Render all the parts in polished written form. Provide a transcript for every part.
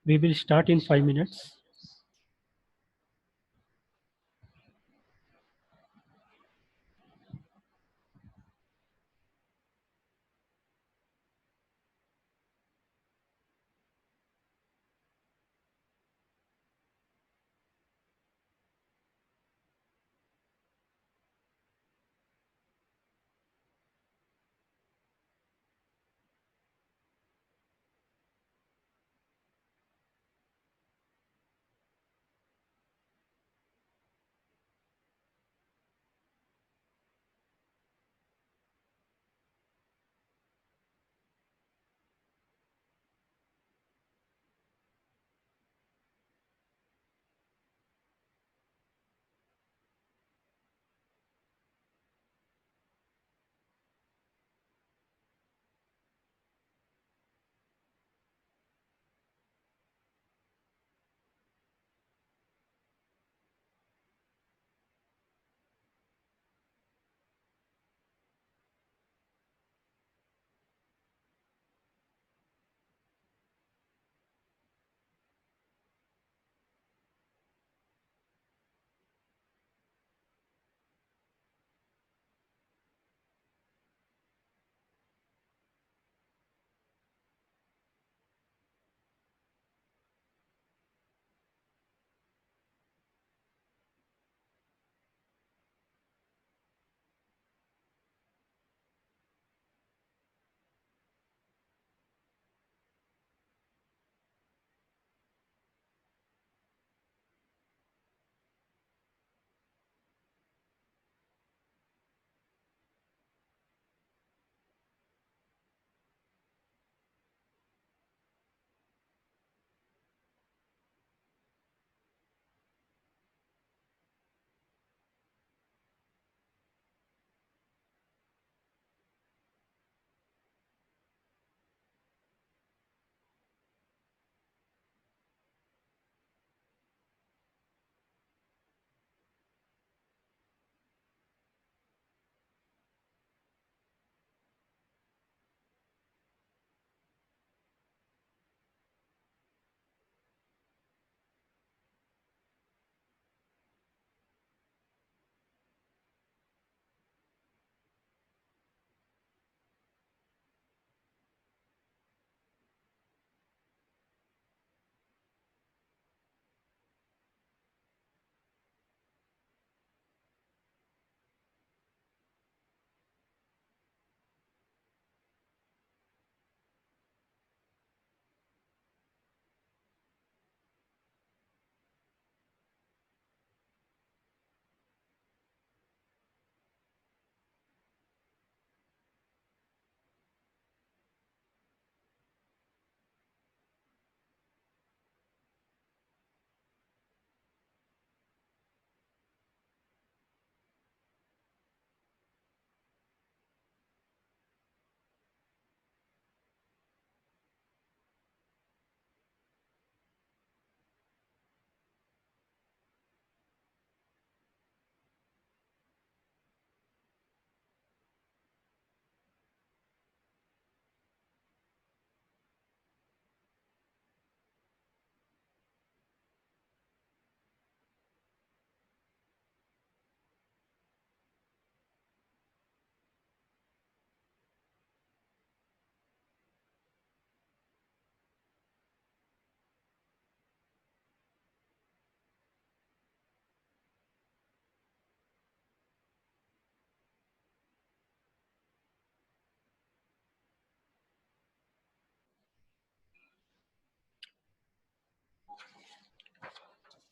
We will start in 5 minutes.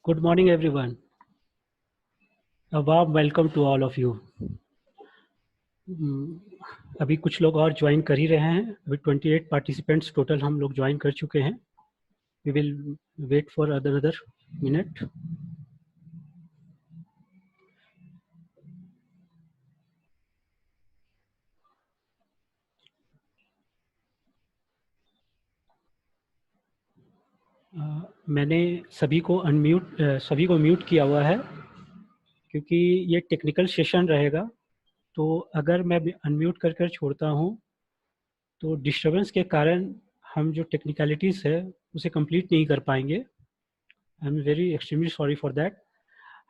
Good morning, everyone. A warm welcome to all of you. अभी कुछ लोग और join कर ही रहे हैं. अभी 28 पार्टिसिपेंट्स टोटल हम लोग ज्वाइन कर चुके हैं. We will wait for another minute. मैंने सभी को म्यूट किया हुआ है क्योंकि ये टेक्निकल सेशन रहेगा. तो अगर मैं अनम्यूट कर छोड़ता हूँ तो डिस्टरबेंस के कारण हम जो टेक्निकलिटीज़ है उसे कंप्लीट नहीं कर पाएंगे। I am very extremely sorry for that.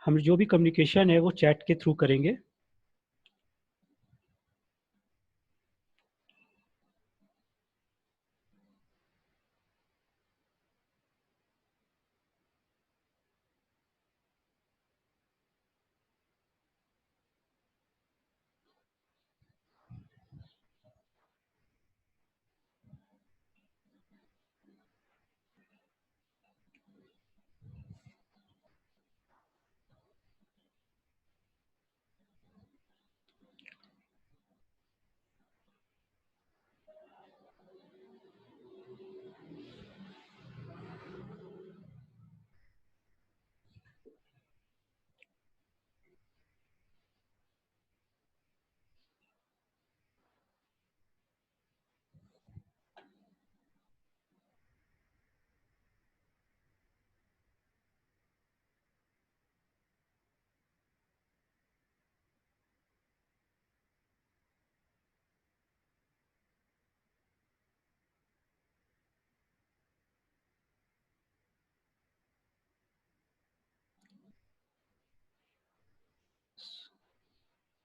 हम जो भी कम्युनिकेशन है वो चैट के थ्रू करेंगे।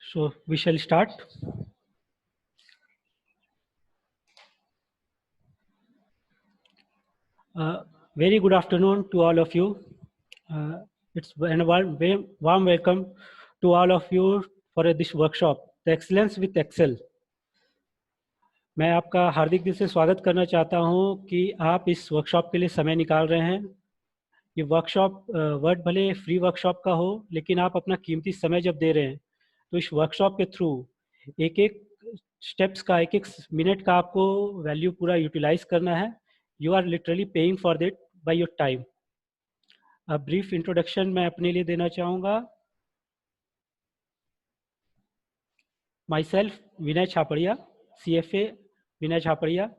So we shall start. Very good afternoon to all of you. It's a warm welcome to all of you for this workshop, The Excellence with Excel. मैं आपका हार्दिक दिल से स्वागत करना चाहता हूं कि आप इस वर्कशॉप के लिए समय निकाल रहे हैं। ये वर्कशॉप वर्ड भले फ्री वर्कशॉप का हो, लेकिन आप अपना कीमती समय जब दे रहे हैं तो इस वर्कशॉप के थ्रू एक एक स्टेप्स का, एक एक मिनट का आपको वैल्यू पूरा यूटिलाइज करना है। You are literally paying for that by your time. Brief introduction मैं अपने लिए देना चाहूँगा। Myself Vinay Chhaparia, CFA Vinay Chhaparia.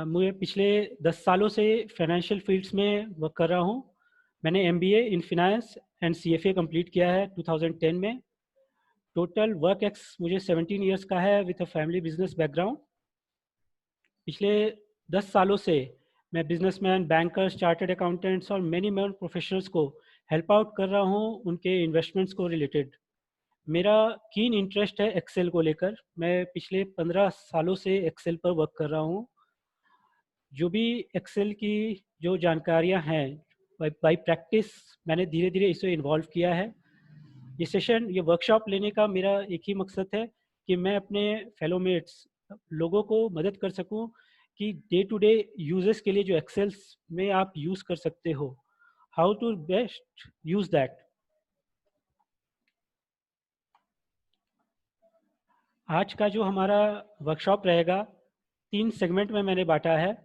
मुझे पिछले 10 सालों से फाइनेंशियल फील्ड्स में वर्क कर रहा हूँ। मैंने MBA in finance and CFA complete किया है 2010 में। टोटल वर्क एक्स मुझे 17 ईयर्स का है with a family business background. पिछले 10 सालों से मैं बिजनेसमैन, बैंकर्स, चार्टर्ड अकाउंटेंट्स और मैनी मोर प्रोफेशनल्स को हेल्प आउट कर रहा हूँ उनके इन्वेस्टमेंट्स को रिलेटेड। मेरा कीन इंटरेस्ट है एक्सेल को लेकर। मैं पिछले 15 सालों से एक्सेल पर वर्क कर रहा हूँ। जो भी एक्सेल की जो जानकारियाँ हैं बाई प्रैक्टिस मैंने धीरे धीरे इसे इन्वॉल्व किया है। ये सेशन, ये वर्कशॉप लेने का मेरा एक ही मकसद है कि मैं अपने फेलोमेट्स लोगों को मदद कर सकूं कि डे टू डे यूजेस के लिए जो एक्सेल्स में आप यूज़ कर सकते हो, how to best use that. आज का जो हमारा वर्कशॉप रहेगा 3 सेगमेंट में मैंने बांटा है।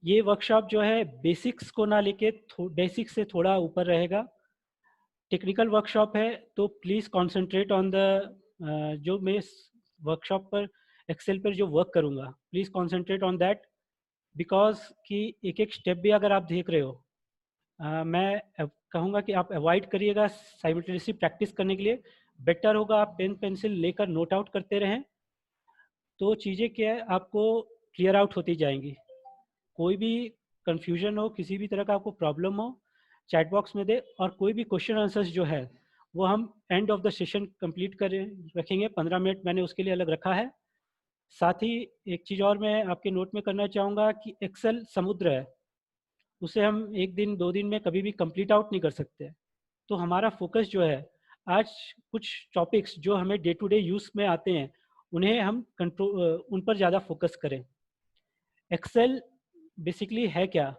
ये वर्कशॉप जो है बेसिक्स को ना लेके बेसिक्स से थोड़ा ऊपर रहेगा। टेक्निकल वर्कशॉप है तो प्लीज़ कॉन्सेंट्रेट ऑन द जो मैं वर्कशॉप पर एक्सेल पर जो वर्क करूँगा, please concentrate on that. Because कि एक एक स्टेप भी अगर आप देख रहे हो, मैं कहूँगा कि आप अवॉइड करिएगा साइमल्टेनियसली प्रैक्टिस करने के लिए। बेटर होगा आप पेन पेंसिल लेकर नोट आउट करते रहें, तो चीज़ें क्या है आपको क्लियर आउट होती जाएंगी। कोई भी कन्फ्यूजन हो, किसी भी तरह का आपको प्रॉब्लम हो, चैट बॉक्स में दे। और कोई भी क्वेश्चन आंसर्स जो है वो हम end of the session complete कर रखेंगे। 15 मिनट मैंने उसके लिए अलग रखा है। साथ ही एक चीज़ और मैं आपके नोट में करना चाहूँगा कि एक्सेल समुद्र है, उसे हम एक दिन 2 दिन में कभी भी कंप्लीट आउट नहीं कर सकते। तो हमारा फोकस जो है आज कुछ टॉपिक्स जो हमें डे टू डे यूज़ में आते हैं उन्हें हम उन पर ज़्यादा फोकस करें। एक्सेल बेसिकली है क्या?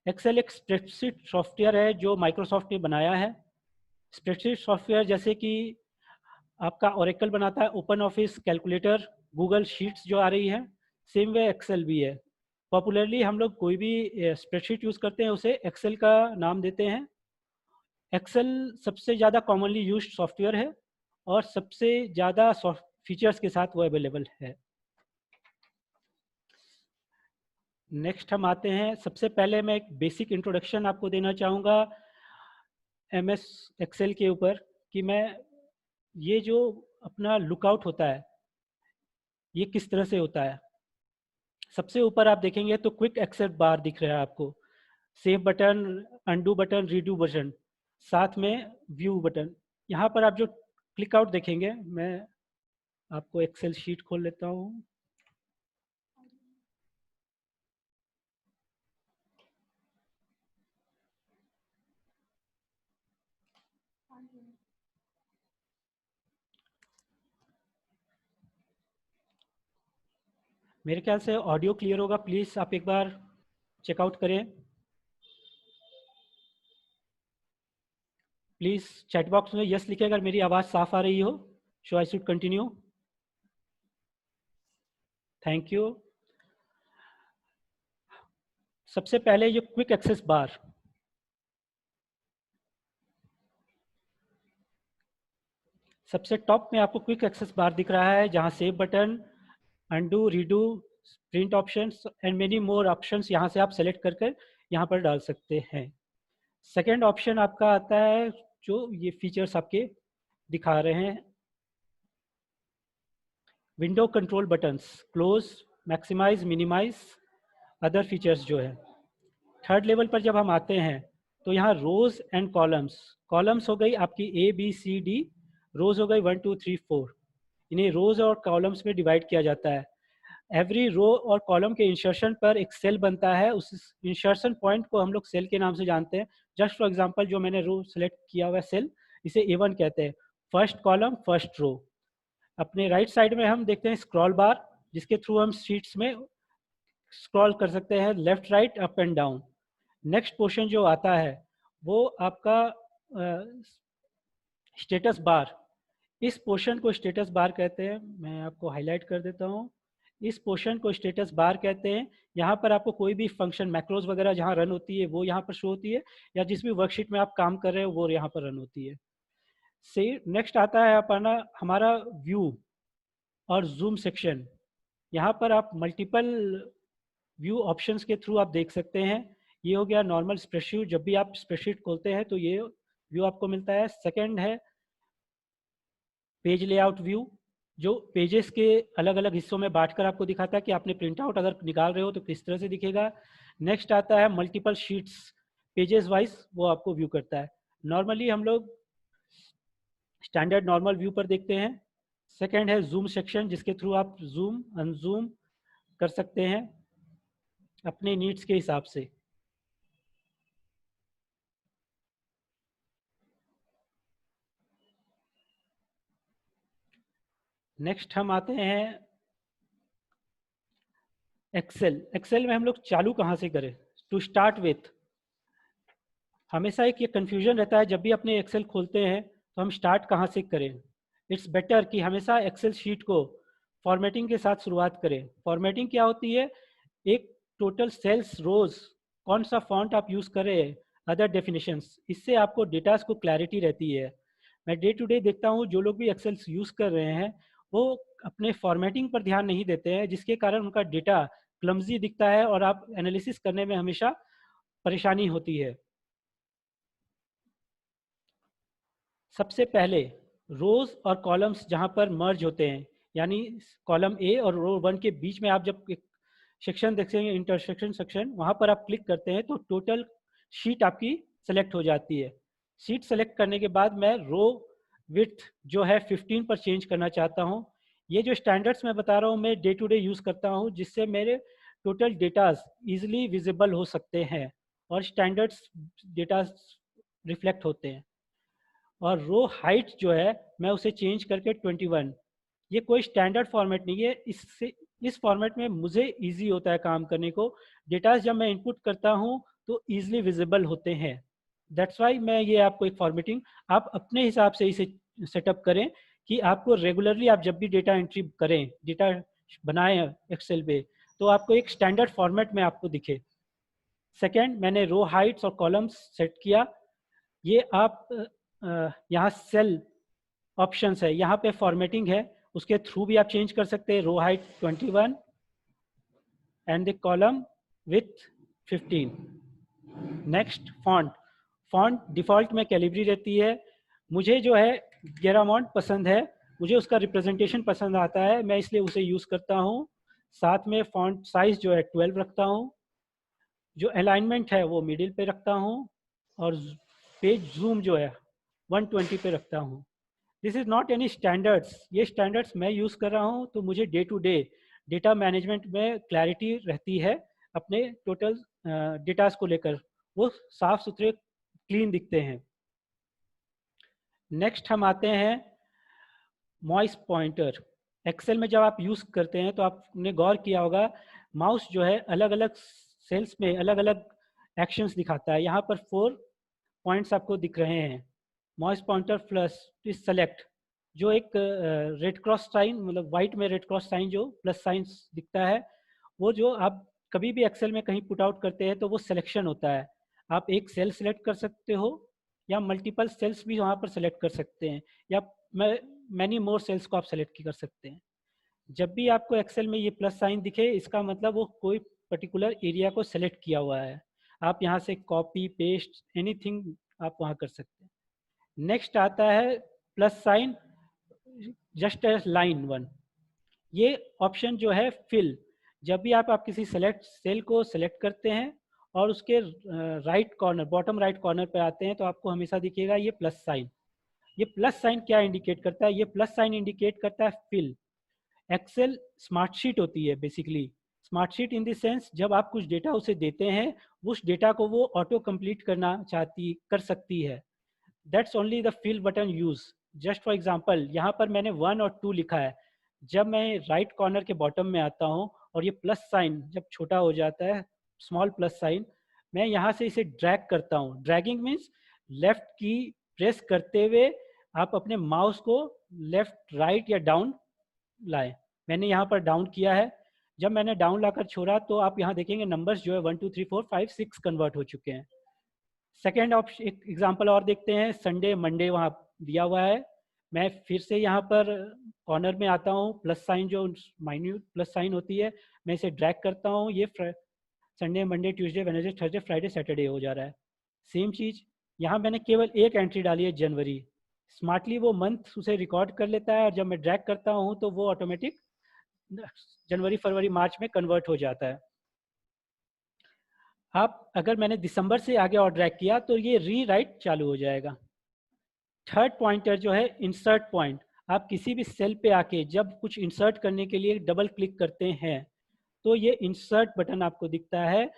एक्सेल एक स्प्रेडशीट सॉफ्टवेयर है जो माइक्रोसॉफ्ट ने बनाया है। स्प्रेडशीट सॉफ्टवेयर जैसे कि आपका ओरेकल बनाता है, open office, calculator, Google sheets जो आ रही है, सेम वे एक्सेल भी है। पॉपुलरली हम लोग कोई भी स्प्रेडशीट यूज़ करते हैं उसे एक्सेल का नाम देते हैं। एक्सेल सबसे ज़्यादा कॉमनली यूज्ड सॉफ्टवेयर है और सबसे ज़्यादा फीचर्स के साथ वो अवेलेबल है। नेक्स्ट हम आते हैं, सबसे पहले मैं एक बेसिक इंट्रोडक्शन आपको देना चाहूँगा MS एक्सेल के ऊपर कि मैं ये जो अपना लुकआउट होता है ये किस तरह से होता है। सबसे ऊपर आप देखेंगे तो क्विक एक्सेस बार दिख रहा है आपको, save button, undo button, redo button, साथ में व्यू बटन। यहाँ पर आप जो क्लिक आउट देखेंगे, मैं आपको एक्सेल शीट खोल लेता हूँ। मेरे ख्याल से ऑडियो क्लियर होगा, प्लीज़ आप एक बार चेकआउट करें। प्लीज़ चैट बॉक्स में यस लिखें अगर मेरी आवाज़ साफ आ रही हो। Show I should continue? Thank you. सबसे पहले ये क्विक एक्सेस बार, सबसे टॉप में आपको क्विक एक्सेस बार दिख रहा है, जहां save button, undo, redo, print options and many more options यहां से आप सेलेक्ट कर यहां पर डाल सकते हैं। सेकेंड ऑप्शन आपका आता है जो ये फीचर्स आपके दिखा रहे हैं, window control buttons, close, maximise, minimise, other features जो है। थर्ड लेवल पर जब हम आते हैं तो यहाँ रोज एंड कॉलम्स, कॉलम्स हो गई आपकी ए बी सी डी, रोज हो गई 1 2 3 4। इन्हें रोज और कॉलम्स में डिवाइड किया जाता है। एवरी रो और कॉलम के इंसर्शन पर एक सेल बनता है, उस इंसर्शन पॉइंट को हम लोग सेल के नाम से जानते हैं। जस्ट फॉर एग्जांपल जो मैंने रो सेलेक्ट किया हुआ सेल, इसे A1 कहते हैं, फर्स्ट कॉलम फर्स्ट रो। अपने राइट साइड में हम देखते हैं स्क्रॉल बार, जिसके थ्रू हम शीट्स में स्क्रॉल कर सकते हैं left right up and down. Next portion जो आता है वो आपका स्टेटस बार, इस पोर्शन को स्टेटस बार कहते हैं। मैं आपको हाईलाइट कर देता हूँ, इस पोर्शन को स्टेटस बार कहते हैं। यहाँ पर आपको कोई भी फंक्शन मैक्रोज वगैरह जहाँ रन होती है वो यहाँ पर शो होती है, या जिस भी वर्कशीट में आप काम कर रहे हो वो यहाँ पर रन होती है। से नेक्स्ट आता है अपना हमारा व्यू और जूम सेक्शन। यहाँ पर आप मल्टीपल व्यू ऑप्शंस के थ्रू आप देख सकते हैं। ये हो गया नॉर्मल स्प्रेडशीट, जब भी आप स्प्रेडशीट खोलते हैं तो ये व्यू आपको मिलता है। सेकंड है पेज लेआउट व्यू, जो पेजेस के अलग अलग हिस्सों में बांटकर आपको दिखाता है कि आपने प्रिंट आउट अगर निकाल रहे हो तो किस तरह से दिखेगा। नेक्स्ट आता है मल्टीपल शीट्स, पेजेस वाइज वो आपको व्यू करता है। नॉर्मली हम लोग स्टैंडर्ड नॉर्मल व्यू पर देखते हैं। सेकंड है जूम सेक्शन, जिसके थ्रू आप जूम अनजूम कर सकते हैं अपने नीड्स के हिसाब से। नेक्स्ट हम आते हैं एक्सेल। एक्सेल में हम लोग चालू कहाँ से करें? टू स्टार्ट विथ, हमेशा एक ये कन्फ्यूजन रहता है जब भी अपने एक्सेल खोलते हैं तो हम स्टार्ट कहाँ से करें। इट्स बेटर कि हमेशा एक्सेल शीट को फॉर्मेटिंग के साथ शुरुआत करें। फॉर्मेटिंग क्या होती है? एक टोटल सेल्स, रोज, कौन सा फॉन्ट आप यूज़ कर रहे हैं, अदर डेफिनेशंस, इससे आपको डेटास को क्लैरिटी रहती है। मैं डे टू डे देखता हूँ जो लोग भी एक्सेल यूज़ कर रहे हैं वो अपने फॉर्मेटिंग पर ध्यान नहीं देते हैं, जिसके कारण उनका डेटा क्लमजी दिखता है और आप एनालिसिस करने में हमेशा परेशानी होती है। सबसे पहले रोज और कॉलम्स जहाँ पर मर्ज होते हैं, यानी कॉलम ए और रो 1 के बीच में आप जब एक सेक्शन देखेंगे, इंटरसेक्शन सेक्शन, वहाँ पर आप क्लिक करते हैं तो टोटल शीट आपकी सेलेक्ट हो जाती है। शीट सेलेक्ट करने के बाद मैं रो विड्थ जो है 15 पर चेंज करना चाहता हूँ। ये जो स्टैंडर्ड्स मैं बता रहा हूँ मैं डे टू डे यूज़ करता हूँ, जिससे मेरे टोटल डेटाज ईजिली विजिबल हो सकते हैं और स्टैंडर्ड्स डेटा रिफ्लेक्ट होते हैं। और रो हाइट जो है मैं उसे चेंज करके 21। ये कोई स्टैंडर्ड फॉर्मेट नहीं है, इससे इस फॉर्मेट में मुझे इजी होता है काम करने को। डेटा जब मैं इनपुट करता हूँ तो ईजिली विजिबल होते हैं। दैट्स वाई मैं ये आपको एक फॉर्मेटिंग, आप अपने हिसाब से इसे सेटअप करें कि आपको रेगुलरली आप जब भी डेटा एंट्री करें, डेटा बनाएं एक्सेल पे, तो आपको एक स्टैंडर्ड फॉर्मेट में आपको दिखे। सेकेंड, मैंने रो हाइट्स और कॉलम्स सेट किया। ये आप यहाँ सेल ऑप्शंस है, यहाँ पे फॉर्मेटिंग है, उसके थ्रू भी आप चेंज कर सकते हैं। Row height 21 and the column with 15। Next font, font default में कैलिब्री रहती है। मुझे जो है गेरामॉन्ट पसंद है, मुझे उसका रिप्रेजेंटेशन पसंद आता है, मैं इसलिए उसे यूज़ करता हूँ। साथ में फॉन्ट साइज जो है 12 रखता हूँ, जो अलाइनमेंट है वो मिडिल पे रखता हूँ, और पेज जूम जो है 120 पे रखता हूँ। This is not any standards, ये स्टैंडर्ड्स मैं यूज़ कर रहा हूँ तो मुझे day to day data management में क्लैरिटी रहती है अपने टोटल डेटास को लेकर, वो साफ सुथरे क्लीन दिखते हैं। नेक्स्ट हम आते हैं मॉइस पॉइंटर। एक्सेल में जब आप यूज़ करते हैं तो आपने गौर किया होगा माउस जो है अलग अलग सेल्स में अलग अलग एक्शंस दिखाता है। यहाँ पर 4 पॉइंट्स आपको दिख रहे हैं। मॉइस पॉइंटर प्लस इज सेलेक्ट, जो एक रेड क्रॉस साइन, मतलब वाइट में रेड क्रॉस साइन जो प्लस साइन दिखता है, वो जो आप कभी भी एक्सेल में कहीं पुट आउट करते हैं तो वो सिलेक्शन होता है। आप एक सेल सेलेक्ट कर सकते हो या मल्टीपल सेल्स भी वहाँ पर सेलेक्ट कर सकते हैं, या मैनी मोर सेल्स को आप सेलेक्ट कर सकते हैं। जब भी आपको एक्सेल में ये प्लस साइन दिखे, इसका मतलब वो कोई पर्टिकुलर एरिया को सेलेक्ट किया हुआ है। आप यहाँ से कॉपी पेस्ट एनीथिंग आप वहाँ कर सकते हैं। नेक्स्ट आता है plus sign just as line 1। ये ऑप्शन जो है फिल, जब भी आप किसी सेलेक्ट सेल को सेलेक्ट करते हैं और उसके right corner, bottom right corner पर आते हैं, तो आपको हमेशा दिखेगा ये प्लस साइन। ये प्लस साइन क्या इंडिकेट करता है? ये प्लस साइन इंडिकेट करता है फिल। एक्सेल स्मार्ट शीट होती है basically. Smart sheet in the sense, जब आप कुछ डेटा उसे देते हैं, उस डेटा को वो ऑटो कंप्लीट करना कर सकती है। That's only the fill button use. Just for example, यहाँ पर मैंने 1 और 2 लिखा है। जब मैं राइट कॉर्नर के बॉटम में आता हूँ और ये प्लस साइन जब छोटा हो जाता है, स्मॉल प्लस साइन, मैं यहाँ से इसे ड्रैग करता हूँ। ड्रैगिंग मीन्स लेफ्ट की प्रेस करते हुए आप अपने माउस को लेफ्ट राइट या डाउन लाए। मैंने यहाँ पर डाउन किया है। जब मैंने डाउन लाकर छोड़ा तो आप यहाँ देखेंगे नंबर्स जो है 1 2 3 4 5 6 कन्वर्ट हो चुके हैं। सेकेंड ऑप्शन, एक एग्जांपल और देखते हैं। संडे मंडे वहाँ दिया हुआ है। मैं फिर से यहाँ पर कॉर्नर में आता हूँ, प्लस साइन जो माइन्यूट प्लस साइन होती है, मैं इसे ड्रैग करता हूँ। ये Sunday Monday Tuesday Wednesday Thursday Friday Saturday हो जा रहा है। सेम चीज़ यहाँ मैंने केवल एक एंट्री डाली है, जनवरी। स्मार्टली वो मंथ उसे रिकॉर्ड कर लेता है, और जब मैं ड्रैग करता हूँ तो वो ऑटोमेटिक जनवरी फरवरी मार्च में कन्वर्ट हो जाता है। आप अगर मैंने दिसंबर से आगे और ड्रैग किया तो ये री राइट चालू हो जाएगा। थर्ड पॉइंटर जो है इंसर्ट पॉइंट। आप किसी भी सेल पे आके जब कुछ इंसर्ट करने के लिए डबल क्लिक करते हैं तो ये इंसर्ट बटन आपको दिखता है।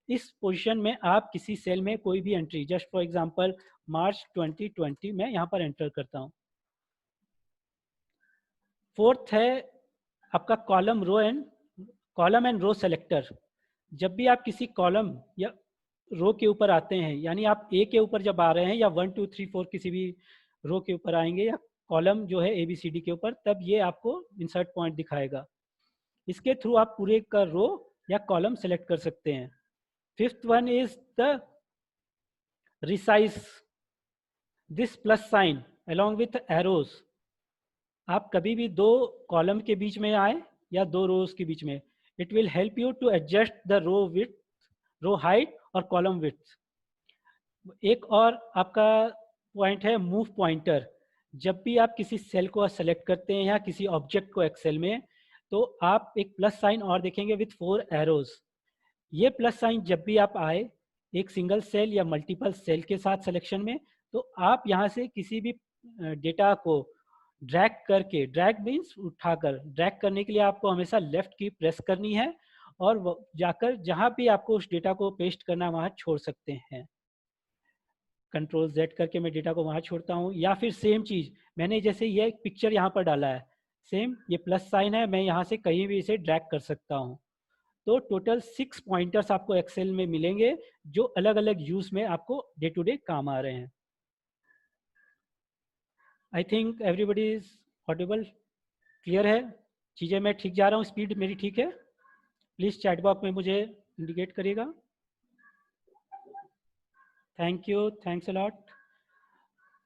इस पोजीशन में आप किसी सेल में कोई भी एंट्री, जस्ट फॉर एग्जांपल मार्च 2020 में यहाँ पर एंटर करता हूँ। फोर्थ है आपका कॉलम एंड रो सेलेक्टर। जब भी आप किसी कॉलम या रो के ऊपर आते हैं, यानी आप ए के ऊपर जब आ रहे हैं या 1 2 3 4 किसी भी रो के ऊपर आएंगे या कॉलम जो है ABCD के ऊपर, तब ये आपको इंसर्ट पॉइंट दिखाएगा। इसके थ्रू आप पूरे का रो या कॉलम सेलेक्ट कर सकते हैं। Fifth one is the resize. This plus sign along with arrows, आप कभी भी 2 कॉलम के बीच में आए या 2 रोज के बीच में, it will help you to adjust the row width, row height और कॉलम विड्थ। एक और आपका पॉइंट है मूव पॉइंटर। जब भी आप किसी सेल को सेलेक्ट करते हैं या किसी ऑब्जेक्ट को एक्सेल में, तो आप एक प्लस साइन और देखेंगे विथ 4 एरोज। ये प्लस साइन जब भी आप आए एक सिंगल सेल या मल्टीपल सेल के साथ सिलेक्शन में, तो आप यहाँ से किसी भी डेटा को ड्रैग करके, ड्रैग मीन्स उठाकर, ड्रैग करने के लिए आपको हमेशा लेफ्ट की प्रेस करनी है और जाकर जहाँ भी आपको उस डेटा को पेस्ट करना वहाँ छोड़ सकते हैं। कंट्रोल Z करके मैं डेटा को वहाँ छोड़ता हूँ। या फिर सेम चीज़ मैंने जैसे ये एक पिक्चर यहाँ पर डाला है, सेम ये प्लस साइन है, मैं यहाँ से कहीं भी इसे ड्रैग कर सकता हूँ। तो टोटल 6 पॉइंटर्स आपको एक्सेल में मिलेंगे जो अलग अलग यूज में आपको डे टू डे काम आ रहे हैं। I think everybody is Audible, clear है? चीज़ें मैं ठीक जा रहा हूँ, स्पीड मेरी ठीक है? प्लीज़ चैट बॉक्स में मुझे इंडिकेट करिएगा। Thank you, thanks a lot.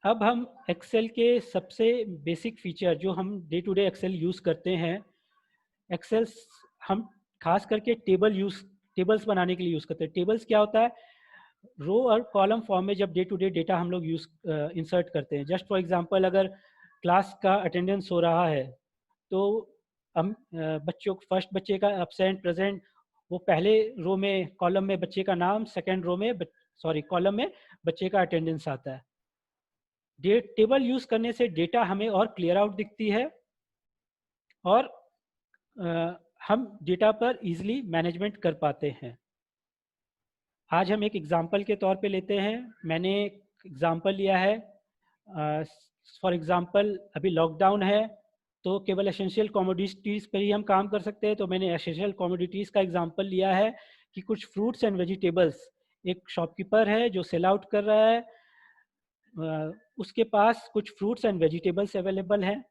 अब हम एक्सेल के सबसे बेसिक फीचर जो हम day to day Excel use करते हैं, एक्सेल हम खास करके टेबल्स बनाने के लिए यूज़ करते हैं। टेबल्स क्या होता है? रो और कॉलम फॉर्म में जब डे टू डे डेटा हम लोग इंसर्ट करते हैं। जस्ट फॉर एग्जांपल, अगर क्लास का अटेंडेंस हो रहा है तो बच्चों फर्स्ट बच्चे का एब्सेंट प्रेजेंट, वो पहले रो में कॉलम में बच्चे का नाम, सेकंड रो में कॉलम में बच्चे का अटेंडेंस आता है। टेबल यूज करने से डेटा हमें और क्लियर आउट दिखती है और हम डेटा पर इजीली मैनेजमेंट कर पाते हैं। आज हम एक एग्जांपल के तौर पे लेते हैं। मैंने एक एग्जांपल लिया है। फॉर एग्जांपल अभी लॉकडाउन है तो केवल एसेंशियल कमोडिटीज़ पर ही हम काम कर सकते हैं, तो मैंने एसेंशियल कमोडिटीज़ का एग्जांपल लिया है कि कुछ फ्रूट्स एंड वेजिटेबल्स, एक शॉपकीपर है जो सेल आउट कर रहा है, उसके पास कुछ फ्रूट्स एंड वेजिटेबल्स अवेलेबल हैं।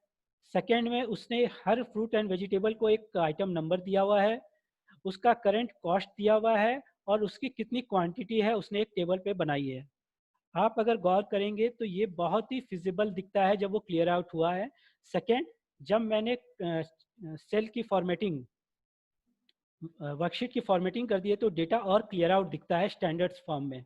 सेकेंड में उसने हर फ्रूट एंड वेजिटेबल को एक आइटम नंबर दिया हुआ है, उसका करंट कॉस्ट दिया हुआ है और उसकी कितनी क्वांटिटी है उसने एक टेबल पे बनाई है। आप अगर गौर करेंगे तो ये बहुत ही फिजिबल दिखता है जब वो क्लियर आउट हुआ है। सेकेंड, जब मैंने सेल की फॉर्मेटिंग, वर्कशीट की फॉर्मेटिंग कर दी है तो डेटा और क्लियर आउट दिखता है स्टैंडर्ड्स फॉर्म में।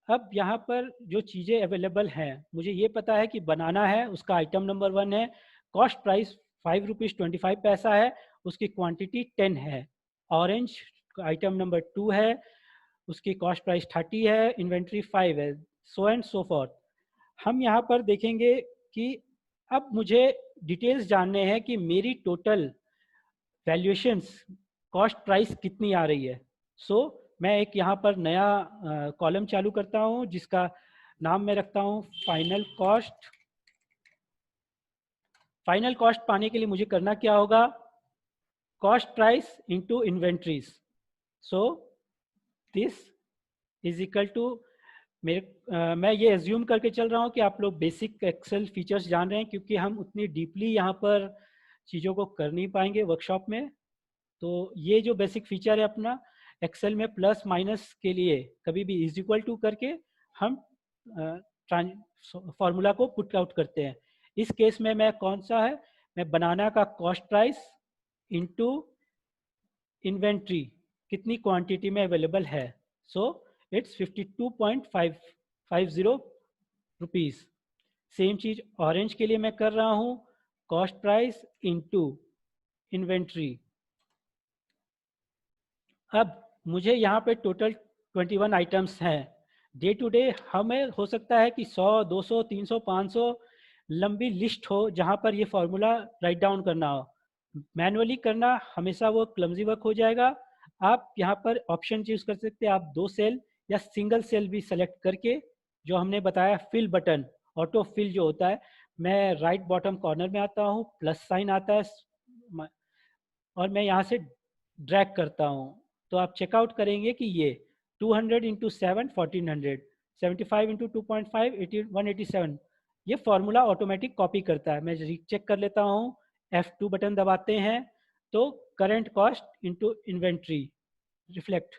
अब यहाँ पर जो चीज़ें अवेलेबल हैं, मुझे ये पता है कि बनाना है, उसका आइटम नंबर 1 है, कॉस्ट प्राइस 5 रुपीज़ 25 पैसा है, उसकी क्वांटिटी 10 है। ऑरेंज आइटम नंबर 2 है, उसकी कॉस्ट प्राइस 30 है, इन्वेंट्री 5 है, सो एंड सो फॉर्थ। हम यहाँ पर देखेंगे कि अब मुझे डिटेल्स जानने हैं कि मेरी टोटल वैल्यूएशंस कॉस्ट प्राइस कितनी आ रही है। सो मैं एक यहाँ पर नया कॉलम चालू करता हूँ जिसका नाम मैं रखता हूँ फाइनल कॉस्ट। फाइनल कॉस्ट पाने के लिए मुझे करना क्या होगा, cost price into inventories. So this is equal to मैं ये एज्यूम करके चल रहा हूँ कि आप लोग बेसिक एक्सेल फीचर्स जान रहे हैं, क्योंकि हम उतनी डीपली यहाँ पर चीज़ों को कर नहीं पाएंगे वर्कशॉप में। तो ये जो बेसिक फीचर है अपना एक्सेल में प्लस माइनस के लिए कभी भी इज इक्वल टू करके हम फॉर्मूला को पुट आउट करते हैं। इस केस में मैं कौन सा है, मैं बनाना का कॉस्ट प्राइस इनटू इन्वेंट्री कितनी क्वांटिटी में अवेलेबल है, so it's 52.550 rupees. Same cheese orange के लिए मैं कर रहा हूँ, कॉस्ट प्राइस इनटू इन्वेंट्री। अब मुझे यहाँ पे टोटल 21 आइटम्स हैं। डे टू डे हमें हो सकता है कि 100, 200, 300, 500 लंबी लिस्ट हो जहाँ पर ये फार्मूला राइट डाउन करना हो। मैनुअली करना हमेशा वो क्लमजी वर्क हो जाएगा। आप यहाँ पर ऑप्शन चूज कर सकते हैं, आप 2 सेल या सिंगल सेल भी सेलेक्ट करके, जो हमने बताया फिल बटन, ऑटो फिल जो होता है, मैं राइट बॉटम कॉर्नर में आता हूँ, प्लस साइन आता है और मैं यहाँ से ड्रैग करता हूँ, तो आप चेकआउट करेंगे कि ये 200 इंटू 7 1400, 75 इंटू 2.5 187, ये फार्मूला ऑटोमेटिक कॉपी करता है। मैं रीचेक कर लेता हूँ, F2 बटन दबाते हैं तो current cost into inventory reflect.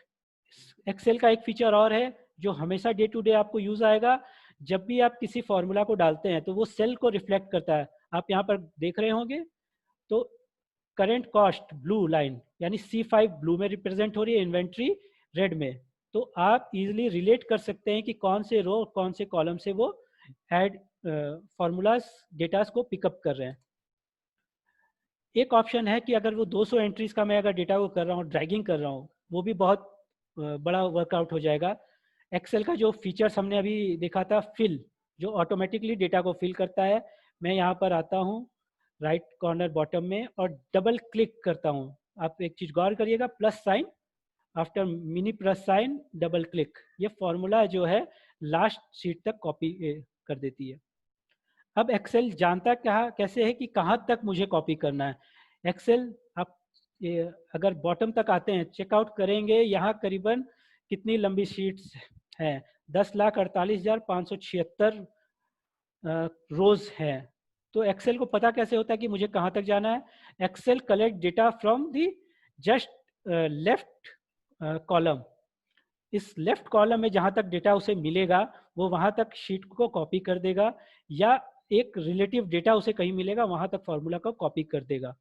Excel का एक फीचर और है जो हमेशा डे टू डे आपको यूज आएगा, जब भी आप किसी फॉर्मूला को डालते हैं तो वो सेल को रिफ्लेक्ट करता है। आप यहाँ पर देख रहे होंगे तो करंट कॉस्ट ब्लू लाइन यानी C5 ब्लू में रिप्रेजेंट हो रही है, इन्वेंट्री रेड में। तो आप इजीली रिलेट कर सकते हैं कि कौन से रो कौन से कॉलम से वो ऐड फॉर्मूलाज डेटास को पिकअप कर रहे हैं। एक ऑप्शन है कि अगर वो 200 एंट्रीज का मैं अगर डेटा को कर रहा हूँ, ड्रैगिंग कर रहा हूँ, वो भी बहुत बड़ा वर्कआउट हो जाएगा। एक्सेल का जो फीचर्स हमने अभी देखा था फिल, जो ऑटोमेटिकली डेटा को फिल करता है, मैं यहाँ पर आता हूँ राइट कॉर्नर बॉटम में और डबल क्लिक करता हूँ। आप एक चीज़ गौर करिएगा, plus sign after mini plus sign double click, ये फॉर्मूला जो है लास्ट शीट तक कॉपी कर देती है। अब एक्सेल जानता कैसे है कि कहाँ तक मुझे कॉपी करना है। एक्सेल आप अगर बॉटम तक आते हैं, चेकआउट करेंगे, यहाँ करीबन कितनी लंबी शीट्स हैं, 10,48,576 रोज हैं। तो एक्सेल को पता कैसे होता है कि मुझे कहाँ तक जाना है। Excel collect data from the just left column, इस लेफ्ट कॉलम में जहाँ तक डेटा उसे मिलेगा वो वहाँ तक शीट को कॉपी कर देगा, या एक रिलेटिव डेटा उसे कहीं मिलेगा वहाँ तक फॉर्मूला को कॉपी कर देगा।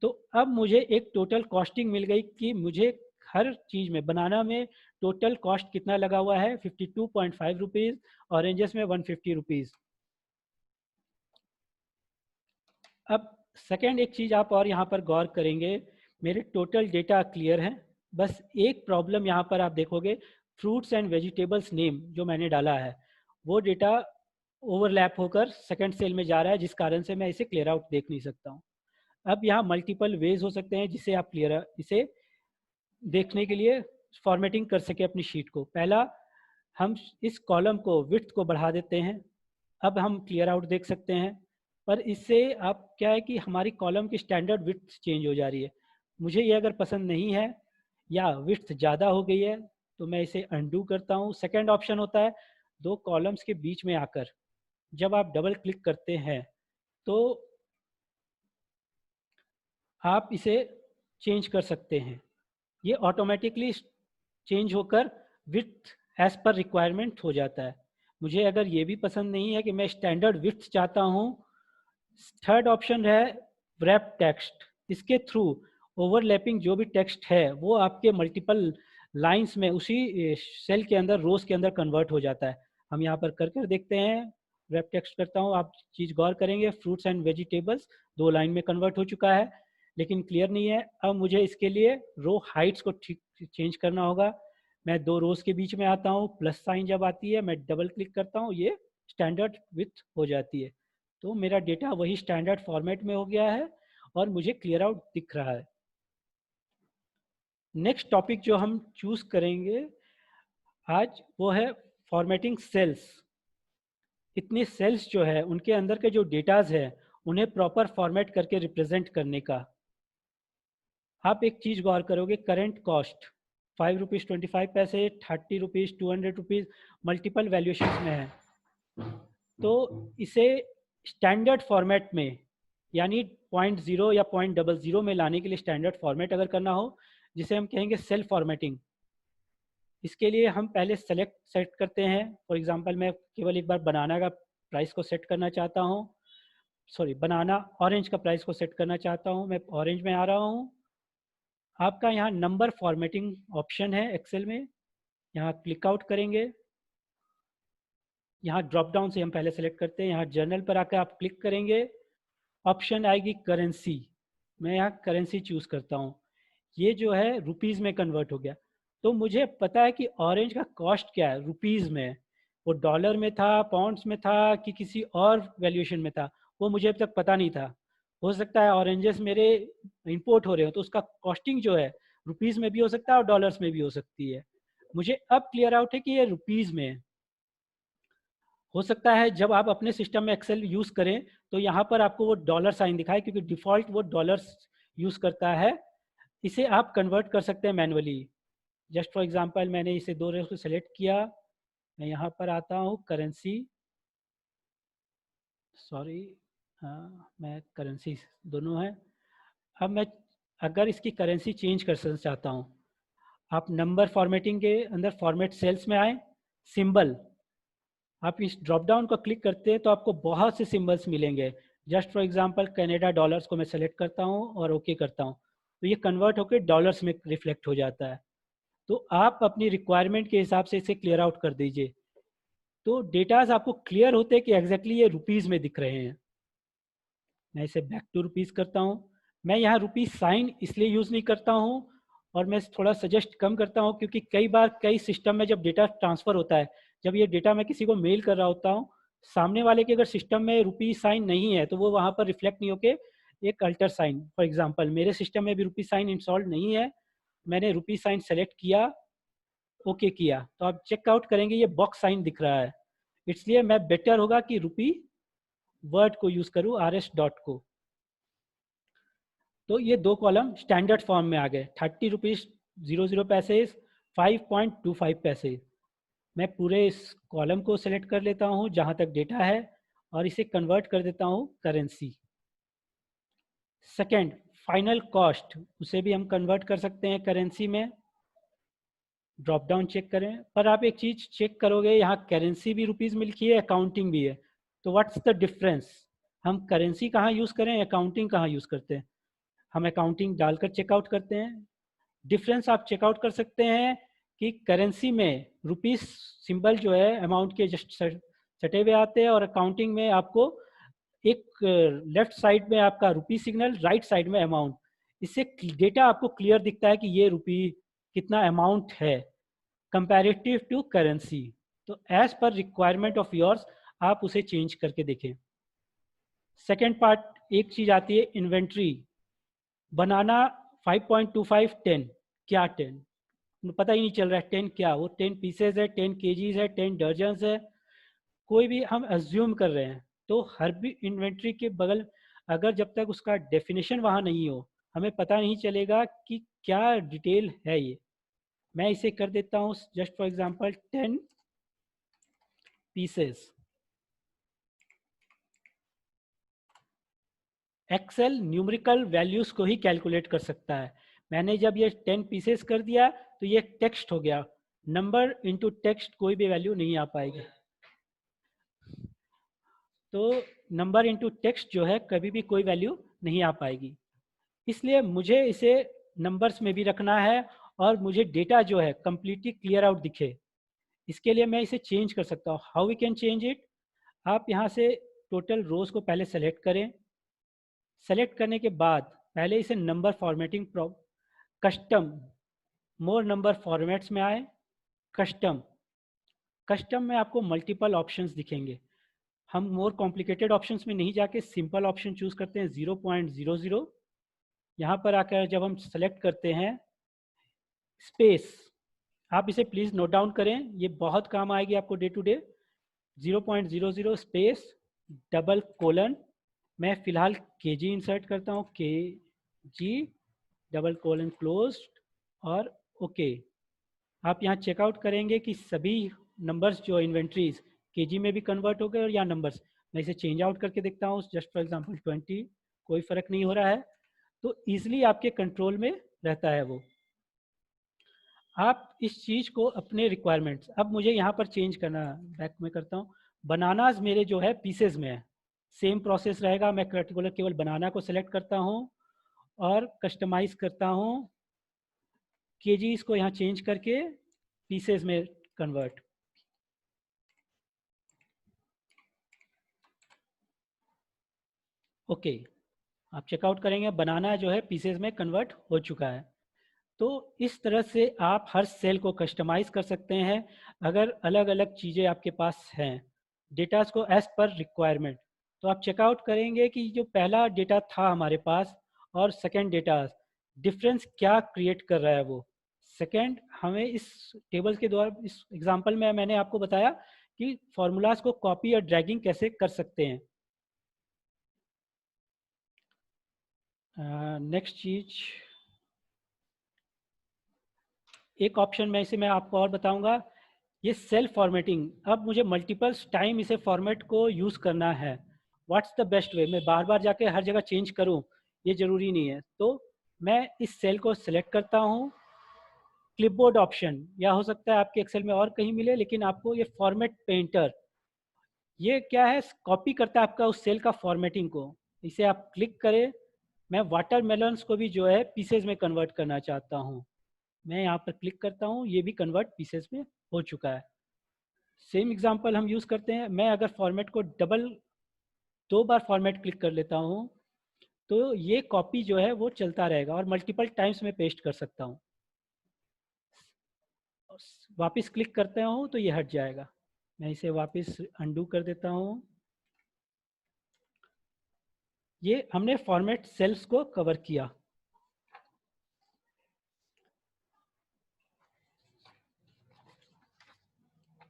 तो अब मुझे एक टोटल कॉस्टिंग मिल गई कि मुझे हर चीज़ में बनाना में टोटल कॉस्ट कितना लगा हुआ है, 52.5 रुपीज़, ऑरेंजेस में 150 रुपीज़। अब सेकेंड एक चीज़ आप और यहाँ पर गौर करेंगे, मेरे टोटल डेटा क्लियर हैं, बस एक प्रॉब्लम यहाँ पर आप देखोगे, फ्रूट्स एंड वेजिटेबल्स नेम जो मैंने डाला है वो डेटा ओवरलैप होकर सेकंड सेल में जा रहा है, जिस कारण से मैं इसे क्लियर आउट देख नहीं सकता हूँ। अब यहाँ मल्टीपल वेज हो सकते हैं जिसे आप क्लियर इसे देखने के लिए फॉर्मेटिंग कर सके अपनी शीट को। पहला, हम इस कॉलम को विड्थ को बढ़ा देते हैं, अब हम क्लियर आउट देख सकते हैं। पर इससे आप क्या है कि हमारी कॉलम की स्टैंडर्ड विड्थ चेंज हो जा रही है। मुझे ये अगर पसंद नहीं है या विड्थ ज़्यादा हो गई है तो मैं इसे अनडू करता हूँ। सेकंड ऑप्शन होता है दो कॉलम्स के बीच में आकर जब आप डबल क्लिक करते हैं तो आप इसे चेंज कर सकते हैं। ये ऑटोमेटिकली चेंज होकर विड्थ एज पर रिक्वायरमेंट हो जाता है। मुझे अगर ये भी पसंद नहीं है कि मैं स्टैंडर्ड विड्थ चाहता हूँ, थर्ड ऑप्शन है रैप टेक्स्ट। इसके थ्रू ओवरलैपिंग जो भी टेक्स्ट है वो आपके मल्टीपल लाइंस में उसी सेल के अंदर रोज के अंदर कन्वर्ट हो जाता है। हम यहाँ पर कर देखते हैं। रैप टेक्स्ट करता हूँ, आप चीज़ गौर करेंगे, फ्रूट्स एंड वेजिटेबल्स 2 लाइन में कन्वर्ट हो चुका है, लेकिन क्लियर नहीं है। अब मुझे इसके लिए रो हाइट्स को ठीक चेंज करना होगा। मैं 2 रोज के बीच में आता हूँ, प्लस साइन जब आती है मैं डबल क्लिक करता हूँ, ये स्टैंडर्ड विड्थ हो जाती है। तो मेरा डेटा वही स्टैंडर्ड फॉर्मेट में हो गया है और मुझे क्लियर आउट दिख रहा है। नेक्स्ट टॉपिक जो हम चूज करेंगे आज वो है फॉर्मेटिंग सेल्स। इतने सेल्स जो है उनके अंदर के जो डेटाज है उन्हें प्रॉपर फॉर्मेट करके रिप्रेजेंट करने का। आप एक चीज गौर करोगे, करंट कॉस्ट 5 रुपीज़ 25 पैसे, 30 रुपीज़, 200 रुपीज़ मल्टीपल वैल्यूएशंस में है। तो इसे स्टैंडर्ड फॉर्मेट में यानी 0.0 या 0.00 में लाने के लिए स्टैंडर्ड फॉर्मेट अगर करना हो, जिसे हम कहेंगे सेल फॉर्मेटिंग, इसके लिए हम पहले सेट करते हैं। फॉर एग्जांपल मैं केवल एक बार बनाना का प्राइस को सेट करना चाहता हूँ, सॉरी बनाना ऑरेंज का प्राइस को सेट करना चाहता हूँ, मैं ऑरेंज में आ रहा हूँ। आपका यहाँ नंबर फॉर्मेटिंग ऑप्शन है एक्सेल में, यहाँ क्लिक आउट करेंगे। यहाँ ड्रॉप डाउन से हम पहले सेलेक्ट करते हैं, यहाँ जर्नल पर आकर आप क्लिक करेंगे, ऑप्शन आएगी करेंसी। मैं यहाँ करेंसी चूज करता हूँ, ये जो है रुपीज़ में कन्वर्ट हो गया। तो मुझे पता है कि ऑरेंज का कॉस्ट क्या है रुपीज़ में, वो डॉलर में था, पाउंड्स में था कि किसी और वैल्यूएशन में था, वो मुझे अब तक पता नहीं था। हो सकता है ऑरेंजेस मेरे इंपोर्ट हो रहे हो तो उसका कॉस्टिंग जो है रुपीज़ में भी हो सकता है और डॉलर्स में भी हो सकती है। मुझे अब क्लियर आउट है कि ये रुपीज़ में है। हो सकता है जब आप अपने सिस्टम में एक्सेल यूज़ करें तो यहाँ पर आपको वो डॉलर साइन दिखाए, क्योंकि डिफ़ॉल्ट वो डॉलर्स यूज़ करता है। इसे आप कन्वर्ट कर सकते हैं मैनुअली। जस्ट फॉर एग्जांपल मैंने इसे 2 रेस को सेलेक्ट किया, मैं यहाँ पर आता हूँ करेंसी, सॉरी मैं करेंसी दोनों है। अब मैं अगर इसकी करेंसी चेंज कर चाहता हूँ, आप नंबर फॉर्मेटिंग के अंदर फॉर्मेट सेल्स में आए, सिंबल, आप इस ड्रॉप डाउन को क्लिक करते हैं तो आपको बहुत से सिंबल्स मिलेंगे। Just for example Canada dollars को मैं सेलेक्ट करता हूँ और ओके करता हूँ, तो ये कन्वर्ट होकर डॉलर्स में रिफ्लेक्ट हो जाता है। तो आप अपनी रिक्वायरमेंट के हिसाब से इसे क्लियर आउट कर दीजिए, तो डेटाज आपको क्लियर होते हैं कि एग्जैक्टली ये रुपीज़ में दिख रहे हैं। मैं इसे बैक टू रुपीज़ करता हूँ। मैं यहाँ रुपीज़ साइन इसलिए यूज़ नहीं करता हूँ और मैं थोड़ा सजेस्ट कम करता हूँ, क्योंकि कई बार कई सिस्टम में जब डेटा ट्रांसफ़र होता है, जब ये डेटा मैं किसी को मेल कर रहा होता हूँ, सामने वाले के अगर सिस्टम में रुपीज़ साइन नहीं है तो वो वहाँ पर रिफ्लेक्ट नहीं होके एक अल्टर साइन, फॉर एग्जाम्पल मेरे सिस्टम में भी रुपीज़ साइन इंस्टॉल्ड नहीं है, मैंने रुपीज़ साइन सेलेक्ट किया, ओके किया, तो आप चेकआउट करेंगे ये बॉक्स साइन दिख रहा है। इसलिए मैं बेटर होगा कि रुपी वर्ड को यूज़ करूँ, RS डॉट को। तो ये 2 कॉलम स्टैंडर्ड फॉर्म में आ गए, 30 रुपीज़ 00 पैसे, 5.25 पैसे। मैं पूरे इस कॉलम को सेलेक्ट कर लेता हूँ जहाँ तक डेटा है और इसे कन्वर्ट कर देता हूँ करेंसी। सेकंड, फाइनल कॉस्ट, उसे भी हम कन्वर्ट कर सकते हैं करेंसी में। ड्रॉप डाउन चेक करें, पर आप एक चीज़ चेक करोगे, यहाँ करेंसी भी रुपीज़ में लिखी है, अकाउंटिंग भी है, तो व्हाट्स द डिफरेंस? हम करेंसी कहाँ यूज़ करें, अकाउंटिंग कहाँ यूज़ करते हैं? हम अकाउंटिंग डालकर चेकआउट करते हैं। डिफरेंस आप चेकआउट कर सकते हैं कि करेंसी में रुपीस सिंबल जो है अमाउंट के जस्ट सटे हुए आते हैं और अकाउंटिंग में आपको एक लेफ्ट साइड में आपका रुपी सिग्नल, राइट साइड में अमाउंट। इससे डेटा आपको क्लियर दिखता है कि ये रुपी कितना अमाउंट है कंपैरेटिव टू करेंसी। तो as per requirement of yours आप उसे चेंज करके देखें। सेकेंड पार्ट, एक चीज आती है इन्वेंट्री। बनाना 5.25 10, क्या 10 पता ही नहीं चल रहा है 10 क्या, वो 10 पीसेज है, 10 केजीज है, 10 दर्जन है, कोई भी हम अज्यूम कर रहे हैं। तो हर भी इन्वेंट्री के बगल, अगर जब तक उसका डेफिनेशन वहाँ नहीं हो, हमें पता नहीं चलेगा कि क्या डिटेल है ये। मैं इसे कर देता हूँ just for example 10 pieces. Excel numerical values को ही कैलकुलेट कर सकता है। मैंने जब ये 10 पीसेस कर दिया तो ये टेक्स्ट हो गया। नंबर इनटू टेक्स्ट कोई भी वैल्यू नहीं आ पाएगी। तो नंबर इनटू टेक्स्ट जो है कभी भी कोई वैल्यू नहीं आ पाएगी। इसलिए मुझे इसे नंबर्स में भी रखना है और मुझे डेटा जो है कंप्लीटली क्लियर आउट दिखे। इसके लिए मैं इसे चेंज कर सकता हूँ। How we can change it? आप यहाँ से टोटल रोज को पहले सेलेक्ट करें। सेलेक्ट करने के बाद पहले इसे नंबर फॉर्मेटिंग कस्टम, मोर नंबर फॉर्मेट्स में आए। कस्टम, कस्टम में आपको मल्टीपल ऑप्शंस दिखेंगे। हम मोर कॉम्प्लिकेटेड ऑप्शंस में नहीं जाके सिंपल ऑप्शन चूज करते हैं 0.00। यहाँ पर आकर जब हम सेलेक्ट करते हैं स्पेस, आप इसे प्लीज़ नोट डाउन करें, ये बहुत काम आएगी आपको day to day. 0.00 space double colon, मैं फिलहाल केजी इंसर्ट करता हूँ, K G double colon close और ओके। आप यहाँ चेकआउट करेंगे कि सभी नंबर्स जो इन्वेंट्रीज केजी में भी कन्वर्ट हो गए और यहाँ नंबर्स, मैं इसे चेंज आउट करके देखता हूँ जस्ट फॉर एग्जांपल 20, कोई फ़र्क नहीं हो रहा है। तो ईजिली आपके कंट्रोल में रहता है वो। आप इस चीज़ को अपने रिक्वायरमेंट्स, अब मुझे यहाँ पर चेंज करना, बैक में करता हूँ। बनानाज मेरे जो है पीसेज में है, सेम प्रोसेस रहेगा। मैं पर्टिकुलर केवल बनाना को सिलेक्ट करता हूँ और कस्टमाइज करता हूँ, केजीज को यहाँ चेंज करके पीसेज में कन्वर्ट। ओके, आप चेकआउट करेंगे बनाना जो है पीसेज में कन्वर्ट हो चुका है। तो इस तरह से आप हर सेल को कस्टमाइज कर सकते हैं अगर अलग अलग चीज़ें आपके पास हैं, डेटास को एज पर रिक्वायरमेंट। तो आप चेकआउट करेंगे कि जो पहला डेटा था हमारे पास और सेकंड डेटा, डिफरेंस क्या क्रिएट कर रहा है वो। सेकंड, हमें इस टेबल के द्वारा, इस एग्जांपल में मैंने आपको बताया कि फॉर्मूलाज को कॉपी और ड्रैगिंग कैसे कर सकते हैं। नेक्स्ट चीज, एक ऑप्शन में इसे मैं आपको और बताऊंगा, ये सेल्फ फॉर्मेटिंग। अब मुझे मल्टीपल टाइम इसे फॉर्मेट को यूज़ करना है। What's the best way? मैं बार बार जाके हर जगह चेंज करूं, ये ज़रूरी नहीं है। तो मैं इस सेल को सिलेक्ट करता हूं, क्लिपबोर्ड ऑप्शन, या हो सकता है आपके एक्सेल में और कहीं मिले, लेकिन आपको ये फॉर्मेट पेंटर, ये क्या है, कॉपी करता है आपका उस सेल का फॉर्मेटिंग को। इसे आप क्लिक करें। मैं वाटरमेलन्स को भी जो है पीसेज में कन्वर्ट करना चाहता हूँ, मैं यहाँ पर क्लिक करता हूँ, ये भी कन्वर्ट पीसेस में हो चुका है। सेम एग्जांपल हम यूज़ करते हैं। मैं अगर फॉर्मेट को दो बार फॉर्मेट क्लिक कर लेता हूँ तो ये कॉपी जो है वो चलता रहेगा और मल्टीपल टाइम्स में पेस्ट कर सकता हूँ। वापस क्लिक करता हूँ तो ये हट जाएगा। मैं इसे वापस अंडू कर देता हूँ। ये हमने फॉर्मेट सेल्स को कवर किया।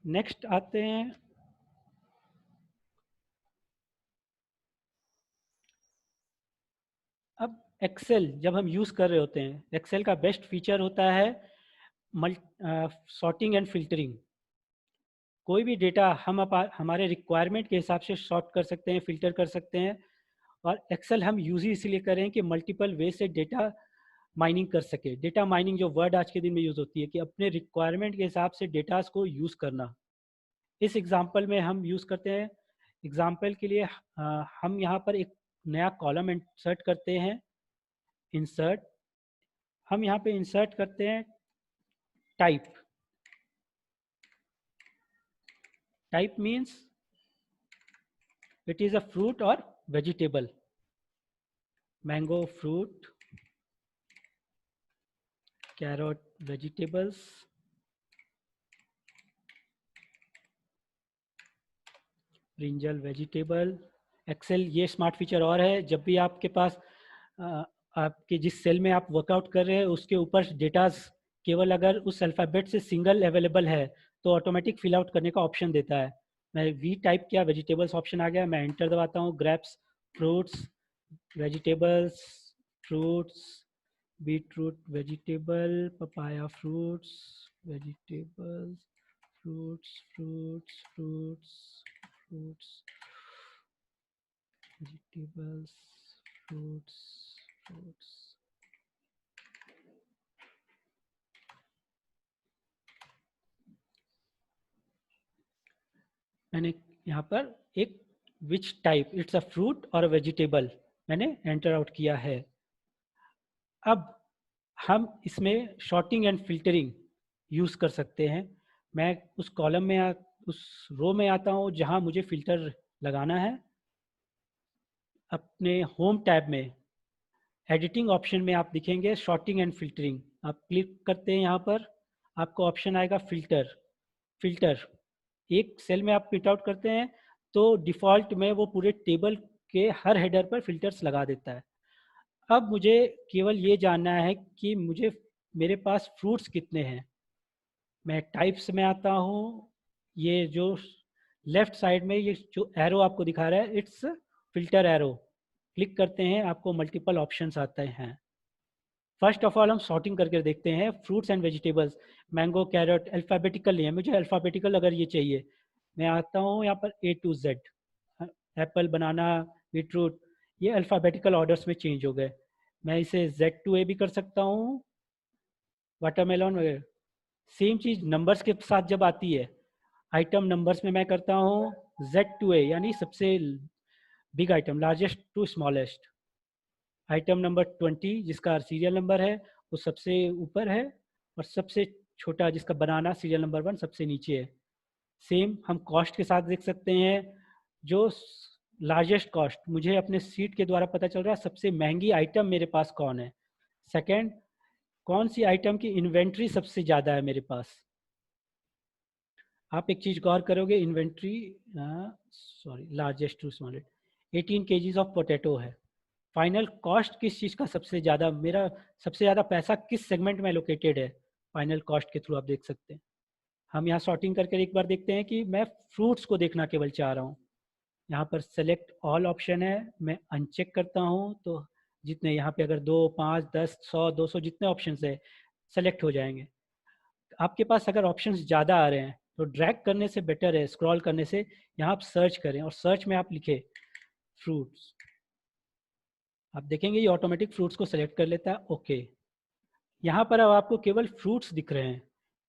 नेक्स्ट आते हैं, अब एक्सेल जब हम यूज़ कर रहे होते हैं, एक्सेल का बेस्ट फीचर होता है सॉर्टिंग एंड फिल्टरिंग। कोई भी डेटा हम हमारे रिक्वायरमेंट के हिसाब से सॉर्ट कर सकते हैं, फिल्टर कर सकते हैं। और एक्सेल हम यूज़ ही इसलिए करें कि मल्टीपल वे से डेटा माइनिंग कर सके। डेटा माइनिंग जो वर्ड आज के दिन में यूज़ होती है कि अपने रिक्वायरमेंट के हिसाब से डेटास को यूज़ करना। इस एग्जांपल में हम यूज़ करते हैं, एग्जांपल के लिए हम यहाँ पर एक नया कॉलम इंसर्ट करते हैं। इंसर्ट, हम यहाँ पे इंसर्ट करते हैं type. Type means it is a fruit और vegetable, mango fruit, carrot vegetables, brinjal vegetable. Excel ये स्मार्ट फीचर और है, जब भी आपके पास आपके जिस सेल में आप वर्कआउट कर रहे हैं उसके ऊपर डेटाज केवल अगर उस अल्फ़ाबेट से सिंगल अवेलेबल है तो ऑटोमेटिक फिल आउट करने का ऑप्शन देता है। मैं वी टाइप किया, वेजिटेबल्स ऑप्शन आ गया, मैं एंटर दबाता हूँ। Grapes, fruits, vegetables, fruits, beetroot vegetable, papaya fruits, vegetables, fruits, fruits, fruits, fruits, vegetables, fruits, fruits। मैंने यहाँ पर एक which type, it's a fruit और वेजिटेबल मैंने एंटर आउट किया है। अब हम इसमें शॉर्टिंग एंड फिल्टरिंग यूज कर सकते हैं। मैं उस कॉलम में उस रो में आता हूँ जहाँ मुझे फिल्टर लगाना है। अपने होम टैब में एडिटिंग ऑप्शन में आप दिखेंगे शॉर्टिंग एंड फिल्टरिंग, आप क्लिक करते हैं यहाँ पर, आपको ऑप्शन आएगा फिल्टर। फिल्टर एक सेल में आप प्रिंट आउट करते हैं तो डिफ़ॉल्ट में वो पूरे टेबल के हर हेडर पर फिल्टर्स लगा देता है। अब मुझे केवल ये जानना है कि मुझे मेरे पास फ्रूट्स कितने हैं। मैं टाइप्स में आता हूँ, ये जो लेफ्ट साइड में ये जो एरो आपको दिखा रहा है इट्स फिल्टर एरो, क्लिक करते हैं आपको मल्टीपल ऑप्शंस आते हैं। फर्स्ट ऑफ ऑल हम सॉर्टिंग करके देखते हैं। Fruits and vegetables, mango, carrot, alphabetical नहीं है, मुझे अल्फ़ाबेटिकल अगर ये चाहिए। मैं आता हूँ यहाँ पर A to Z, Apple, banana, beetroot, ये अल्फ़ाबेटिकल ऑर्डर्स में चेंज हो गए। मैं इसे Z to A भी कर सकता हूँ, वाटरमेलन वगैरह। सेम चीज़ नंबर्स के साथ जब आती है, आइटम नंबर्स में मैं करता हूँ Z to A, यानी सबसे big item, largest to smallest. Item number 20 जिसका सीरियल नंबर है वो सबसे ऊपर है, और सबसे छोटा जिसका बनाना सीरियल नंबर 1 सबसे नीचे है। सेम हम कॉस्ट के साथ देख सकते हैं। जो लार्जेस्ट कॉस्ट मुझे अपने सीट के द्वारा पता चल रहा है, सबसे महंगी आइटम मेरे पास कौन है। सेकंड, कौन सी आइटम की इन्वेंट्री सबसे ज़्यादा है मेरे पास। आप एक चीज़ गौर करोगे, inventory sorry largest to smallest 18 KGs of potato है। फाइनल कॉस्ट किस चीज़ का सबसे ज़्यादा, मेरा सबसे ज़्यादा पैसा किस सेगमेंट में लोकेटेड है, फाइनल कॉस्ट के थ्रू आप देख सकते हैं। हम यहाँ सॉर्टिंग करके एक बार देखते हैं कि मैं फ्रूट्स को देखना केवल चाह रहा हूँ। यहाँ पर सेलेक्ट ऑल ऑप्शन है, मैं अनचेक करता हूँ तो जितने यहाँ पे अगर 2, 5, 10, 100, 200 जितने ऑप्शन है सेलेक्ट हो जाएंगे। आपके पास अगर ऑप्शन ज़्यादा आ रहे हैं तो ड्रैग करने से बेटर है स्क्रॉल करने से, यहाँ आप सर्च करें और सर्च में आप लिखे फ्रूट्स, आप देखेंगे ये ऑटोमेटिक फ्रूट्स को सेलेक्ट कर लेता है। ओके, यहाँ पर अब आपको केवल फ्रूट्स दिख रहे हैं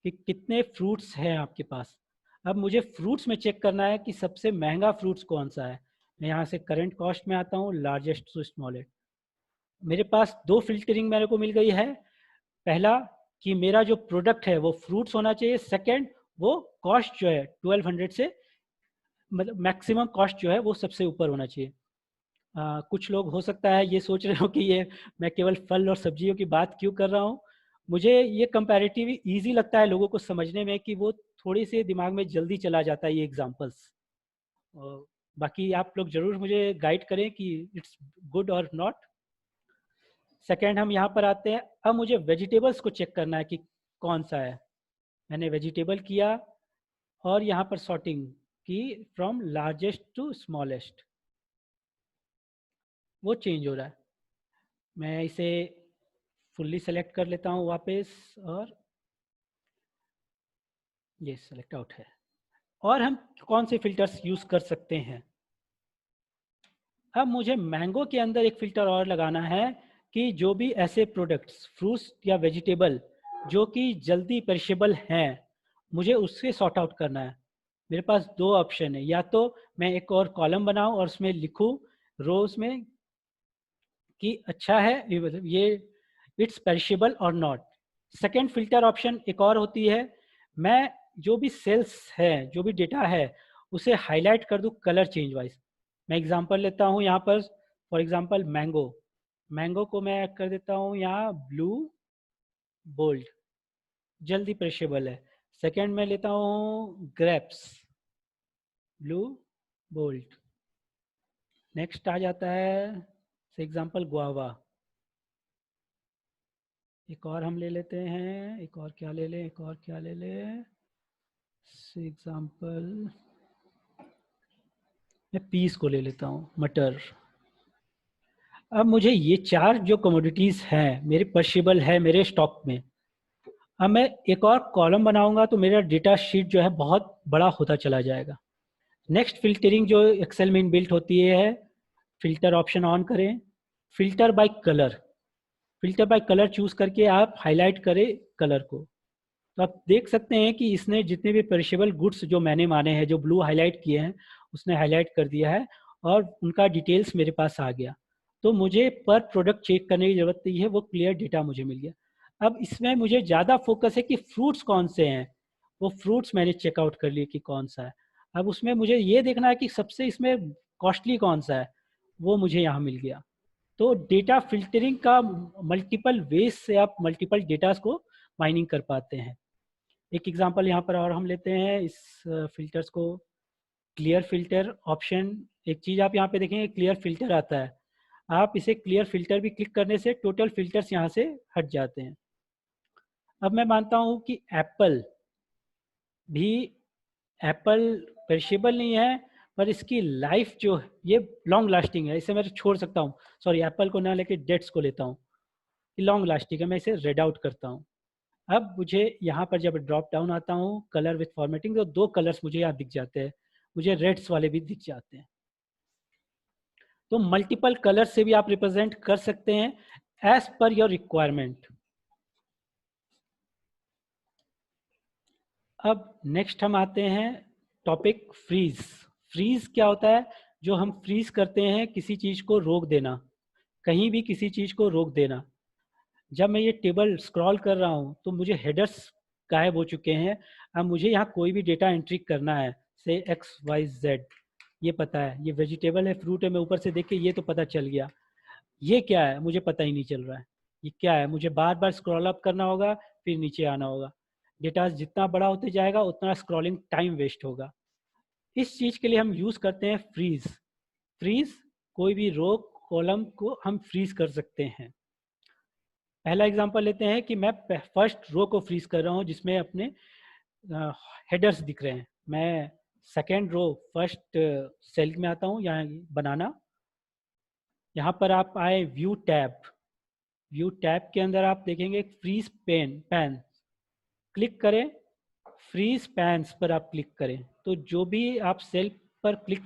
कि कितने फ्रूट्स हैं आपके पास। अब मुझे फ्रूट्स में चेक करना है कि सबसे महंगा फ्रूट्स कौन सा है। मैं यहाँ से करंट कॉस्ट में आता हूँ, लार्जेस्ट टू स्मॉलेस्ट। मेरे पास 2 फिल्टरिंग मेरे को मिल गई है। पहला कि मेरा जो प्रोडक्ट है वो फ्रूट्स होना चाहिए। सेकेंड, वो कॉस्ट जो है 1200 से मतलब मैक्सिमम कॉस्ट जो है वो सबसे ऊपर होना चाहिए। कुछ लोग हो सकता है ये सोच रहे हो कि ये मैं केवल फल और सब्जियों की बात क्यों कर रहा हूँ। मुझे ये कंपैरेटिवली इजी लगता है लोगों को समझने में कि वो थोड़ी सी दिमाग में जल्दी चला जाता है ये एग्जांपल्स। बाकी आप लोग जरूर मुझे गाइड करें कि इट्स गुड और नॉट। सेकेंड, हम यहाँ पर आते हैं। अब मुझे वेजिटेबल्स को चेक करना है कि कौन सा है। मैंने वेजिटेबल किया और यहाँ पर सॉर्टिंग की फ्रॉम लार्जेस्ट टू स्मॉलेस्ट, वो चेंज हो रहा है। मैं इसे फुल्ली सेलेक्ट कर लेता हूँ वापस, और ये सेलेक्ट आउट है। और हम कौन से फिल्टर्स यूज कर सकते हैं। अब मुझे मैंगो के अंदर एक फिल्टर और लगाना है कि जो भी ऐसे प्रोडक्ट्स फ्रूट्स या वेजिटेबल जो कि जल्दी पेरिशेबल हैं, मुझे उससे सॉर्ट आउट करना है। मेरे पास 2 ऑप्शन है, या तो मैं एक और कॉलम बनाऊं और उसमें लिखूं रोज में कि अच्छा है ये इट्स पेरिशेबल और नॉट। सेकेंड फिल्टर ऑप्शन एक और होती है, मैं जो भी सेल्स है जो भी डेटा है उसे हाईलाइट कर दूं कलर चेंज वाइज। मैं एग्जांपल लेता हूँ यहाँ पर, फॉर एग्जांपल मैंगो, मैंगो को मैं कर देता हूँ यहाँ ब्लू बोल्ड, जल्दी प्रेशेबल है। सेकंड में लेता हूँ ग्रेप्स, ब्लू बोल्ड। नेक्स्ट आ जाता है फॉर एग्जांपल गुआवा। एक और हम ले लेते हैं, एक और क्या ले लें, एक और क्या ले लें, फॉर एग्जांपल मैं पीस को ले लेता हूँ, मटर। अब मुझे ये चार जो कमोडिटीज़ हैं मेरे पर्शेबल है मेरे स्टॉक में, अब मैं एक और कॉलम बनाऊंगा तो मेरा डेटा शीट जो है बहुत बड़ा होता चला जाएगा। नेक्स्ट फिल्टरिंग जो एक्सेल में इनबिल्ट होती है, फिल्टर ऑप्शन ऑन करें, filter by colour, filter by colour choose करके आप हाईलाइट करें कलर को। तो आप देख सकते हैं कि इसने जितने भी पेरिशेबल गुड्स जो मैंने माने हैं, जो ब्लू हाईलाइट किए हैं, उसने हाईलाइट कर दिया है और उनका डिटेल्स मेरे पास आ गया। तो मुझे पर प्रोडक्ट चेक करने की जरूरत नहीं है, वो क्लियर डेटा मुझे मिल गया। अब इसमें मुझे ज़्यादा फोकस है कि फ्रूट्स कौन से हैं, वो फ्रूट्स मैंने चेकआउट कर लिए कि कौन सा है। अब उसमें मुझे ये देखना है कि सबसे इसमें कॉस्टली कौन सा है, वो मुझे यहाँ मिल गया। तो डेटा फिल्टरिंग का मल्टीपल वेज से आप मल्टीपल डेटास को माइनिंग कर पाते हैं। एक एग्जांपल यहाँ पर और हम लेते हैं इस फिल्टर्स को, क्लियर फिल्टर ऑप्शन। एक चीज़ आप यहाँ पे देखेंगे, क्लियर फिल्टर आता है, आप इसे क्लियर फिल्टर भी क्लिक करने से टोटल फिल्टर्स यहाँ से हट जाते हैं। अब मैं मानता हूँ कि एप्पल भी, एप्पल पेरिशेबल नहीं है पर इसकी लाइफ जो है ये लॉन्ग लास्टिंग है, इसे मैं छोड़ सकता हूँ। सॉरी, एप्पल को ना लेके डेट्स को लेता हूँ, लॉन्ग लास्टिंग है, मैं इसे रेड आउट करता हूँ। अब मुझे यहाँ पर जब ड्रॉप डाउन आता हूँ कलर विथ फॉर्मेटिंग, तो दो कलर्स मुझे यहाँ दिख जाते हैं, मुझे रेड्स वाले भी दिख जाते हैं। तो मल्टीपल कलर से भी आप रिप्रेजेंट कर सकते हैं एज पर योर रिक्वायरमेंट। अब नेक्स्ट हम आते हैं टॉपिक फ्रीज। फ्रीज क्या होता है? जो हम फ्रीज करते हैं किसी चीज को रोक देना, कहीं भी किसी चीज को रोक देना। जब मैं ये टेबल स्क्रॉल कर रहा हूँ तो मुझे हेडर्स गायब हो चुके हैं। अब मुझे यहाँ कोई भी डेटा एंट्री करना है, से एक्स वाई जेड, ये पता है, ये वेजिटेबल है, फ्रूट है, मैं ऊपर से देख के ये तो पता चल गया। ये क्या है मुझे पता ही नहीं चल रहा है, ये क्या है, मुझे बार बार स्क्रॉल अप करना होगा, फिर नीचे आना होगा। डेटा जितना बड़ा होते जाएगा उतना स्क्रॉलिंग टाइम वेस्ट होगा। इस चीज़ के लिए हम यूज़ करते हैं फ्रीज। फ्रीज, कोई भी रो कॉलम को हम फ्रीज कर सकते हैं। पहला एग्जांपल लेते हैं कि मैं फर्स्ट रो को फ्रीज कर रहा हूँ जिसमें अपने हेडर्स दिख रहे हैं। मैं सेकेंड रो फर्स्ट सेल में आता हूँ, यहाँ बनाना। यहाँ पर आप आए व्यू टैब, व्यू टैब के अंदर आप देखेंगे फ्रीज पैन, क्लिक करें, फ्रीज पैन्स पर आप क्लिक करें तो जो भी आप सेल पर क्लिक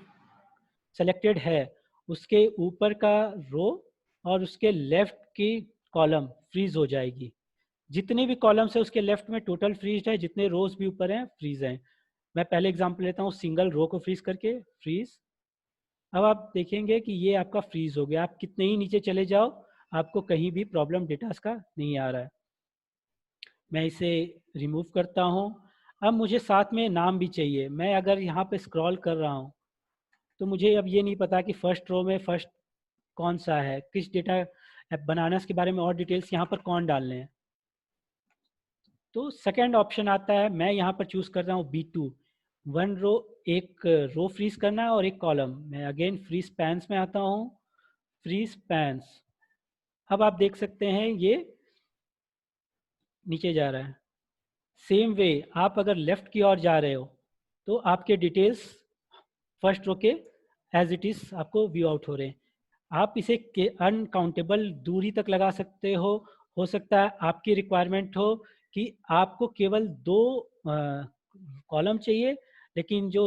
सेलेक्टेड है उसके ऊपर का रो और उसके लेफ्ट की कॉलम फ्रीज हो जाएगी। जितने भी कॉलम्स है उसके लेफ्ट में टोटल फ्रीज है, जितने रोज भी ऊपर हैं फ्रीज हैं। मैं पहले एग्जांपल लेता हूँ, सिंगल रो को फ्रीज करके फ्रीज। अब आप देखेंगे कि ये आपका फ्रीज हो गया। आप कितने ही नीचे चले जाओ आपको कहीं भी प्रॉब्लम डेटा का नहीं आ रहा है। मैं इसे रिमूव करता हूँ। अब मुझे साथ में नाम भी चाहिए। मैं अगर यहाँ पे स्क्रॉल कर रहा हूँ तो मुझे अब ये नहीं पता कि फर्स्ट रो में फर्स्ट कौन सा है, किस डेटा बनानास के बारे में और डिटेल्स यहाँ पर कौन डालने हैं। तो सेकंड ऑप्शन आता है, मैं यहाँ पर चूज कर रहा हूँ B2, वन रो, एक रो फ्रीज करना है और एक कॉलम। मैं अगेन फ्रीज पैन्स में आता हूँ, फ्रीज पैन्स। अब आप देख सकते हैं ये नीचे जा रहा है। सेम वे आप अगर लेफ्ट की ओर जा रहे हो तो आपके डिटेल्स फर्स्ट रो के एज इट इज आपको व्यू आउट हो रहे हैं। आप इसे अनकाउंटेबल दूरी तक लगा सकते हो सकता है आपकी रिक्वायरमेंट हो कि आपको केवल दो कॉलम चाहिए, लेकिन जो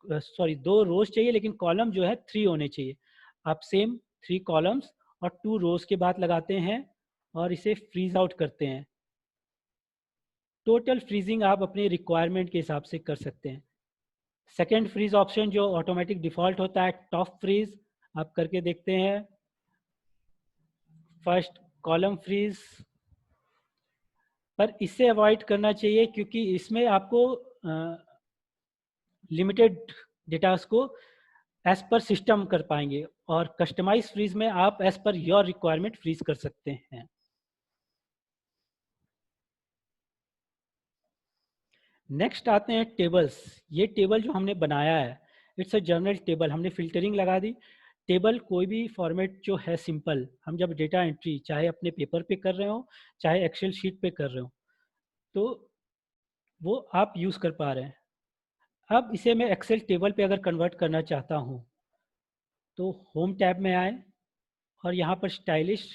सॉरी दो रोज चाहिए लेकिन कॉलम जो है 3 होने चाहिए। आप सेम 3 कॉलम्स और 2 रोज के बाद लगाते हैं और इसे फ्रीज आउट करते हैं। टोटल फ्रीजिंग आप अपनी रिक्वायरमेंट के हिसाब से कर सकते हैं। सेकेंड फ्रीज ऑप्शन जो ऑटोमेटिक डिफॉल्ट होता है टॉप फ्रीज, आप करके देखते हैं। फर्स्ट कॉलम फ्रीज, पर इससे अवॉइड करना चाहिए क्योंकि इसमें आपको लिमिटेड डेटास को एज पर सिस्टम कर पाएंगे, और कस्टमाइज फ्रीज में आप as per your requirement freeze कर सकते हैं। नेक्स्ट आते हैं टेबल्स। ये टेबल जो हमने बनाया है, इट्स अ जनरल टेबल। हमने फिल्टरिंग लगा दी। टेबल कोई भी फॉर्मेट जो है सिंपल, हम जब डेटा एंट्री चाहे अपने पेपर पे कर रहे हो चाहे एक्सेल शीट पे कर रहे हो, तो वो आप यूज़ कर पा रहे हैं। अब इसे मैं एक्सेल टेबल पे अगर कन्वर्ट करना चाहता हूँ, तो होम टैब में आए और यहाँ पर स्टाइलिश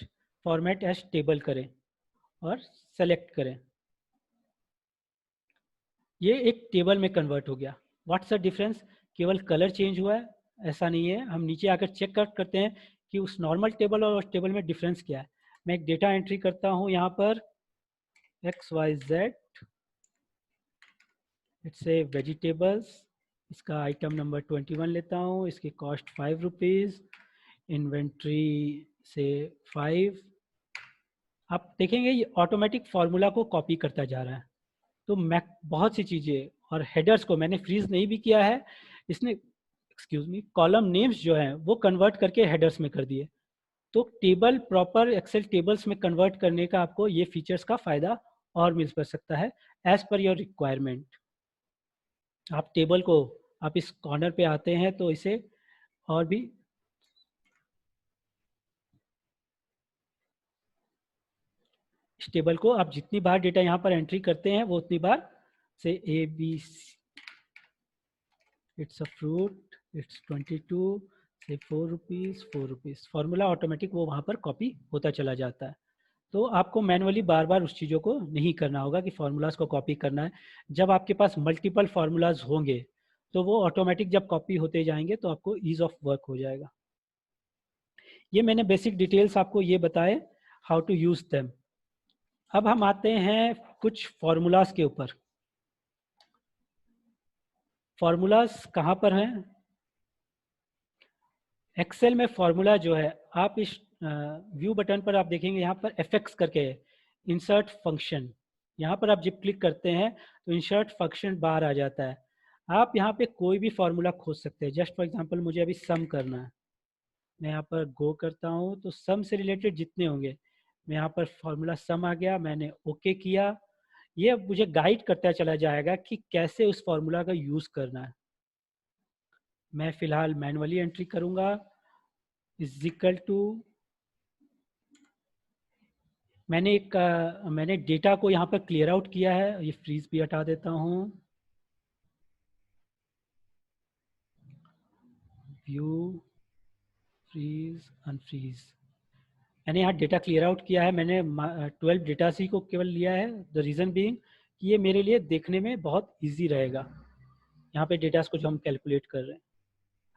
फॉर्मेट एज टेबल करें और सेलेक्ट करें। ये एक टेबल में कन्वर्ट हो गया। What's the difference? केवल कलर चेंज हुआ है, ऐसा नहीं है। हम नीचे आकर चेक करते हैं कि उस नॉर्मल टेबल और उस टेबल में डिफरेंस क्या है। मैं एक डेटा एंट्री करता हूँ यहाँ पर XYZ, इट्स ए वेजिटेबल्स। इसका आइटम नंबर 21 लेता हूँ, इसकी कॉस्ट 5 रुपीज़, इन्वेंट्री से 5। आप देखेंगे ये ऑटोमेटिक फार्मूला को कॉपी करता जा रहा है। तो मैं बहुत सी चीज़ें, और हेडर्स को मैंने फ्रीज नहीं भी किया है, इसने एक्सक्यूज मी कॉलम नेम्स जो हैं वो कन्वर्ट करके हेडर्स में कर दिए। तो टेबल प्रॉपर एक्सेल टेबल्स में कन्वर्ट करने का आपको ये फीचर्स का फ़ायदा और मिल सकता है एज पर योर रिक्वायरमेंट। आप टेबल को, आप इस कॉर्नर पे आते हैं तो इसे और भी, इस टेबल को आप जितनी बार डेटा यहाँ पर एंट्री करते हैं वो उतनी बार से ABC, it's a fruit, it's 22 से 4 रुपीज़ 4 रुपीज़, फार्मूला ऑटोमेटिक वो वहाँ पर कॉपी होता चला जाता है। तो आपको मैनुअली बार बार उस चीज़ों को नहीं करना होगा कि फार्मूलाज को कॉपी करना है। जब आपके पास मल्टीपल फार्मूलाज होंगे तो वो ऑटोमेटिक जब कॉपी होते जाएंगे तो आपको ईज ऑफ वर्क हो जाएगा। ये मैंने बेसिक डिटेल्स आपको ये बताए, हाउ टू यूज देम। अब हम आते हैं कुछ फार्मूलाज के ऊपर। फार्मूलाज कहाँ पर हैं? एक्सेल में फार्मूला जो है, आप इस व्यू बटन पर आप देखेंगे यहाँ पर एफएक्स करके है, इंसर्ट फंक्शन। यहाँ पर आप जब क्लिक करते हैं तो इंसर्ट फंक्शन बाहर आ जाता है। आप यहाँ पे कोई भी फार्मूला खोज सकते हैं। जस्ट फॉर एग्जांपल मुझे अभी सम करना है, मैं यहाँ पर गो करता हूँ तो सम से रिलेटेड जितने होंगे, मैं यहाँ पर फार्मूला सम आ गया, मैंने ओके किया। ये अब मुझे गाइड करता चला जाएगा कि कैसे उस फार्मूला का यूज़ करना है। मैं फिलहाल मैनुअली एंट्री करूँगा, इज इक्वल टू, मैंने डेटा को यहाँ पर क्लियर आउट किया है, ये फ्रीज भी हटा देता हूँ, व्यू फ्रीज अनफ्रीज। मैंने यहाँ डेटा क्लियर आउट किया है। मैंने 12 डेटा सी को केवल लिया है, द रीज़न बीइंग कि ये मेरे लिए देखने में बहुत इजी रहेगा यहाँ पे डेटा को जो हम कैलकुलेट कर रहे हैं।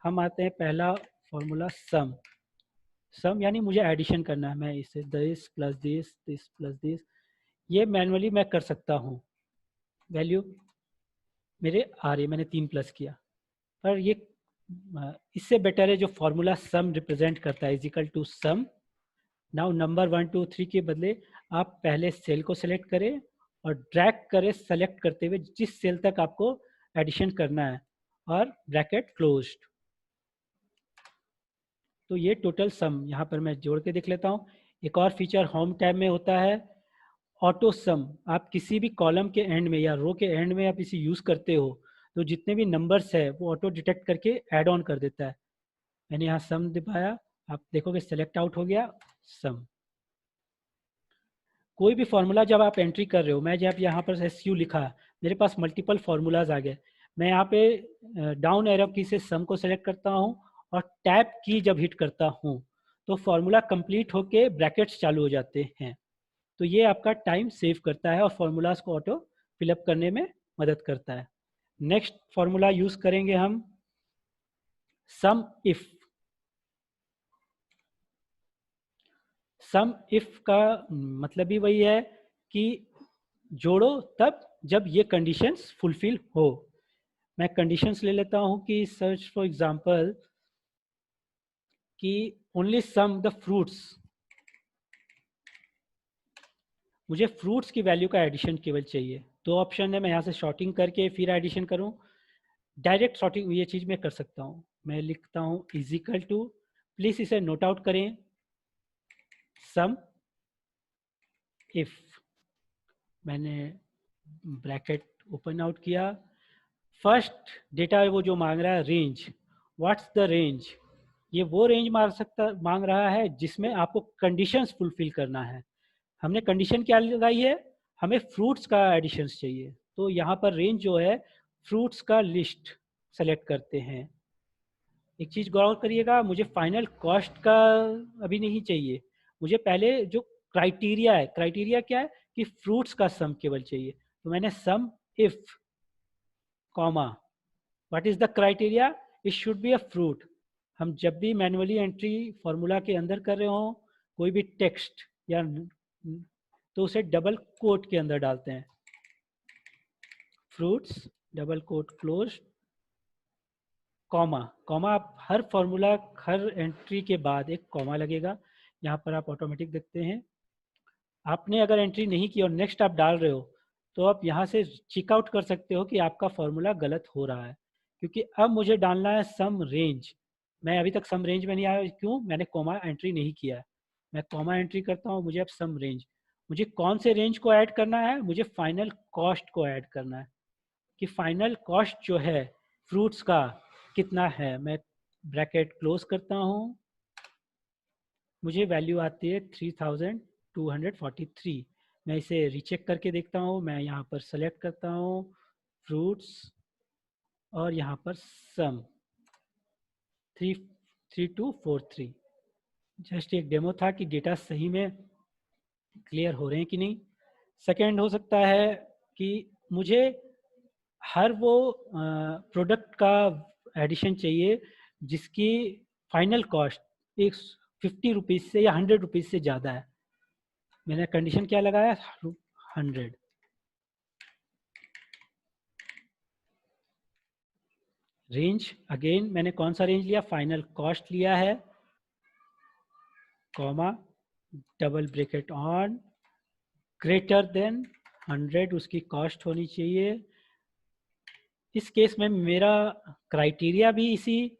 हम आते हैं पहला फॉर्मूला सम। सम यानी मुझे एडिशन करना है, मैं इसे this plus this plus this, ये मैनुअली मैं कर सकता हूँ। वैल्यू मेरे आ रही, मैंने 3 प्लस किया, पर ये इससे बेटर है जो फॉर्मूला सम रिप्रेजेंट करता है, is equal to sum. Now number 1 2 3 के बदले आप पहले सेल को सेलेक्ट करें और ड्रैग करें सेलेक्ट करते हुए जिस सेल तक आपको एडिशन करना है, और ब्रैकेट क्लोज्ड। तो ये टोटल सम यहाँ पर मैं जोड़ के देख लेता हूँ। एक और फीचर होम टैब में होता है, ऑटो सम। आप किसी भी कॉलम के एंड में या रो के एंड में आप इसे यूज़ करते हो तो जितने भी नंबर्स है वो ऑटो डिटेक्ट करके ऐड ऑन कर देता है। मैंने यहाँ सम दिखाया, आप देखोगे सेलेक्ट आउट हो गया सम। कोई भी फार्मूला जब आप एंट्री कर रहे हो, मैं जब यहाँ पर SU लिखा, मेरे पास मल्टीपल फार्मूलाज आ गए। मैं यहाँ पे डाउन एरो की से सम को सेलेक्ट करता हूँ और टैब की जब हिट करता हूँ तो फार्मूला कंप्लीट होके ब्रैकेट्स चालू हो जाते हैं। तो ये आपका टाइम सेव करता है और फार्मूलाज को ऑटो फिलअप करने में मदद करता है। नेक्स्ट फार्मूला यूज करेंगे हम सम इफ। सम इफ का मतलब ही वही है कि जोड़ो तब जब ये कंडीशंस फुलफिल हो। मैं कंडीशंस ले लेता हूं कि सर्च फॉर एग्जांपल कि ओनली सम द फ्रूट्स, मुझे फ्रूट्स की वैल्यू का एडिशन केवल चाहिए। दो ऑप्शन है, मैं यहाँ से शॉर्टिंग करके फिर एडिशन करूँ, डायरेक्ट शॉर्टिंग ये चीज़ मैं कर सकता हूँ। मैं लिखता हूँ इज इक्वल टू, प्लीज इसे नोट आउट करें, सम इफ, मैंने ब्रैकेट ओपन आउट किया, फर्स्ट डेटा वो जो मांग रहा है रेंज, व्हाट्स द रेंज, ये वो रेंज मांग रहा है जिसमें आपको कंडीशंस फुलफिल करना है। हमने कंडीशन क्या लगाई है, हमें फ्रूट्स का एडिशंस चाहिए, तो यहाँ पर रेंज जो है फ्रूट्स का लिस्ट सेलेक्ट करते हैं। एक चीज़ गौर करिएगा, मुझे फाइनल कॉस्ट का अभी नहीं चाहिए, मुझे पहले जो क्राइटेरिया है, क्राइटेरिया क्या है कि फ्रूट्स का सम केवल चाहिए, तो मैंने SUMIF comma what is the criteria, it should be a fruit. हम जब भी मैनुअली एंट्री फॉर्मूला के अंदर कर रहे हो कोई भी टेक्स्ट या तो उसे डबल कोट के अंदर डालते हैं, fruits double quote close comma, comma आप हर फॉर्मूला हर एंट्री के बाद एक कॉमा लगेगा, यहाँ पर आप ऑटोमेटिक देखते हैं। आपने अगर एंट्री नहीं की और नेक्स्ट आप डाल रहे हो तो आप यहाँ से चेकआउट कर सकते हो कि आपका फॉर्मूला गलत हो रहा है, क्योंकि अब मुझे डालना है सम रेंज, मैं अभी तक सम रेंज में नहीं आया, क्यों, मैंने कॉमा एंट्री नहीं किया है। मैं कॉमा एंट्री करता हूँ, मुझे अब सम रेंज, मुझे कौन से रेंज को ऐड करना है, मुझे फाइनल कॉस्ट को ऐड करना है कि फाइनल कॉस्ट जो है फ्रूट्स का कितना है। मैं ब्रैकेट क्लोज करता हूँ, मुझे वैल्यू आती है 3243। मैं इसे रीचेक करके देखता हूँ, मैं यहाँ पर सेलेक्ट करता हूँ फ्रूट्स और यहाँ पर सम 3243। जस्ट एक डेमो था कि डेटा सही में क्लियर हो रहे हैं कि नहीं। सेकेंड हो सकता है कि मुझे हर वो प्रोडक्ट का एडिशन चाहिए जिसकी फाइनल कॉस्ट एक 50 रुपीज़ से या 100 रुपीज़ से ज़्यादा है। मैंने कंडीशन क्या लगाया, 100। रेंज अगेन मैंने कौन सा रेंज लिया, फाइनल कॉस्ट लिया है, comma double bracket on, greater than 100 उसकी कॉस्ट होनी चाहिए। इस केस में मेरा क्राइटेरिया भी इसी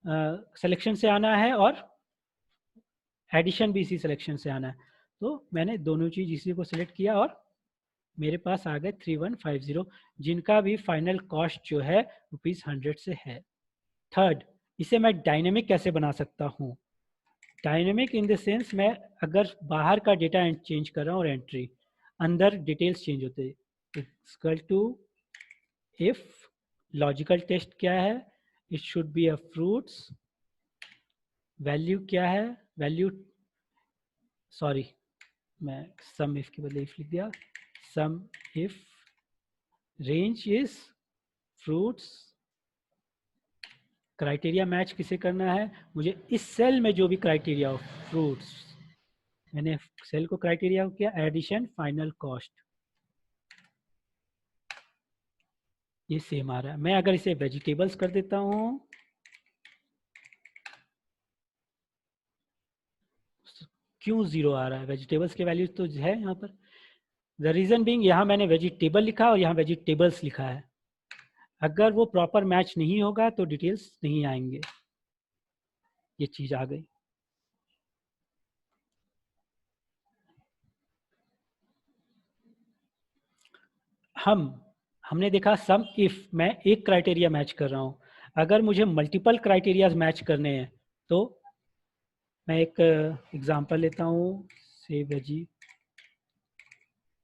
सिलेक्शन से आना है और एडिशन भी इसी सिलेक्शन से आना है, तो मैंने दोनों चीज़ इसी को सिलेक्ट किया और मेरे पास आ गए 3150, जिनका भी फाइनल कॉस्ट जो है ₹100 से है। थर्ड, इसे मैं डायनेमिक कैसे बना सकता हूँ, डायनेमिक इन द सेंस मैं अगर बाहर का डेटा चेंज कर रहा हूँ और एंट्री अंदर डिटेल्स चेंज होते, equal to if logical test क्या है, it should be a fruits, value क्या है, वैल्यू सॉरी मैं सम इफ के बदले इफ लिख दिया, SUMIF range is fruits, criteria match किसे करना है, मुझे इस सेल में जो भी क्राइटेरिया हो फ्रूट्स, मैंने सेल को क्राइटेरिया किया एडिशन फाइनल कॉस्ट, ये सेम आ रहा है। मैं अगर इसे वेजिटेबल्स कर देता हूँ, क्यों 0 आ रहा है, वेजिटेबल्स के वैल्यूज तो है यहाँ पर, द रीजन बीइंग यहाँ मैंने वेजिटेबल लिखा और यहाँ वेजिटेबल्स लिखा है, अगर वो प्रॉपर मैच नहीं होगा तो डिटेल्स नहीं आएंगे, ये चीज आ गई। हमने देखा सम इफ मैं एक क्राइटेरिया मैच कर रहा हूँ, अगर मुझे मल्टीपल क्राइटेरियाज मैच करने हैं तो मैं एक एग्जांपल लेता हूँ, से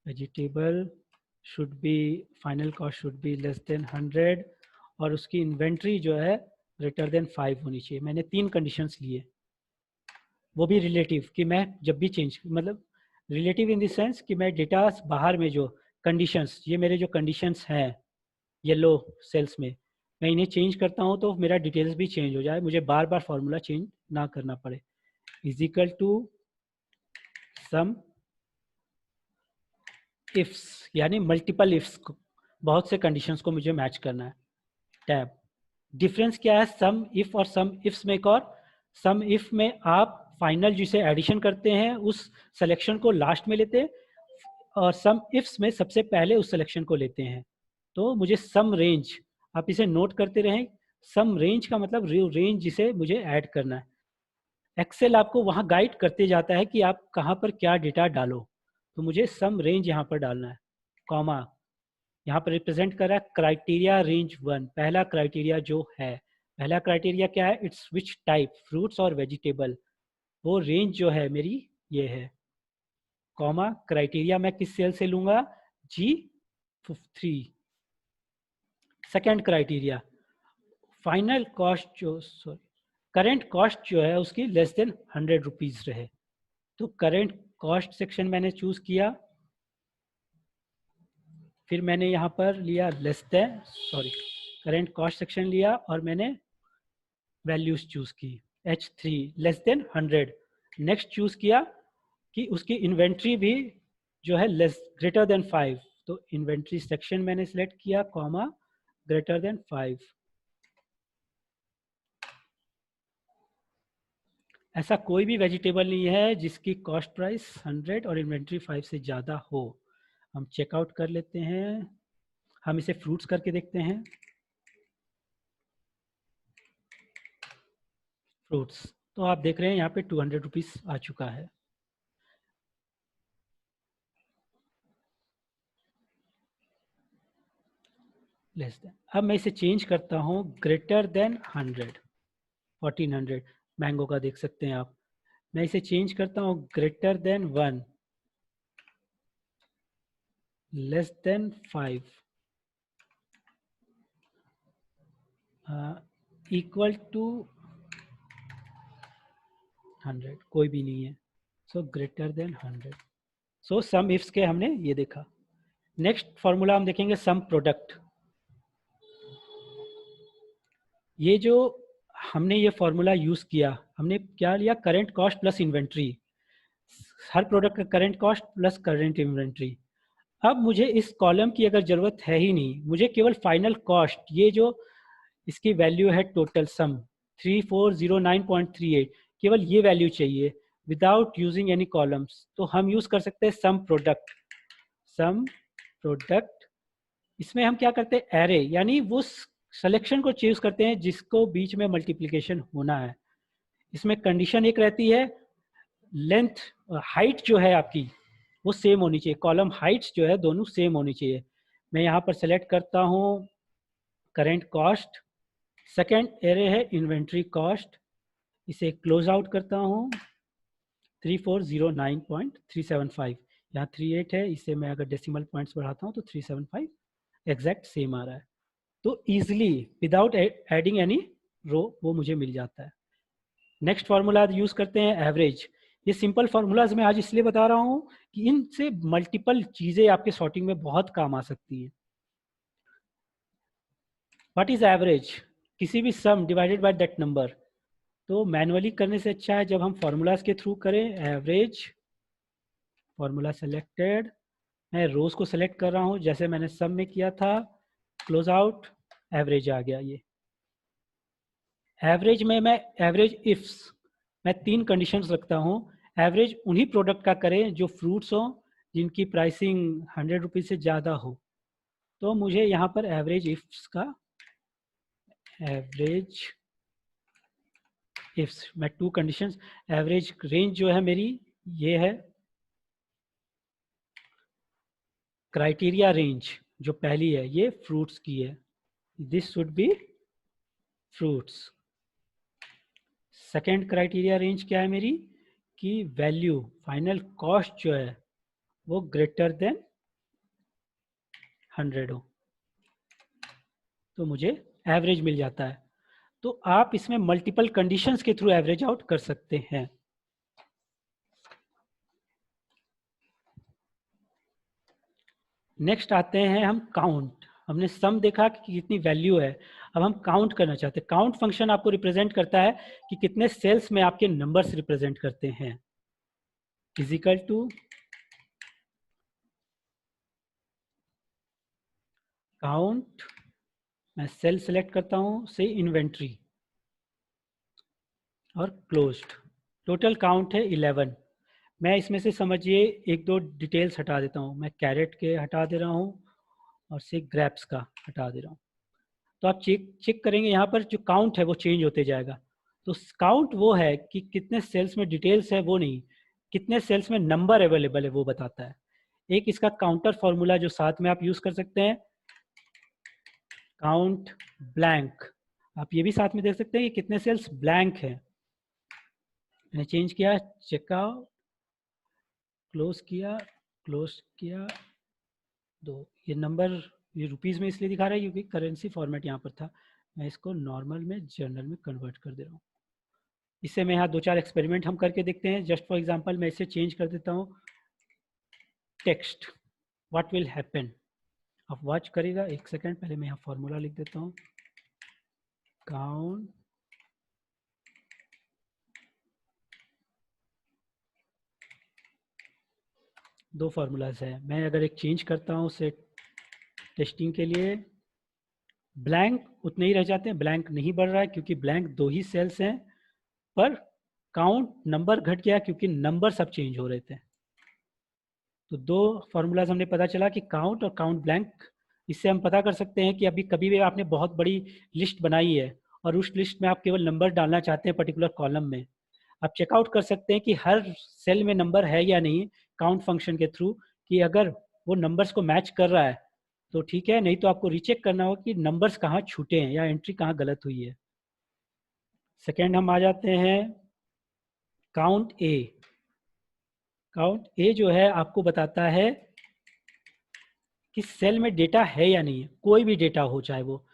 vegetable should be final cost should be less than 100 और उसकी इन्वेंट्री जो है ग्रेटर देन 5 होनी चाहिए। मैंने 3 कंडीशंस लिए, वो भी रिलेटिव कि मैं जब भी चेंज, मतलब रिलेटिव इन द सेंस कि मैं डेटा बाहर में जो कंडीशंस, ये मेरे जो कंडीशंस हैं येलो सेल्स में, मैं इन्हें चेंज करता हूँ तो मेरा डिटेल्स भी चेंज हो जाए, मुझे बार बार फॉर्मूला चेंज ना करना पड़े, is equal to sum ifs, यानी मल्टीपल इफ्स, बहुत से कंडीशंस को मुझे मैच करना है। टैब डिफरेंस क्या है सम इफ और सम इफ्स में, एक और सम इफ में आप फाइनल जिसे एडिशन करते हैं उस सिलेक्शन को लास्ट में लेते हैं और सम इफ्स में सबसे पहले उस सिलेक्शन को लेते हैं। तो मुझे सम रेंज, आप इसे नोट करते रहें, सम रेंज का मतलब रेंज जिसे मुझे ऐड करना है। एक्सेल आपको वहाँ गाइड करते जाता है कि आप कहाँ पर क्या डेटा डालो। तो मुझे सम रेंज यहाँ पर डालना है, कॉमा, यहाँ पर रिप्रेजेंट कर रहा है क्राइटेरिया रेंज 1। पहला क्राइटेरिया जो है, पहला क्राइटेरिया क्या है, इट्स विच टाइप, फ्रूट्स और वेजिटेबल। वो रेंज जो है मेरी ये है, कॉमा, क्राइटेरिया मैं किस सेल से लूंगा, G3। Second criteria, final cost जो, सॉरी, करेंट कॉस्ट जो है उसकी लेस देन 100 रुपीज रहे। तो करेंट कॉस्ट सेक्शन मैंने चूज किया, फिर मैंने यहाँ पर लिया less than, sorry, current cost section लिया और मैंने वैल्यूज चूज की, H3 less than 100। Next choose किया कि उसकी इन्वेंट्री भी जो है लेस ग्रेटर देन 5। तो इन्वेंट्री सेक्शन मैंने सिलेक्ट किया, कॉमा, ग्रेटर देन 5। ऐसा कोई भी वेजिटेबल नहीं है जिसकी कॉस्ट प्राइस 100 और इन्वेंट्री 5 से ज़्यादा हो। हम चेकआउट कर लेते हैं, हम इसे फ्रूट्स करके देखते हैं। फ्रूट्स, तो आप देख रहे हैं यहाँ पे 200 रुपीज़ आ चुका है। लेस देन, अब मैं इसे चेंज करता हूँ ग्रेटर देन 100, 1400। मैंगो का देख सकते हैं आप, मैं इसे चेंज करता हूँ greater than 1, less than 5, equal to 100, कोई भी नहीं है, so greater than 100। So sum ifs के हमने ये देखा। नेक्स्ट फॉर्मूला हम देखेंगे सम प्रोडक्ट। ये जो हमने ये फॉर्मूला यूज किया, हमने क्या लिया, करंट कॉस्ट प्लस इन्वेंट्री, हर प्रोडक्ट का current cost plus current inventory. अब मुझे इस कॉलम की अगर जरूरत है ही नहीं, मुझे केवल फाइनल कॉस्ट, ये जो इसकी वैल्यू है टोटल सम 3409.38, केवल ये वैल्यू चाहिए विदाउट यूजिंग एनी कॉलम्स। तो हम यूज कर सकते हैं सम प्रोडक्ट। सम प्रोडक्ट, इसमें हम क्या करते हैं, एरे, यानी वो सिलेक्शन को चूज करते हैं जिसको बीच में मल्टीप्लिकेशन होना है। इसमें कंडीशन एक रहती है, लेंथ, हाइट जो है आपकी वो सेम होनी चाहिए, कॉलम हाइट्स जो है दोनों सेम होनी चाहिए। मैं यहाँ पर सेलेक्ट करता हूँ करेंट कॉस्ट, सेकेंड एरे है इन्वेंट्री कॉस्ट, इसे क्लोज आउट करता हूँ 3409.375। यहाँ 38 है, इसे मैं अगर डेसिमल पॉइंट्स बढ़ाता हूँ तो 375 एग्जैक्ट सेम आ रहा है। तो easily without adding any row वो मुझे मिल जाता है। नेक्स्ट फार्मूला यूज करते हैं एवरेज। ये सिंपल फार्मूलाज मैं आज इसलिए बता रहा हूँ कि इनसे मल्टीपल चीजें आपके सॉर्टिंग में बहुत काम आ सकती हैं। व्हाट इज एवरेज, किसी भी सम डिवाइडेड बाय दैट नंबर। तो मैनुअली करने से अच्छा है जब हम फार्मूलाज के थ्रू करें। एवरेज, फार्मूला सेलेक्टेड, मैं रोज को सेलेक्ट कर रहा हूँ जैसे मैंने सम में किया था, क्लोज आउट, एवरेज आ गया। ये एवरेज में मैं एवरेज इफ्स, मैं 3 कंडीशंस रखता हूँ। एवरेज उन्हीं प्रोडक्ट का करें जो फ्रूट्स हो जिनकी प्राइसिंग 100 रुपीज से ज़्यादा हो। तो मुझे यहाँ पर एवरेज इफ्स का, एवरेज इफ्स मैं 2 कंडीशंस, एवरेज रेंज जो है मेरी ये है, क्राइटेरिया रेंज जो पहली है ये फ्रूट्स की है, this should be fruits. Second criteria range क्या है मेरी, कि वैल्यू, फाइनल कॉस्ट जो है वो ग्रेटर देन 100 हो, तो मुझे एवरेज मिल जाता है। तो आप इसमें मल्टीपल कंडीशंस के थ्रू एवरेज आउट कर सकते हैं। नेक्स्ट आते हैं हम काउंट। हमने सम देखा कि कितनी वैल्यू है, अब हम काउंट करना चाहते हैं। काउंट फंक्शन आपको रिप्रेजेंट करता है कि कितने सेल्स में आपके नंबर्स रिप्रेजेंट करते हैं, इजिकल टू काउंट, मैं सेल सेलेक्ट करता हूं से इन्वेंट्री और क्लोज्ड। टोटल काउंट है 11। मैं इसमें से समझिए 1-2 डिटेल्स हटा देता हूँ। मैं कैरेट के हटा दे रहा हूँ और से ग्रैप्स का हटा दे रहा हूँ। तो आप चेक करेंगे यहाँ पर जो काउंट है वो चेंज होते जाएगा। तो काउंट वो है कि कितने सेल्स में डिटेल्स है वो नहीं, कितने सेल्स में नंबर अवेलेबल है वो बताता है। एक इसका काउंटर फॉर्मूला जो साथ में आप यूज कर सकते हैं, काउंट ब्लैंक। आप ये भी साथ में देख सकते हैं कि कितने सेल्स ब्लैंक है। मैंने चेंज किया, चेकआउट, क्लोज किया दो। ये नंबर ये रुपीस में इसलिए दिखा रहा है क्योंकि करेंसी फॉर्मेट यहाँ पर था। मैं इसको नॉर्मल में जर्नल में कन्वर्ट कर दे रहा हूँ। इससे मैं यहाँ 2-4 एक्सपेरिमेंट हम करके देखते हैं। जस्ट फॉर एग्जांपल मैं इसे चेंज कर देता हूँ, टेक्स्ट, व्हाट विल हैपन। आप वॉच करेगा, एक सेकेंड, पहले मैं यहाँ फॉर्मूला लिख देता हूँ, काउंट दो फार्मूलाज है। मैं अगर एक चेंज करता हूँ उसे टेस्टिंग के लिए, ब्लैंक उतने ही रह जाते हैं, ब्लैंक नहीं बढ़ रहा है क्योंकि ब्लैंक 2 ही सेल्स हैं, पर काउंट नंबर घट गया क्योंकि नंबर सब चेंज हो रहे थे। तो 2 फार्मूलाज हमने पता चला कि काउंट और काउंट ब्लैंक। इससे हम पता कर सकते हैं कि अभी कभी भी आपने बहुत बड़ी लिस्ट बनाई है और उस लिस्ट में आप केवल नंबर डालना चाहते हैं पर्टिकुलर कॉलम में, आप चेकआउट कर सकते हैं कि हर सेल में नंबर है या नहीं काउंट फंक्शन के थ्रू, कि अगर वो नंबर्स को मैच कर रहा है तो ठीक है, नहीं तो आपको रीचेक करना होगा कि नंबर्स कहाँ छूटे हैं या एंट्री कहाँ गलत हुई है। सेकेंड हम आ जाते हैं काउंट ए। काउंट ए जो है आपको बताता है कि सेल में डेटा है या नहीं है, कोई भी डेटा हो, चाहे वो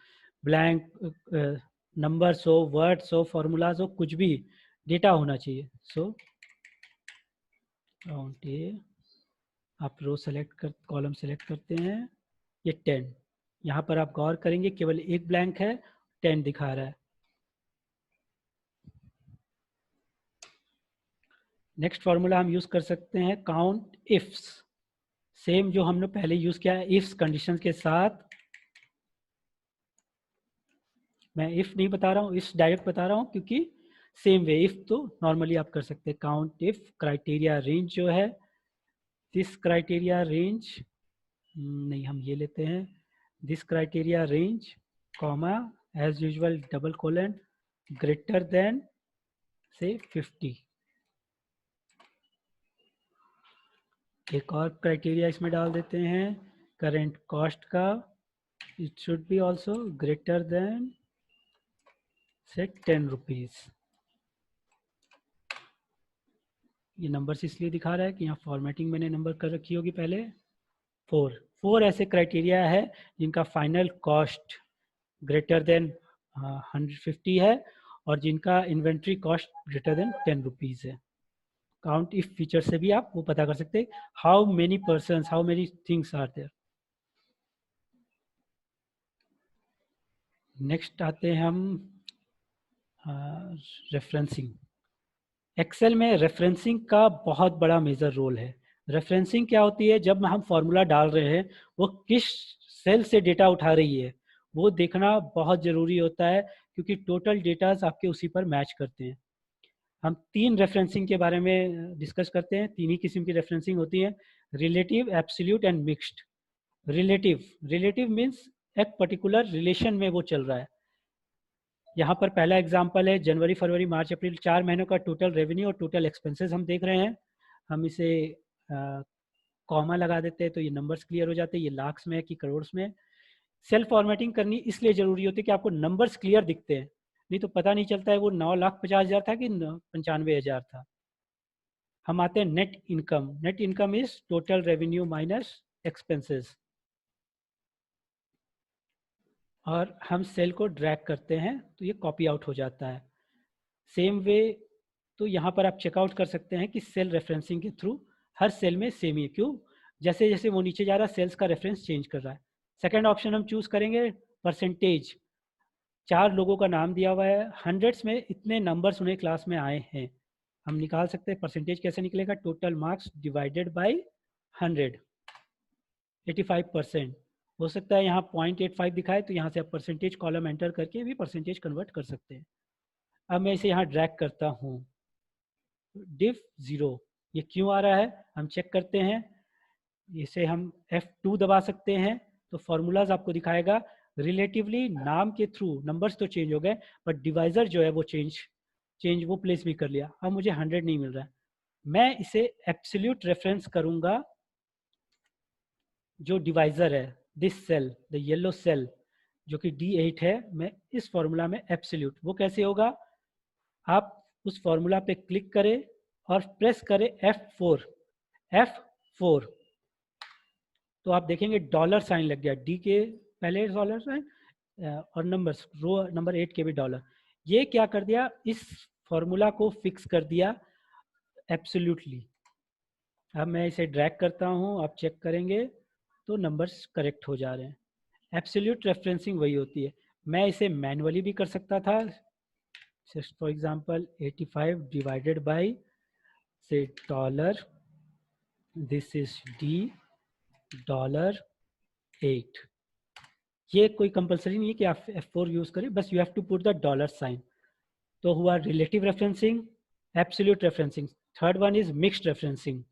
ब्लैंक नंबर्स हो, वर्ड्स हो, फॉर्मूलाज हो, कुछ भी डेटा होना चाहिए। सो काउंट ए, आप रो सेलेक्ट कर, कॉलम सेलेक्ट करते हैं, ये 10, यहाँ पर आप गौर करेंगे केवल एक ब्लैंक है, 10 दिखा रहा है। नेक्स्ट फार्मूला हम यूज कर सकते हैं काउंट इफ्स, सेम जो हमने पहले यूज किया है इफ्स कंडीशन के साथ। मैं इफ नहीं बता रहा हूँ, इफ डायरेक्ट बता रहा हूँ क्योंकि सेम वे इफ तो नॉर्मली आप कर सकते हैं। काउंट इफ क्राइटेरिया रेंज जो है, दिस क्राइटेरिया रेंज, नहीं हम ये लेते हैं, this criteria range comma as usual double colon greater than से 50। एक और क्राइटेरिया इसमें डाल देते हैं करेंट कॉस्ट का, it should be also greater than से 10 रुपीज। ये नंबर्स इसलिए दिखा रहा है कि यहाँ फॉर्मेटिंग मैंने नंबर कर रखी होगी पहले। 4 ऐसे क्राइटेरिया है जिनका फाइनल कॉस्ट ग्रेटर देन 150 है और जिनका inventory cost greater than 10 rupees है। काउंट इफ फीचर से भी आप वो पता कर सकते हैं how many person, how many things are there. Next आते हैं हम रेफरेंसिंग। एक्सेल में रेफरेंसिंग का बहुत बड़ा मेजर रोल है। रेफरेंसिंग क्या होती है, जब हम फॉर्मूला डाल रहे हैं वो किस सेल से डेटा उठा रही है वो देखना बहुत ज़रूरी होता है क्योंकि टोटल डेटाज आपके उसी पर मैच करते हैं। हम 3 रेफरेंसिंग के बारे में डिस्कस करते हैं। 3 ही किस्म की रेफरेंसिंग होती है, relative, absolute and mixed. Relative means एक पर्टिकुलर रिलेशन में वो चल रहा है। यहाँ पर पहला एग्जांपल है जनवरी फरवरी मार्च अप्रैल 4 महीनों का टोटल रेवेन्यू और टोटल एक्सपेंसेस हम देख रहे हैं। हम इसे कॉमा लगा देते हैं तो ये नंबर्स क्लियर हो जाते हैं, ये लाख्स में है कि करोड़ में। सेल्फ फॉर्मेटिंग करनी इसलिए जरूरी होती है कि आपको नंबर्स क्लियर दिखते हैं, नहीं तो पता नहीं चलता है वो 9,50,000 था कि 95,000 था। हम आते हैं net income. Net income is total revenue minus expenses, और हम सेल को ड्रैग करते हैं तो ये कॉपी आउट हो जाता है। सेम वे तो यहाँ पर आप चेकआउट कर सकते हैं कि सेल रेफरेंसिंग के थ्रू हर सेल में सेम ही, क्यों, जैसे जैसे वो नीचे जा रहा है सेल्स का रेफरेंस चेंज कर रहा है। सेकंड ऑप्शन हम चूज करेंगे परसेंटेज। 4 लोगों का नाम दिया हुआ है, हंड्रेड्स में इतने नंबर्स उन्हें क्लास में आए हैं। हम निकाल सकते हैं परसेंटेज कैसे निकलेगा, टोटल मार्क्स डिवाइडेड बाई 100, 85%। हो सकता है यहाँ 0.85 दिखाए तो यहाँ से आप परसेंटेज कॉलम एंटर करके भी परसेंटेज कन्वर्ट कर सकते हैं। अब मैं इसे यहाँ ड्रैग करता हूँ, डिफ 0, ये क्यों आ रहा है हम चेक करते हैं। इसे हम F2 दबा सकते हैं तो फॉर्मूलाज आपको दिखाएगा रिलेटिवली नाम के थ्रू नंबर्स तो चेंज हो गए, बट डिवाइजर जो है वो चेंज वो प्लेस भी कर लिया। अब मुझे 100 नहीं मिल रहा है, मैं इसे एब्सोल्यूट रेफरेंस करूंगा जो डिवाइजर है, this cell, the yellow cell जो कि D8 है, मैं इस फॉर्मूला में एब्सोल्यूट, वो कैसे होगा, आप उस फॉर्मूला पे क्लिक करें और प्रेस करें F4, F4, तो आप देखेंगे डॉलर साइन लग गया, डी के पहले डॉलर साइन और नंबर्स, रो नंबर 8 के भी डॉलर। ये क्या कर दिया, इस फॉर्मूला को फिक्स कर दिया एब्सोल्युटली। अब मैं इसे ड्रैग करता हूँ, आप चेक करेंगे तो नंबर्स करेक्ट हो जा रहे हैं। एब्सोल्यूट रेफरेंसिंग वही होती है। मैं इसे मैनुअली भी कर सकता था, फॉर एग्जांपल 85 डिवाइडेड बाय से dollar, this is D dollar 8। ये कोई कंपलसरी नहीं है कि आप F4 यूज करें, बस you have to put the dollar sign. तो हुआ relative referencing, absolute referencing. Third one is mixed referencing.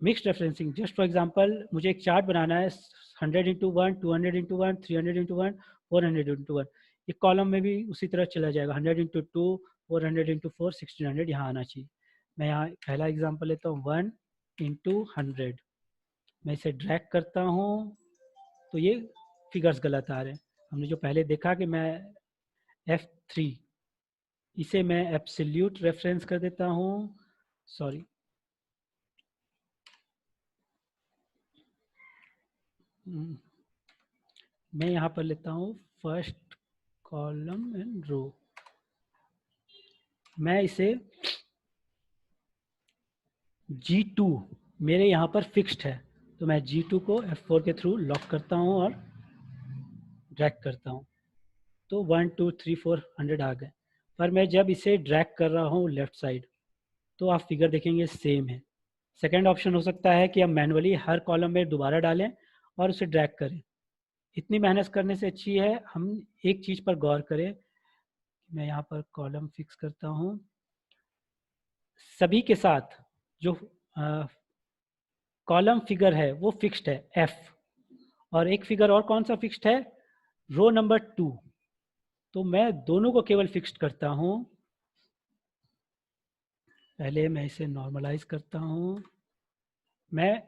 Mixed referencing, just for example मुझे एक चार्ट बनाना है 100 इंटू 1, 200 इंटू 1, 300 इंटू 1, 400 इंटू 1। ये कॉलम में भी उसी तरह चला जाएगा, 100 इंटू 2, 400 इंटू 4, 1600 यहाँ आना चाहिए। मैं यहाँ पहला एग्जाम्पल लेता हूँ 1 इंटू 100। मैं इसे ड्रैग करता हूँ तो ये फिगर्स गलत आ रहे हैं। हमने जो पहले देखा कि मैं F3, इसे मैं एब्सोल्यूट रेफरेंस कर देता हूँ, सॉरी, मैं यहाँ पर लेता हूँ फर्स्ट कॉलम एंड रो। मैं इसे G2 मेरे यहाँ पर फिक्स्ड है, तो मैं G2 को F4 के थ्रू लॉक करता हूँ और ड्रैग करता हूँ, तो 1 2 3 400 आ गए। पर मैं जब इसे ड्रैग कर रहा हूँ लेफ्ट साइड, तो आप फिगर देखेंगे सेम है। सेकेंड ऑप्शन हो सकता है कि हम मैनुअली हर कॉलम में दोबारा डालें और उसे ड्रैग करें। इतनी मेहनत करने से अच्छी है हम एक चीज़ पर गौर करें। मैं यहाँ पर कॉलम फिक्स करता हूँ, सभी के साथ जो कॉलम फिगर है वो फिक्स्ड है F, और एक फिगर और कौन सा फिक्स्ड है, रो नंबर 2। तो मैं दोनों को केवल फिक्स्ड करता हूँ। पहले मैं इसे नॉर्मलाइज करता हूँ, मैं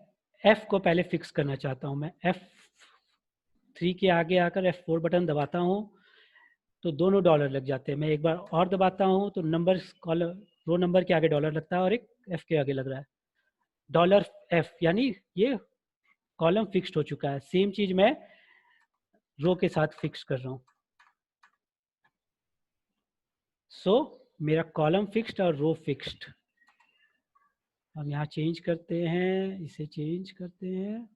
F को पहले फिक्स करना चाहता हूँ। मैं F3 के आगे आकर F4 बटन दबाता हूँ तो दोनों डॉलर लग जाते हैं। मैं एक बार और दबाता हूँ तो नंबर कॉलम रो नंबर के आगे डॉलर लगता है और एक F के आगे लग रहा है डॉलर F, यानी ये कॉलम फिक्स्ड हो चुका है। सेम चीज मैं रो के साथ फिक्स कर रहा हूँ। सो मेरा कॉलम फिक्स्ड और रो फिक्स्ड। हम यहाँ चेंज करते हैं, इसे चेंज करते हैं।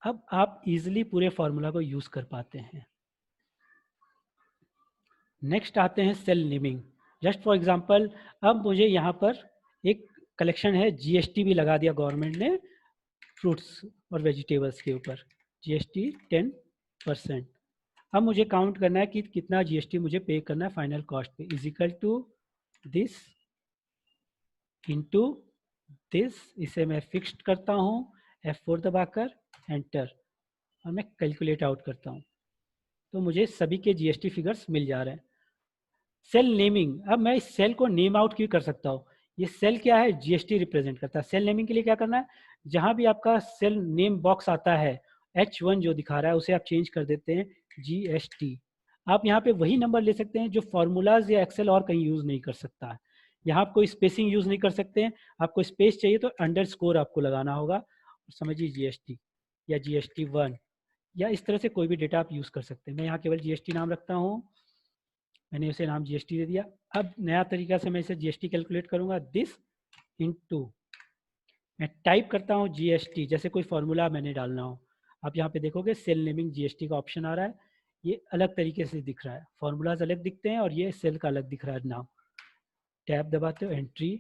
अब आप इजीली पूरे फॉर्मूला को यूज कर पाते हैं। नेक्स्ट आते हैं cell naming. Just for example, अब मुझे यहाँ पर एक कलेक्शन है, जीएसटी भी लगा दिया गवर्नमेंट ने फ्रूट्स और वेजिटेबल्स के ऊपर, जीएसटी 10%। अब मुझे काउंट करना है कि कितना जीएसटी मुझे पे करना है फाइनल कॉस्ट पे, is equal to this into this. इसे मैं फिक्स्ड करता हूँ F4 दबाकर, एंटर, और मैं कैलकुलेट आउट करता हूँ तो मुझे सभी के जीएसटी फिगर्स मिल जा रहे हैं। सेल नेमिंग, अब मैं इस सेल को नेम आउट क्यों कर सकता हूँ, ये सेल क्या है, जीएसटी रिप्रेजेंट करता है। सेल नेमिंग के लिए क्या करना है, जहां भी आपका सेल नेम बॉक्स आता है H1 जो दिखा रहा है उसे आप चेंज कर देते हैं जीएसटी। आप यहाँ पे वही नंबर ले सकते हैं जो फॉर्मूलाज या एक्सेल और कहीं यूज नहीं कर सकता है। यहाँ आप कोई स्पेसिंग यूज नहीं कर सकते हैं, आपको स्पेस चाहिए तो अंडरस्कोर आपको लगाना होगा, समझिए जीएसटी या GST1 या इस तरह से कोई भी डेटा आप यूज कर सकते हैं। मैं यहाँ केवल जीएसटी नाम रखता हूँ, मैंने इसे नाम जीएसटी दे दिया। अब नया तरीका से मैं इसे जीएसटी कैलकुलेट करूंगा, दिस इनटू, मैं टाइप करता हूँ जीएसटी, जैसे कोई फॉर्मूला मैंने डालना हो। आप यहाँ पे देखोगे सेल नेमिंग जीएसटी का ऑप्शन आ रहा है, ये अलग तरीके से दिख रहा है, फॉर्मूलाज अलग दिखते हैं और ये सेल का अलग दिख रहा है नाम। टैब दबाते हो, एंट्री।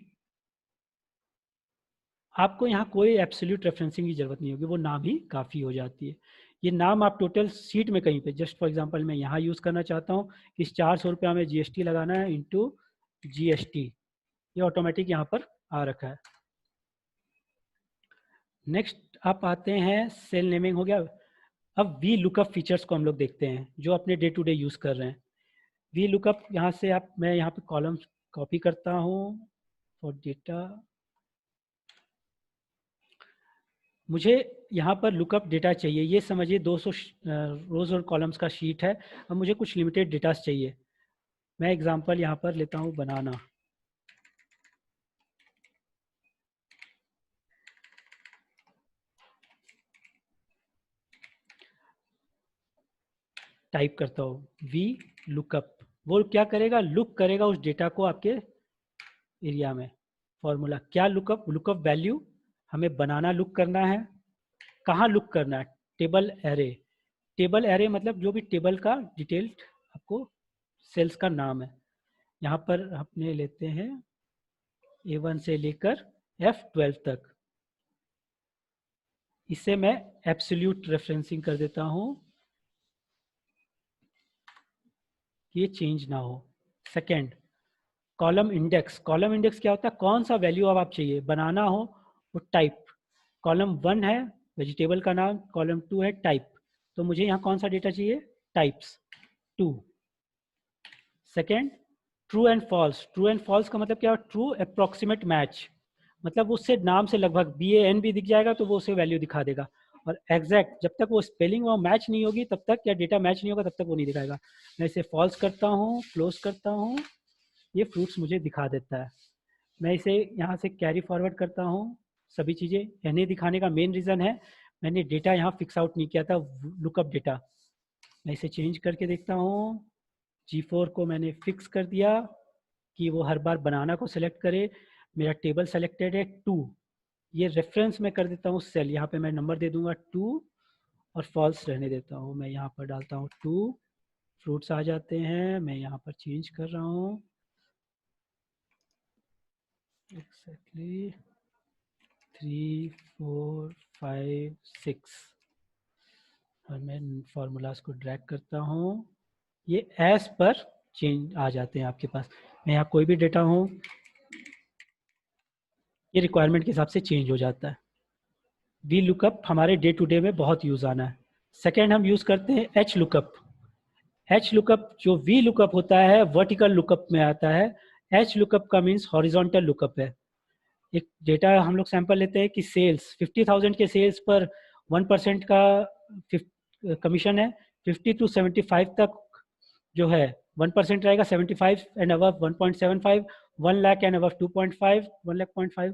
आपको यहाँ कोई एब्सोल्यूट रेफरेंसिंग की जरूरत नहीं होगी, वो नाम ही काफ़ी हो जाती है। ये नाम आप टोटल सीट में कहीं पे, जस्ट फॉर एग्जांपल मैं यहाँ यूज़ करना चाहता हूँ कि इस 400 रुपया में जीएसटी लगाना है इनटू जीएसटी, ये ऑटोमेटिक यहाँ पर आ रखा है। नेक्स्ट आप आते हैं, सेल नेमिंग हो गया। अब वी लुकअप फीचर्स को हम लोग देखते हैं जो अपने डे टू डे यूज़ कर रहे हैं। वी लुकअप यहाँ से मैं यहाँ पे कॉलम कॉपी करता हूँ फॉर डेटा। मुझे यहाँ पर लुकअप डेटा चाहिए, ये समझिए 200 रोज और कॉलम्स का शीट है। अब मुझे कुछ लिमिटेड डेटास चाहिए। मैं एग्जांपल यहाँ पर लेता हूँ बनाना। टाइप करता हूँ वी लुकअप, वो क्या करेगा, लुक करेगा उस डेटा को आपके एरिया में। फॉर्मूला क्या, लुकअप, लुकअप वैल्यू हमें बनाना लुक करना है। कहाँ लुक करना है, टेबल एरे। टेबल एरे मतलब जो भी टेबल का डिटेल्ड आपको सेल्स का नाम है। यहाँ पर अपने लेते हैं A1 से लेकर F12 तक। इसे मैं एब्सोल्यूट रेफरेंसिंग कर देता हूँ, ये चेंज ना हो। Second, column index. Column index क्या होता है, कौन सा वैल्यू अब आप चाहिए बनाना हो वो टाइप। कॉलम 1 है वेजिटेबल का नाम, कॉलम 2 है टाइप, तो मुझे यहाँ कौन सा डेटा चाहिए, types 2। Second, true and false. True and false का मतलब क्या है, ट्रू अप्रोक्सीमेट मैच, मतलब उससे नाम से लगभग BAN भी दिख जाएगा तो वो उसे वैल्यू दिखा देगा। और एग्जैक्ट, जब तक वो स्पेलिंग वो मैच नहीं होगी तब तक, या डेटा मैच नहीं होगा तब तक वो नहीं दिखाएगा। मैं इसे फॉल्स करता हूँ, क्लोज करता हूँ, ये फ्रूट्स मुझे दिखा देता है। मैं इसे यहाँ से कैरी फॉरवर्ड करता हूँ। सभी चीज़ें इन्हें दिखाने का मेन रीज़न है मैंने डेटा यहाँ फिक्स आउट नहीं किया था, लुकअप डेटा। मैं इसे चेंज करके देखता हूँ। G4 को मैंने फिक्स कर दिया कि वो हर बार बनाना को सिलेक्ट करे। मेरा टेबल सेलेक्टेड है 2। ये रेफरेंस में कर देता हूँ सेल, यहाँ पे मैं नंबर दे दूंगा 2 और फॉल्स रहने देता हूँ। मैं यहाँ पर डालता हूँ 2, फ्रूट्स आ जाते हैं। मैं यहाँ पर चेंज कर रहा हूँ एक्जैक्टली 3, 4, 5, 6 और मैं फार्मूलाज को ड्रैग करता हूँ। ये एज पर चेंज आ जाते हैं आपके पास। मैं यहाँ कोई भी डेटा हूँ ये रिक्वायरमेंट के हिसाब से चेंज हो जाता है। वी लुकअप हमारे डे टू डे में बहुत यूज़ आना है। सेकेंड हम यूज़ करते हैं एच लुकअप। एच लुकअप, जो वी लुकअप होता है वर्टिकल लुकअप में आता है। एच लुकअप का मीन्स हॉरिजॉन्टल लुकअप है। एक डेटा हम लोग सैंपल लेते हैं कि सेल्स 50,000 के सेल्स पर 1% का कमीशन है। 50 to 75 तक जो है 1% रहेगा। 75 and above 1.75, 1 lakh and above 2.5, 1 lakh 0.5,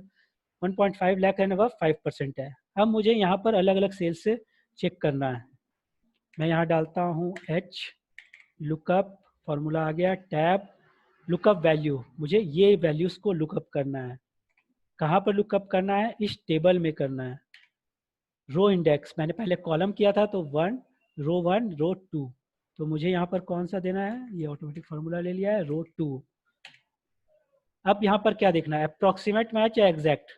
1.5 lakh and above 5% है। अब मुझे यहाँ पर अलग अलग सेल्स से चेक करना है। मैं यहाँ डालता हूँ एच लुकअप, फॉर्मूला आ गया, टैब लुकअप वैल्यू। मुझे ये वैल्यूज को लुकअप करना है। कहाँ पर लुकअप करना है, इस टेबल में करना है। रो इंडेक्स मैंने पहले कॉलम किया था तो 1, रो 1, रो 2, तो मुझे यहाँ पर कौन सा देना है, ये ऑटोमेटिक फॉर्मूला ले लिया है, रो 2। अब यहाँ पर क्या देखना है, अप्रोक्सीमेट मैच या एग्जैक्ट।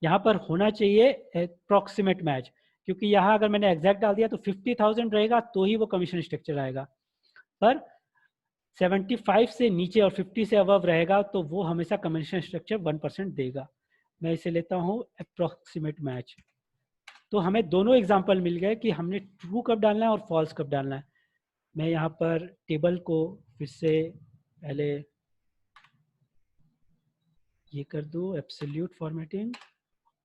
यहाँ पर होना चाहिए अप्रोक्सीमेट मैच, क्योंकि यहाँ अगर मैंने एग्जैक्ट डाल दिया तो 50,000 रहेगा तो ही वो कमीशन स्ट्रक्चर आएगा। पर 75 से नीचे और 50 से अबव रहेगा तो वो हमेशा कमीशन स्ट्रक्चर 1% देगा। मैं इसे लेता हूँ अप्रोक्सीमेट मैच। तो हमें दोनों एग्जाम्पल मिल गए कि हमने ट्रू कब डालना है और फॉल्स कब डालना है। मैं यहाँ पर टेबल को फिर से पहले ये कर दूँ एब्सोल्यूट फॉर्मेटिंग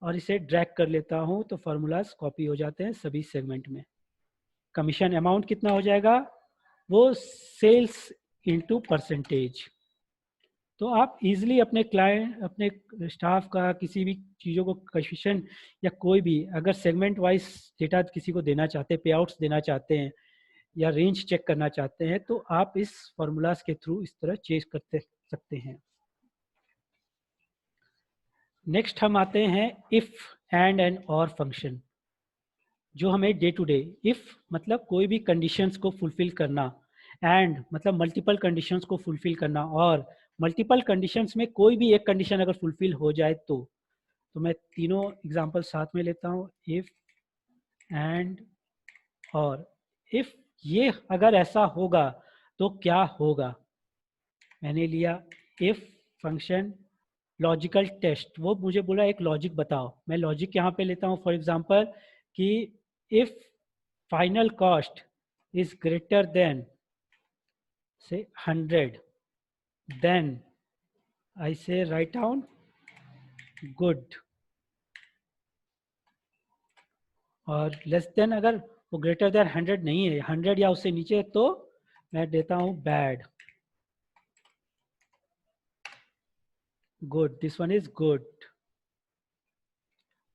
और इसे ड्रैग कर लेता हूँ तो फार्मूलाज कॉपी हो जाते हैं सभी सेगमेंट में। कमीशन अमाउंट कितना हो जाएगा, वो सेल्स इनटू परसेंटेज। तो आप इजीली अपने क्लाइंट, अपने स्टाफ का किसी भी चीज़ों को कमीशन या कोई भी अगर सेगमेंट वाइज डेटा किसी को देना चाहते हैं, पे आउट्स देना चाहते हैं या रेंज चेक करना चाहते हैं तो आप इस फॉर्मूलाज के थ्रू इस तरह चेक करते सकते हैं। नेक्स्ट हम आते हैं इफ एंड और फंक्शन, जो हमें डे टू डे, इफ मतलब कोई भी कंडीशंस को फुलफिल करना, एंड मतलब मल्टीपल कंडीशंस को फुलफिल करना, और मल्टीपल कंडीशंस में कोई भी एक कंडीशन अगर फुलफिल हो जाए तो मैं तीनों एग्जांपल साथ में लेता हूँ, इफ एंड और। इफ ये अगर ऐसा होगा तो क्या होगा, मैंने लिया इफ फंक्शन लॉजिकल टेस्ट, वो मुझे बोला एक लॉजिक बताओ। मैं लॉजिक यहाँ पे लेता हूँ फॉर एग्जांपल कि if final cost is greater than से 100, देन आई से राइट डाउन गुड, और लेस देन अगर वो ग्रेटर देन 100 नहीं है, 100 या उससे नीचे है, तो मैं देता हूं bad, good, this one is good,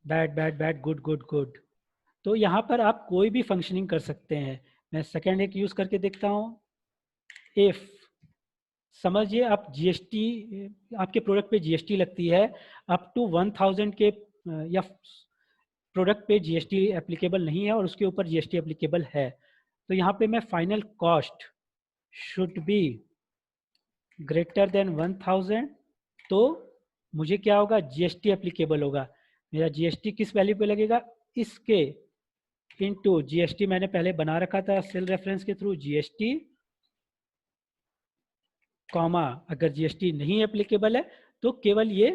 bad bad bad, good good good. तो यहाँ पर आप कोई भी फंक्शनिंग कर सकते हैं। मैं सेकेंड एक यूज करके देखता हूँ। इफ समझिए आप जीएसटी, आपके प्रोडक्ट पे जीएसटी लगती है अप टू 1000 के, या प्रोडक्ट पे जीएसटी एप्लीकेबल नहीं है और उसके ऊपर जीएसटी एप्लीकेबल है, तो यहाँ पे मैं final cost should be greater than 1000, तो मुझे क्या होगा, जीएसटी एप्लीकेबल होगा। मेरा जीएसटी किस वैल्यू पे लगेगा, इसके इनटू जीएसटी मैंने पहले बना रखा था सेल रेफरेंस के थ्रू, जीएसटी कॉमा, अगर जीएसटी नहीं एप्लीकेबल है तो केवल ये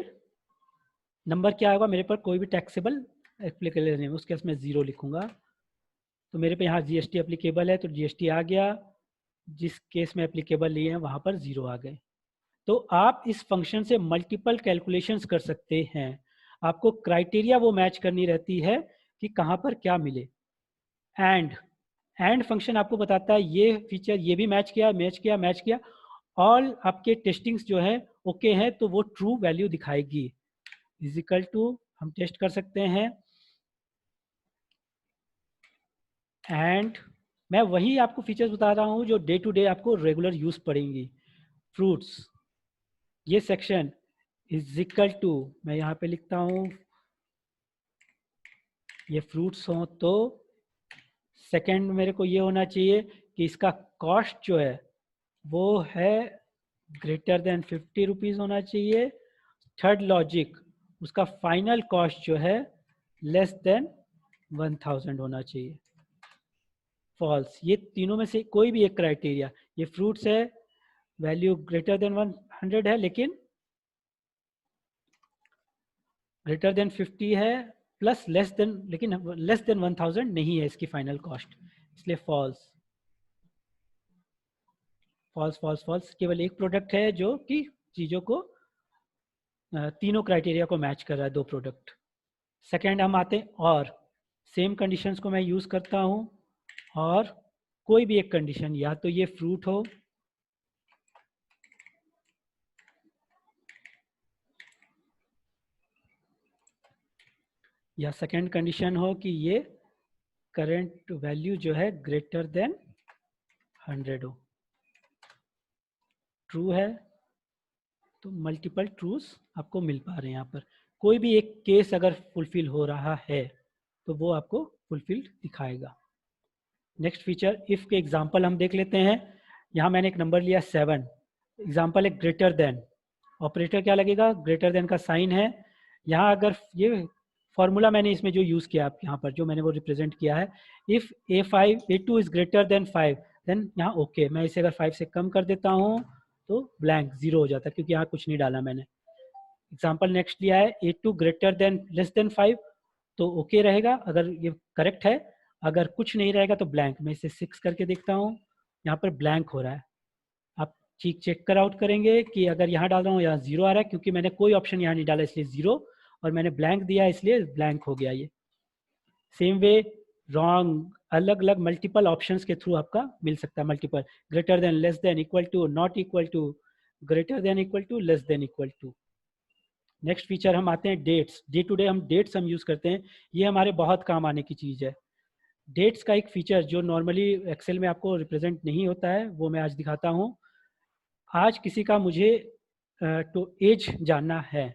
नंबर क्या होगा, मेरे पर कोई भी टैक्सेबल एप्लीकेबल नहीं, उस केस में 0 लिखूंगा। तो मेरे पे यहाँ जीएसटी एप्लीकेबल है तो जीएसटी आ गया, जिस केस में एप्लीकेबल नहीं है वहाँ पर 0 आ गए। तो आप इस फंक्शन से मल्टीपल कैलकुलेशंस कर सकते हैं। आपको क्राइटेरिया वो मैच करनी रहती है कि कहाँ पर क्या मिले। एंड फंक्शन आपको बताता है ये फीचर ये भी मैच किया, मैच किया, मैच किया, ऑल आपके टेस्टिंग्स जो है ओके हैं, तो वो ट्रू वैल्यू दिखाएगी। इज इक्वल टू, हम टेस्ट कर सकते हैं, एंड मैं वही आपको फीचर्स बता रहा हूँ जो डे टू डे आपको रेगुलर यूज पड़ेंगी। फ्रूट्स, ये सेक्शन इज इक्वल टू, मैं यहाँ पे लिखता हूँ ये फ्रूट्स हो, तो सेकंड मेरे को ये होना चाहिए कि इसका कॉस्ट जो है वो है ग्रेटर देन 50 रुपीज़ होना चाहिए। थर्ड लॉजिक, उसका फाइनल कॉस्ट जो है लेस देन 1000 होना चाहिए। फॉल्स, ये तीनों में से कोई भी एक क्राइटेरिया, ये फ्रूट्स है, वैल्यू ग्रेटर देन 100 है, लेकिन ग्रेटर देन 50 है, प्लस लेस देन, लेकिन लेस देन 1000 नहीं है इसकी फाइनल कॉस्ट, इसलिए फॉल्स फॉल्स फॉल्स फॉल्स। केवल एक प्रोडक्ट है जो कि चीज़ों को तीनों क्राइटेरिया को मैच कर रहा है, दो प्रोडक्ट। सेकेंड हम आते हैं, और सेम कंडीशंस को मैं यूज़ करता हूँ, और कोई भी एक कंडीशन, या तो ये फ्रूट हो, या सेकेंड कंडीशन हो कि ये करंट वैल्यू जो है ग्रेटर देन 100 हो। ट्रू है तो मल्टीपल ट्रूज आपको मिल पा रहे हैं। यहाँ पर कोई भी एक केस अगर फुलफिल हो रहा है तो वो आपको फुलफिल दिखाएगा। नेक्स्ट फीचर, इफ के एग्जांपल हम देख लेते हैं। यहाँ मैंने एक नंबर लिया 7, एग्जांपल है ग्रेटर देन, ऑपरेटर क्या लगेगा, ग्रेटर देन का साइन है। यहाँ अगर ये फॉर्मूला मैंने इसमें जो यूज़ किया, आप यहाँ पर जो मैंने वो रिप्रेजेंट किया है, if A2 is greater than 5, then यहाँ ओके, मैं इसे अगर 5 से कम कर देता हूँ तो ब्लैंक 0 हो जाता है, क्योंकि यहाँ कुछ नहीं डाला मैंने। एग्जाम्पल नेक्स्ट लिया है A2 greater than less than 5, तो ओके रहेगा अगर ये करेक्ट है, अगर कुछ नहीं रहेगा तो ब्लैंक। मैं इसे 6 करके देखता हूँ, यहाँ पर ब्लैंक हो रहा है। आप ठीक चेक कर आउट करेंगे कि अगर यहाँ डाल रहा हूँ यहाँ 0 आ रहा है, क्योंकि मैंने कोई ऑप्शन यहाँ नहीं डाला इसलिए 0, और मैंने ब्लैंक दिया इसलिए ब्लैंक हो गया ये। सेम वे रॉन्ग, अलग अलग मल्टीपल ऑप्शंस के थ्रू आपका मिल सकता है, multiple, greater than, less than, equal to, not equal to, greater than, equal to, less than, equal to. Next feature हम आते हैं डेट्स। डे टू डे हम डेट्स हम यूज़ करते हैं, ये हमारे बहुत काम आने की चीज़ है। डेट्स का एक फीचर जो नॉर्मली एक्सेल में आपको रिप्रेजेंट नहीं होता है, वो मैं आज दिखाता हूँ। आज किसी का मुझे तो एज जानना है,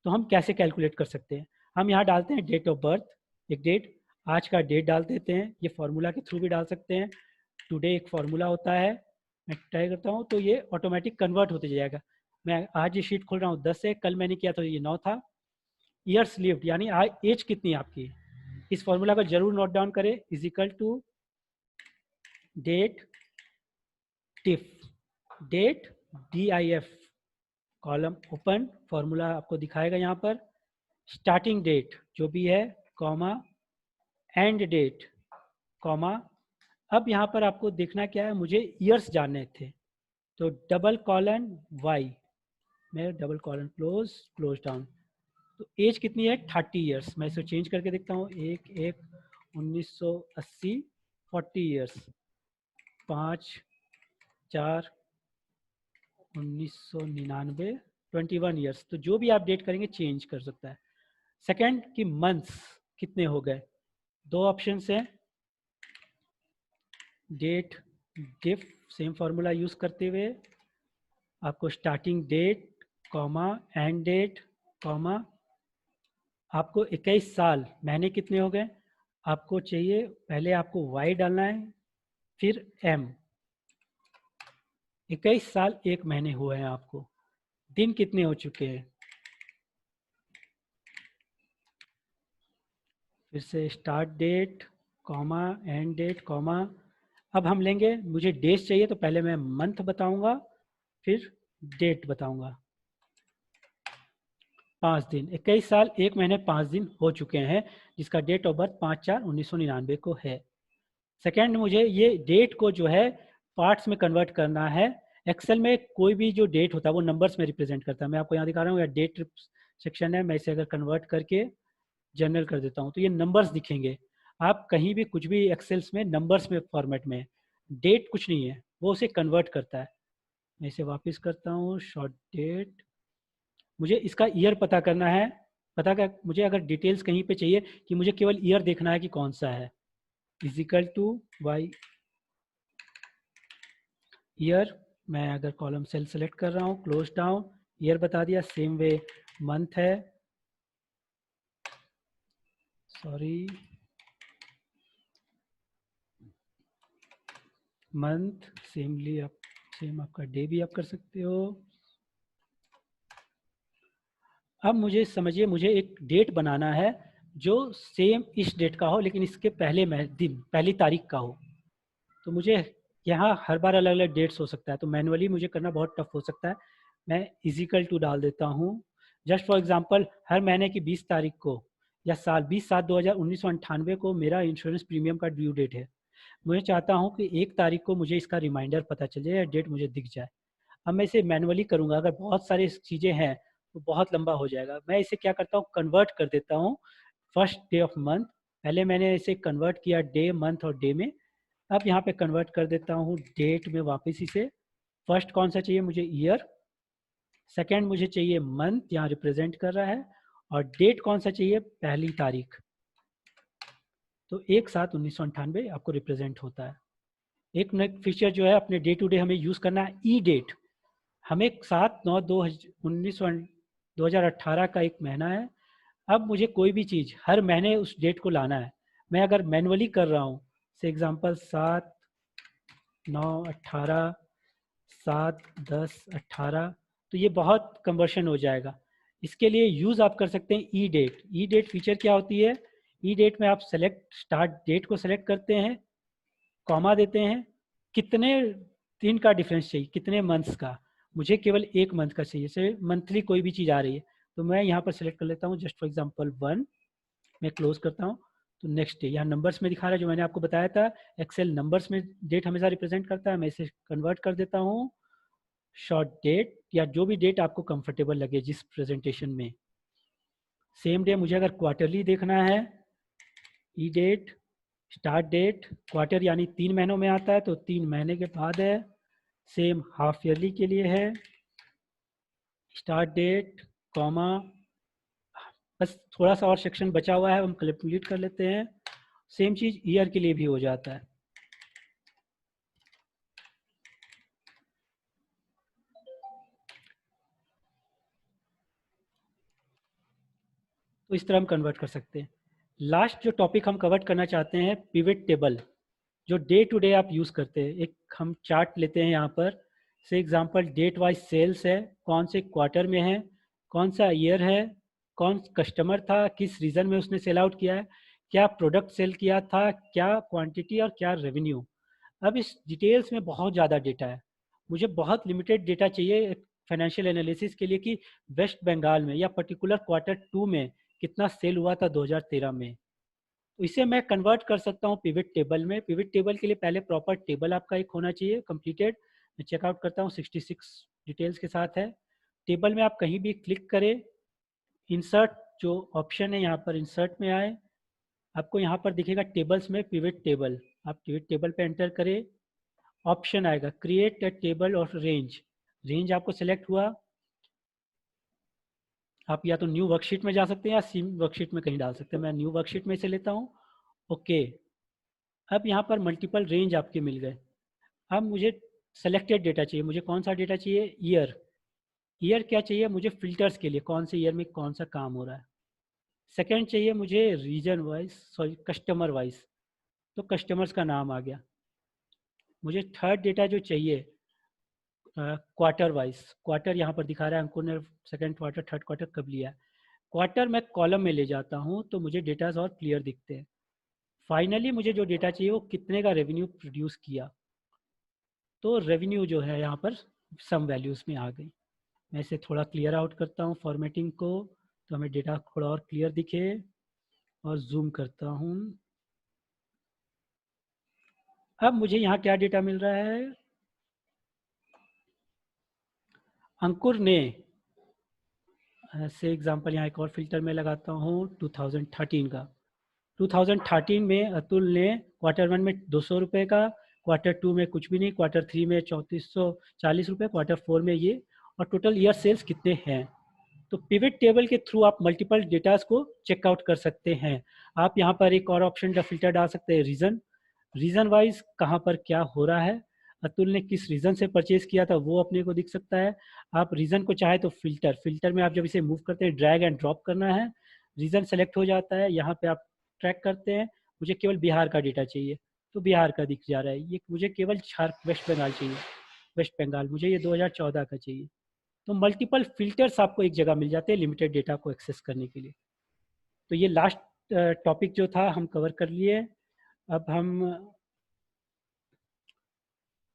तो हम कैसे कैलकुलेट कर सकते हैं। हम यहाँ डालते हैं डेट ऑफ बर्थ, एक डेट, आज का डेट डाल देते हैं, ये फार्मूला के थ्रू भी डाल सकते हैं। टुडे एक फार्मूला होता है, मैं ट्राई करता हूँ तो ये ऑटोमेटिक कन्वर्ट होते जाएगा। मैं आज ये शीट खोल रहा हूँ 10 है, कल मैंने किया तो ये 9 था। ईयर्स लिव्ड, यानी आज एज कितनी है आपकी, इस फॉर्मूला को जरूर नोट डाउन करें। Is equal to date dif, date DIF, column open, formula आपको दिखाएगा यहाँ पर, स्टार्टिंग डेट जो भी है, कॉमा, एंड डेट, कॉमा। अब यहाँ पर आपको देखना क्या है, मुझे ईयर्स जानने थे, तो डबल कॉलन वाई, मैं डबल कॉलन क्लोज डाउन। तो एज कितनी है, 30 ईयर्स। मैं इसे चेंज करके देखता हूँ, 1/1/1980 40 ईयर्स, 5/4/1999 21 ईयर्स। तो जो भी आप डेट करेंगे चेंज कर सकता है। सेकंड कि मंथ्स कितने हो गए, दो ऑप्शन हैं, date dif, same formula use करते हुए आपको starting date comma end date comma, आपको 21 साल, महीने कितने हो गए, आपको चाहिए पहले आपको y डालना है, फिर m। 21 साल 1 महीने हुए हैं आपको, दिन कितने हो चुके हैं, फिर से start date comma end date comma. अब हम लेंगे, मुझे डेज चाहिए तो पहले मैं मंथ बताऊंगा, फिर डेट बताऊंगा। 5 दिन, 21 साल 1 महीने 5 दिन हो चुके हैं, जिसका डेट ऑफ बर्थ 5/4/1999 को है। सेकेंड, मुझे ये डेट को जो है पार्ट्स में कन्वर्ट करना है। एक्सेल में कोई भी जो डेट होता है वो नंबर्स में रिप्रेजेंट करता है। मैं आपको यहाँ दिखा रहा हूँ, यह डेट सेक्शन है, मैं इसे अगर कन्वर्ट करके जनरल कर देता हूँ तो ये नंबर्स दिखेंगे। आप कहीं भी कुछ भी एक्सेल्स में नंबर्स में फॉर्मेट में, डेट कुछ नहीं है, वो उसे कन्वर्ट करता है। मैं इसे वापस करता हूँ, शॉर्ट डेट, मुझे इसका ईयर पता करना है। पता कर, मुझे अगर डिटेल्स कहीं पे चाहिए कि मुझे केवल ईयर देखना है कि कौन सा है, इजिकल टू वाई ईयर। मैं अगर कॉलम सेल सेलेक्ट कर रहा हूँ, क्लोज डाउन, ईयर बता दिया। सेम वे मंथ है, सॉरी मंथ, सेमली आप सेम आपका डे भी आप कर सकते हो। अब मुझे समझिए, मुझे एक डेट बनाना है जो सेम इस डेट का हो लेकिन इसके पहले दिन, पहली तारीख का हो। तो मुझे यहाँ हर बार अलग अलग डेट्स हो सकता है, तो मैनुअली मुझे करना बहुत टफ हो सकता है। मैं इजिकल टू डाल देता हूँ। जस्ट फॉर एग्जांपल, हर महीने की 20 तारीख को या साल 20/7/1998 को मेरा इंश्योरेंस प्रीमियम का ड्यू डेट है। मुझे चाहता हूँ कि 1 तारीख को मुझे इसका रिमाइंडर पता चल जाए या डेट मुझे दिख जाए। अब मैं इसे मैनुअली करूँगा, अगर बहुत सारी चीज़ें हैं तो बहुत लंबा हो जाएगा। मैं इसे क्या करता हूँ, कन्वर्ट कर देता हूँ फर्स्ट डे ऑफ मंथ। पहले मैंने इसे कन्वर्ट किया डे, मंथ और डे में। अब यहाँ पे कन्वर्ट कर देता हूँ डेट में वापस इसे। फर्स्ट कौन सा चाहिए मुझे, ईयर। सेकंड मुझे चाहिए मंथ, यहाँ रिप्रेजेंट कर रहा है। और डेट कौन सा चाहिए, पहली तारीख। तो 1/7/1998 आपको रिप्रेजेंट होता है। एक नेक्स्ट फीचर जो है अपने डे टू डे हमें यूज़ करना है, ई डेट। हमें 7/9/2018 का एक महीना है। अब मुझे कोई भी चीज़ हर महीने उस डेट को लाना है। मैं अगर मैनुअली कर रहा हूँ, से एग्जांपल 7/9/18, 7/10/18, तो ये बहुत कन्वर्शन हो जाएगा। इसके लिए यूज़ आप कर सकते हैं ई डेट। ई डेट फीचर क्या होती है, ई डेट में आप सेलेक्ट स्टार्ट डेट को सेलेक्ट करते हैं, कॉमा देते हैं, कितने दिन का डिफरेंस चाहिए, कितने मंथ्स का। मुझे केवल 1 मंथ का चाहिए, जैसे मंथली कोई भी चीज़ आ रही है तो मैं यहाँ पर सेलेक्ट कर लेता हूँ, जस्ट फॉर एग्जांपल 1। मैं क्लोज करता हूँ, तो नेक्स्ट डे यहाँ नंबर्स में दिखा रहा है, जो मैंने आपको बताया था एक्सेल नंबर्स में डेट हमेशा रिप्रेजेंट करता है। मैं इसे कन्वर्ट कर देता हूँ शॉर्ट डेट, या जो भी डेट आपको कंफर्टेबल लगे जिस प्रेजेंटेशन में। सेम डे मुझे अगर क्वार्टरली देखना है, ई डेट स्टार्ट डेट, क्वार्टर यानी 3 महीनों में आता है तो 3 महीने के बाद है। सेम हाफ ईयरली के लिए है, स्टार्ट डेट कॉमा, बस थोड़ा सा और सेक्शन बचा हुआ है, हम कंप्लीट कर लेते हैं। सेम चीज़ ईयर के लिए भी हो जाता है। तो इस तरह हम कन्वर्ट कर सकते हैं। लास्ट जो टॉपिक हम कवर करना चाहते हैं, पिवट टेबल, जो डे टू डे आप यूज़ करते हैं। एक हम चार्ट लेते हैं यहाँ पर, से एग्जांपल डेट वाइज सेल्स है, कौन से क्वार्टर में है, कौन सा ईयर है, कौन कस्टमर था, किस रीज़न में उसने सेल आउट किया है, क्या प्रोडक्ट सेल किया था, क्या क्वांटिटी और क्या रेवेन्यू। अब इस डिटेल्स में बहुत ज़्यादा डेटा है, मुझे बहुत लिमिटेड डेटा चाहिए फाइनेंशियल एनालिसिस के लिए कि वेस्ट बंगाल में या पर्टिकुलर Q2 में कितना सेल हुआ था 2013 में। तो इसे मैं कन्वर्ट कर सकता हूँ पिवट टेबल में। पिवट टेबल के लिए पहले प्रॉपर टेबल आपका एक होना चाहिए कंप्लीटेड। मैं चेकआउट करता हूँ, 66 डिटेल्स के साथ है। टेबल में आप कहीं भी क्लिक करें, इंसर्ट जो ऑप्शन है यहाँ पर इंसर्ट में आए, आपको यहाँ पर दिखेगा टेबल्स में पिवट टेबल। आप पिवट टेबल पे एंटर करें, ऑप्शन आएगा क्रिएट अ टेबल और रेंज। रेंज आपको सेलेक्ट हुआ, आप या तो न्यू वर्कशीट में जा सकते हैं या सीम वर्कशीट में कहीं डाल सकते हैं। मैं न्यू वर्कशीट में से लेता हूँ। ओके, अब यहाँ पर मल्टीपल रेंज आपके मिल गए। अब मुझे सेलेक्टेड डेटा चाहिए। मुझे कौन सा डेटा चाहिए? ईयर। ईयर क्या चाहिए मुझे? फिल्टर्स के लिए कौन से ईयर में कौन सा काम हो रहा है। सेकंड चाहिए मुझे region wise, sorry customer wise, तो कस्टमर्स का नाम आ गया। मुझे थर्ड डेटा जो चाहिए क्वार्टर वाइज, क्वार्टर यहाँ पर दिखा रहा है अंकुर ने सेकंड क्वार्टर थर्ड क्वार्टर कब लिया है। क्वार्टर मैं कॉलम में ले जाता हूँ तो मुझे डेटाज और क्लियर दिखते हैं। फाइनली मुझे जो डेटा चाहिए वो कितने का रेवेन्यू प्रोड्यूस किया, तो रेवेन्यू जो है यहाँ पर सम वैल्यूज़ में आ गई। मैं इसे थोड़ा क्लियर आउट करता हूँ फॉर्मेटिंग को, तो हमें डेटा थोड़ा और क्लियर दिखे, और जूम करता हूँ। अब मुझे यहाँ क्या डेटा मिल रहा है? अंकुर ने से एग्जांपल यहाँ एक और फिल्टर में लगाता हूँ 2013 का। 2013 में अतुल ने क्वार्टर वन में 200 रुपये का, क्वार्टर टू में कुछ भी नहीं, क्वार्टर थ्री में 3440 रुपये, क्वार्टर फोर में ये, और टोटल ईयर सेल्स कितने हैं। तो पिवट टेबल के थ्रू आप मल्टीपल डेटास को चेकआउट कर सकते हैं। आप यहाँ पर एक और ऑप्शन का फिल्टर डाल सकते हैं, रीजन। रीजन वाइज कहाँ पर क्या हो रहा है, अतुल ने किस रीजन से परचेज किया था वो अपने को दिख सकता है। आप रीजन को चाहे तो फिल्टर में आप जब इसे मूव करते हैं ड्रैग एंड ड्रॉप करना है, रीजन सेलेक्ट हो जाता है। यहाँ पे आप ट्रैक करते हैं, मुझे केवल बिहार का डेटा चाहिए तो बिहार का दिख जा रहा है। ये मुझे केवल वेस्ट बंगाल चाहिए, वेस्ट बंगाल मुझे ये 2014 का चाहिए। तो मल्टीपल फिल्टर्स आपको एक जगह मिल जाते हैं लिमिटेड डेटा को एक्सेस करने के लिए। तो ये लास्ट टॉपिक जो था हम कवर कर लिए। अब हम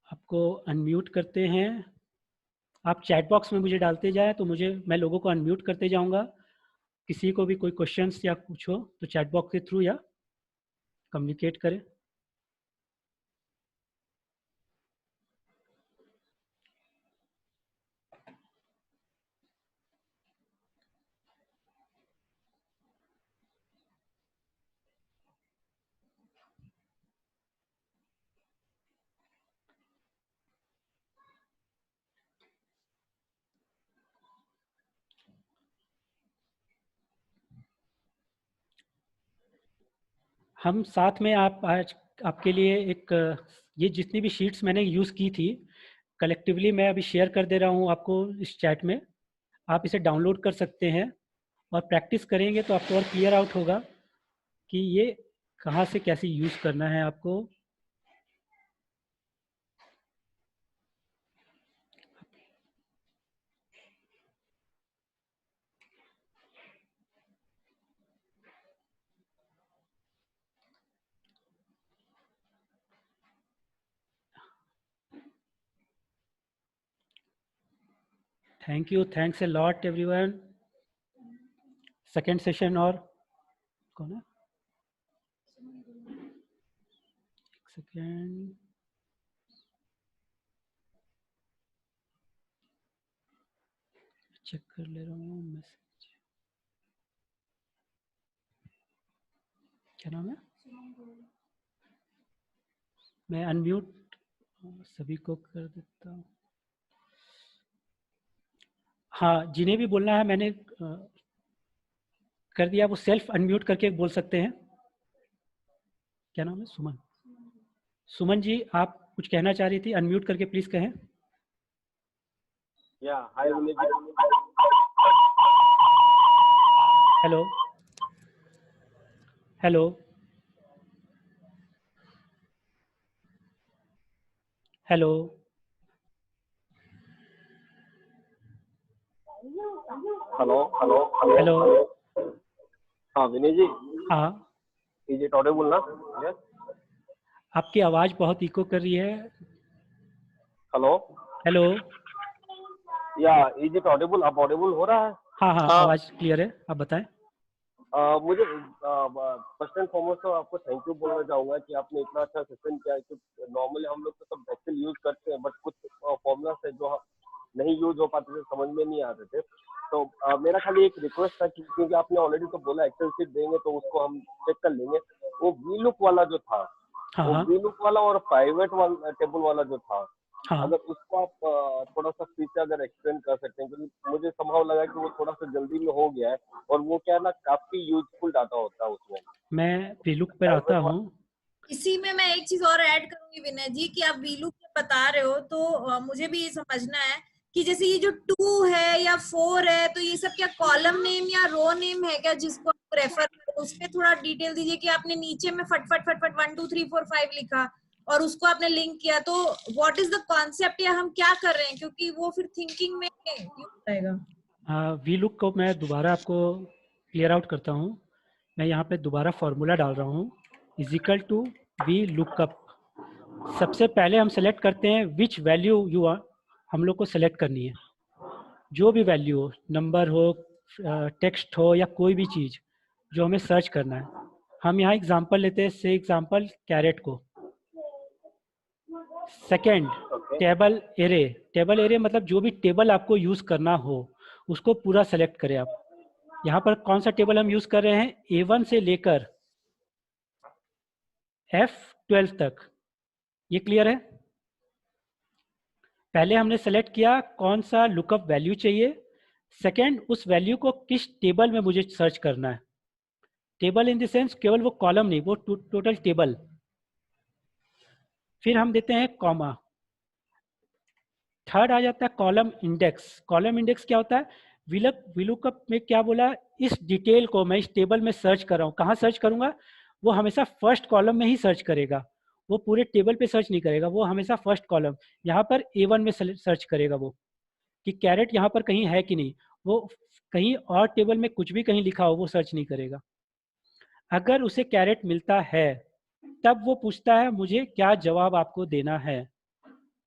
आपको अनम्यूट करते हैं। आप चैट बॉक्स में मुझे डालते जाए तो मैं लोगों को अनम्यूट करते जाऊंगा। किसी को भी कोई क्वेश्चंस या कुछ हो तो चैट बॉक्स के थ्रू या कम्युनिकेट करें। हम साथ में आप आज आपके लिए एक ये जितनी भी शीट्स मैंने यूज़ की थी कलेक्टिवली मैं अभी शेयर कर दे रहा हूँ आपको इस चैट में। आप इसे डाउनलोड कर सकते हैं और प्रैक्टिस करेंगे तो आपको और क्लियर आउट होगा कि ये कहाँ से कैसे यूज़ करना है आपको। Thank you, thanks a lot everyone. Second session और कौन है? एक सेकेंड, चेक कर ले रहा हूँ मैसेज। क्या नाम है? मैं अनम्यूट सभी को कर देता हूँ। हाँ, जिन्हें भी बोलना है मैंने कर दिया, वो सेल्फ अनम्यूट करके बोल सकते हैं। क्या नाम है? सुमन। सुमन जी आप कुछ कहना चाह रही थी, अनम्यूट करके प्लीज कहें। Hello hello hello hello hello hello. हाँ विनय जी, हाँ, इज इट ऑडिबल ना? यस। आपकी आवाज़ बहुत इको कर रही है। Hello hello. या इज इट ऑडिबल? अब ऑडिबल हो रहा है? हाँ हाँ, हाँ आवाज़ क्लियर है, आप बताएं। मुझे फर्स्ट एंड फॉरमोस्ट तो आपको थैंक यू बोलना चाहूंगा कि आपने इतना अच्छा सेशन किया कि नॉर्मली हम लोग तो सब एक्सेल यूज करते हैं बट कुछ फॉर्मूलाज है जो नहीं यूज हो पाते थे, समझ में नहीं आते थे। तो मेरा खाली एक रिक्वेस्ट था कि क्योंकि आपने ऑलरेडी तो बोला एक्सेल शीट देंगे तो उसको हम चेक कर लेंगे। वो वी लुक वाला जो था, हाँ वो हाँ वी लुक वाला और प्राइवेट वाला टेबल वाला जो था, हाँ। अगर उसको आप थोड़ा सा फिर से अगर एक्सप्लेन कर सकते हैं, क्योंकि मुझे संभव लगा कि वो थोड़ा सा जल्दी में हो गया है और वो क्या है ना, काफी यूजफुल डाटा होता है उसमें। मैं वीलुक पर आता प्राइवेट हूँ। इसी में मैं एक चीज और ऐड करूंगी विनय जी कि आप वीलू के बता रहे हो तो मुझे भी ये समझना है कि जैसे ये जो 2 है या 4 है तो ये सब क्या कॉलम नेम या रो नेम है क्या जिसको आप रेफर करो? उस पर थोड़ा डिटेल दीजिए कि आपने नीचे में फट फट फट फट 1 2 3 4 5 लिखा और उसको आपने लिंक किया, तो व्हाट इज द कॉन्सेप्ट या हम क्या कर रहे हैं, क्योंकि वो फिर थिंकिंग में यूज आएगा। वीलुक को मैं दोबारा आपको क्लियर आउट करता हूँ। मैं यहाँ पे दोबारा फॉर्मूला डाल रहा हूँ, is equal to V lookup. सबसे पहले हम सेलेक्ट करते हैं विच वैल्यू यू आर, हम लोग को सेलेक्ट करनी है। जो भी वैल्यू हो, नंबर हो, टेक्स्ट हो या कोई भी चीज़ जो हमें सर्च करना है। हम यहाँ एग्जांपल लेते हैं, से एग्जांपल कैरेट को। Second, table array. Table array मतलब जो भी टेबल आपको यूज़ करना हो उसको पूरा सेलेक्ट करें आप। यहाँ पर कौन सा टेबल हम यूज़ कर रहे हैं, A1 से लेकर F12 तक। ये क्लियर है? पहले हमने सेलेक्ट किया कौन सा लुकअप वैल्यू चाहिए। सेकंड, उस वैल्यू को किस टेबल में मुझे सर्च करना है। टेबल इन द सेंस केवल वो कॉलम नहीं, वो टोटल टेबल। फिर हम देते हैं कॉमा। थर्ड आ जाता है कॉलम इंडेक्स। कॉलम इंडेक्स क्या होता है, विलुकअप में क्या बोला, इस डिटेल को मैं इस टेबल में सर्च कर रहा हूँ, कहाँ सर्च करूँगा, वो हमेशा फर्स्ट कॉलम में ही सर्च करेगा, वो पूरे टेबल पे सर्च नहीं करेगा, वो हमेशा फर्स्ट कॉलम यहाँ पर A1 में सर्च करेगा वो, कि कैरेट यहाँ पर कहीं है कि नहीं। वो कहीं और टेबल में कुछ भी कहीं लिखा हो वो सर्च नहीं करेगा। अगर उसे कैरेट मिलता है तब वो पूछता है मुझे क्या जवाब आपको देना है।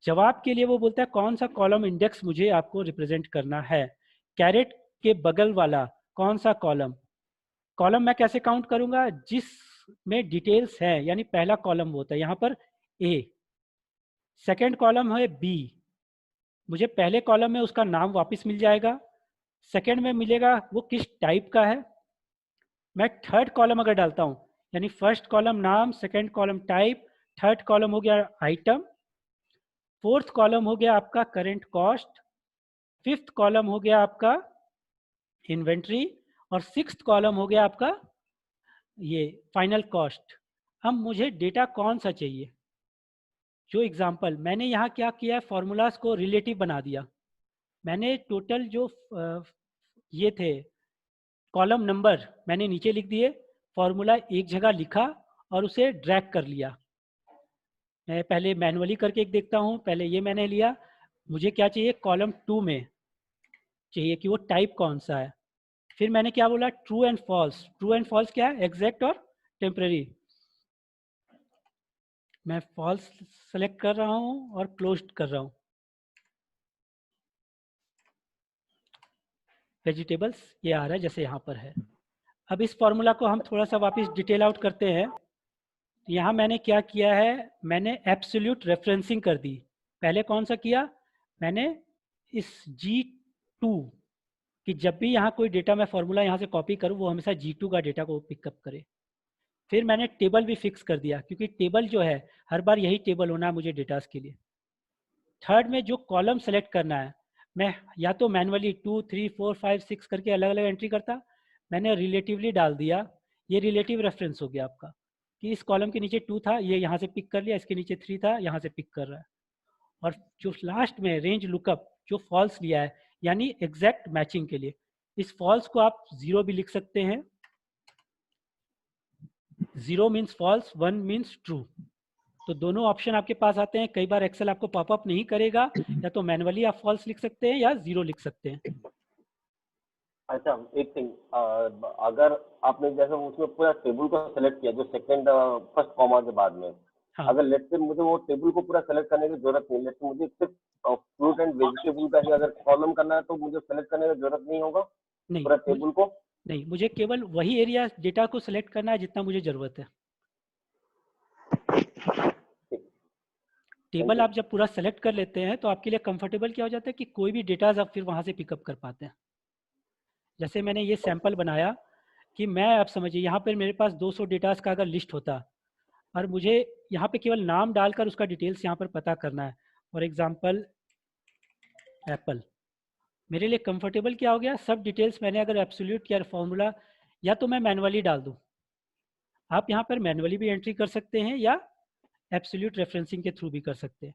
जवाब के लिए वो बोलता है कौन सा कॉलम इंडेक्स मुझे आपको रिप्रेजेंट करना है। कैरेट के बगल वाला कौन सा कॉलम। कॉलम मैं कैसे काउंट करूंगा, जिसमें डिटेल्स है, यानी पहला कॉलम वो होता है यहाँ पर A, सेकेंड कॉलम है B, मुझे पहले कॉलम में उसका नाम वापस मिल जाएगा, सेकेंड में मिलेगा वो किस टाइप का है। मैं थर्ड कॉलम अगर डालता हूँ, यानी फर्स्ट कॉलम नाम, second column type, third column हो गया आइटम, फोर्थ कॉलम हो गया आपका करेंट कॉस्ट, फिफ्थ कॉलम हो गया आपका इन्वेंट्री, और सिक्स्थ कॉलम हो गया आपका ये फाइनल कॉस्ट। अब मुझे डेटा कौन सा चाहिए। जो एग्जांपल मैंने यहाँ क्या किया है, फॉर्मूलाज को रिलेटिव बना दिया। मैंने टोटल जो ये थे कॉलम नंबर मैंने नीचे लिख दिए, फॉर्मूला एक जगह लिखा और उसे ड्रैग कर लिया। मैं पहले मैनुअली करके एक देखता हूँ, पहले ये मैंने लिया, मुझे क्या चाहिए, कॉलम 2 में चाहिए कि वो टाइप कौन सा है। फिर मैंने क्या बोला, true and false. True and false क्या है, एग्जैक्ट और टेम्परेरी। मैं फॉल्स सेलेक्ट कर रहा हूँ और क्लोज्ड कर रहा हूँ। वेजिटेबल्स ये आ रहा है जैसे यहाँ पर है। अब इस फॉर्मूला को हम थोड़ा सा वापस डिटेल आउट करते हैं। यहाँ मैंने क्या किया है, मैंने एब्सोल्यूट रेफरेंसिंग कर दी। पहले कौन सा किया, मैंने इस G2 कि जब भी यहाँ कोई डेटा मैं फॉर्मूला यहाँ से कॉपी करूँ वो हमेशा G2 का डेटा को पिकअप करे। फिर मैंने टेबल भी फिक्स कर दिया, क्योंकि टेबल जो है हर बार यही टेबल होना है मुझे डेटास के लिए। थर्ड में जो कॉलम सेलेक्ट करना है, मैं या तो मैनुअली 2 3 4 5 6 करके अलग अलग एंट्री करता, मैंने रिलेटिवली डाल दिया। ये रिलेटिव रेफरेंस हो गया आपका, कि इस कॉलम के नीचे 2 था, ये यहाँ से पिक कर लिया, इसके नीचे 3 था, यहाँ से पिक कर रहा है। और जो लास्ट में रेंज लुकअप जो फॉल्स लिया है, यानी एग्जैक्ट मैचिंग के लिए, इस फॉल्स को आप 0 भी लिख सकते हैं। 0 मीन्स फॉल्स, 1 मीन्स ट्रू। तो दोनों ऑप्शन आपके पास आते हैं। कई बार एक्सेल आपको पॉपअप नहीं करेगा, या तो मैनुअली आप फॉल्स लिख सकते हैं या 0 लिख सकते हैं। अच्छा, एक थिंग, अगर आपने जैसे उसमें पूरा टेबल को सेलेक्ट किया जो सेकंड फर्स्ट कॉमा के बाद में, हाँ, अगर लेट्स से मुझे वो टेबल को पूरा सेलेक्ट करने की जरूरत नहीं, लेट्स से मुझे सिर्फ फ्रूट एंड वेजिटेबल का ही अगर कॉलम करना है तो मुझे सेलेक्ट करने की जरूरत नहीं होगा नहीं पूरा टेबल को। नहीं, मुझे केवल वही एरिया डेटा को सिलेक्ट करना है जितना मुझे जरूरत है। टेबल आप जब पूरा सेलेक्ट कर लेते हैं तो आपके लिए कंफर्टेबल क्या हो जाता है कि कोई भी डेटाज आप फिर वहां से पिकअप कर पाते हैं। जैसे मैंने ये सैंपल बनाया कि मैं, आप समझिए यहाँ पर मेरे पास 200 डेटाज का अगर लिस्ट होता और मुझे यहाँ पे केवल नाम डालकर उसका डिटेल्स यहाँ पर पता करना है, फॉर एग्जांपल एप्पल, मेरे लिए कंफर्टेबल क्या हो गया, सब डिटेल्स मैंने अगर एब्सोल्यूट या फॉर्मूला या तो मैं मैनुअली डाल दूँ, आप यहाँ पर मैनुअली भी एंट्री कर सकते हैं या एब्सोल्यूट रेफरेंसिंग के थ्रू भी कर सकते हैं,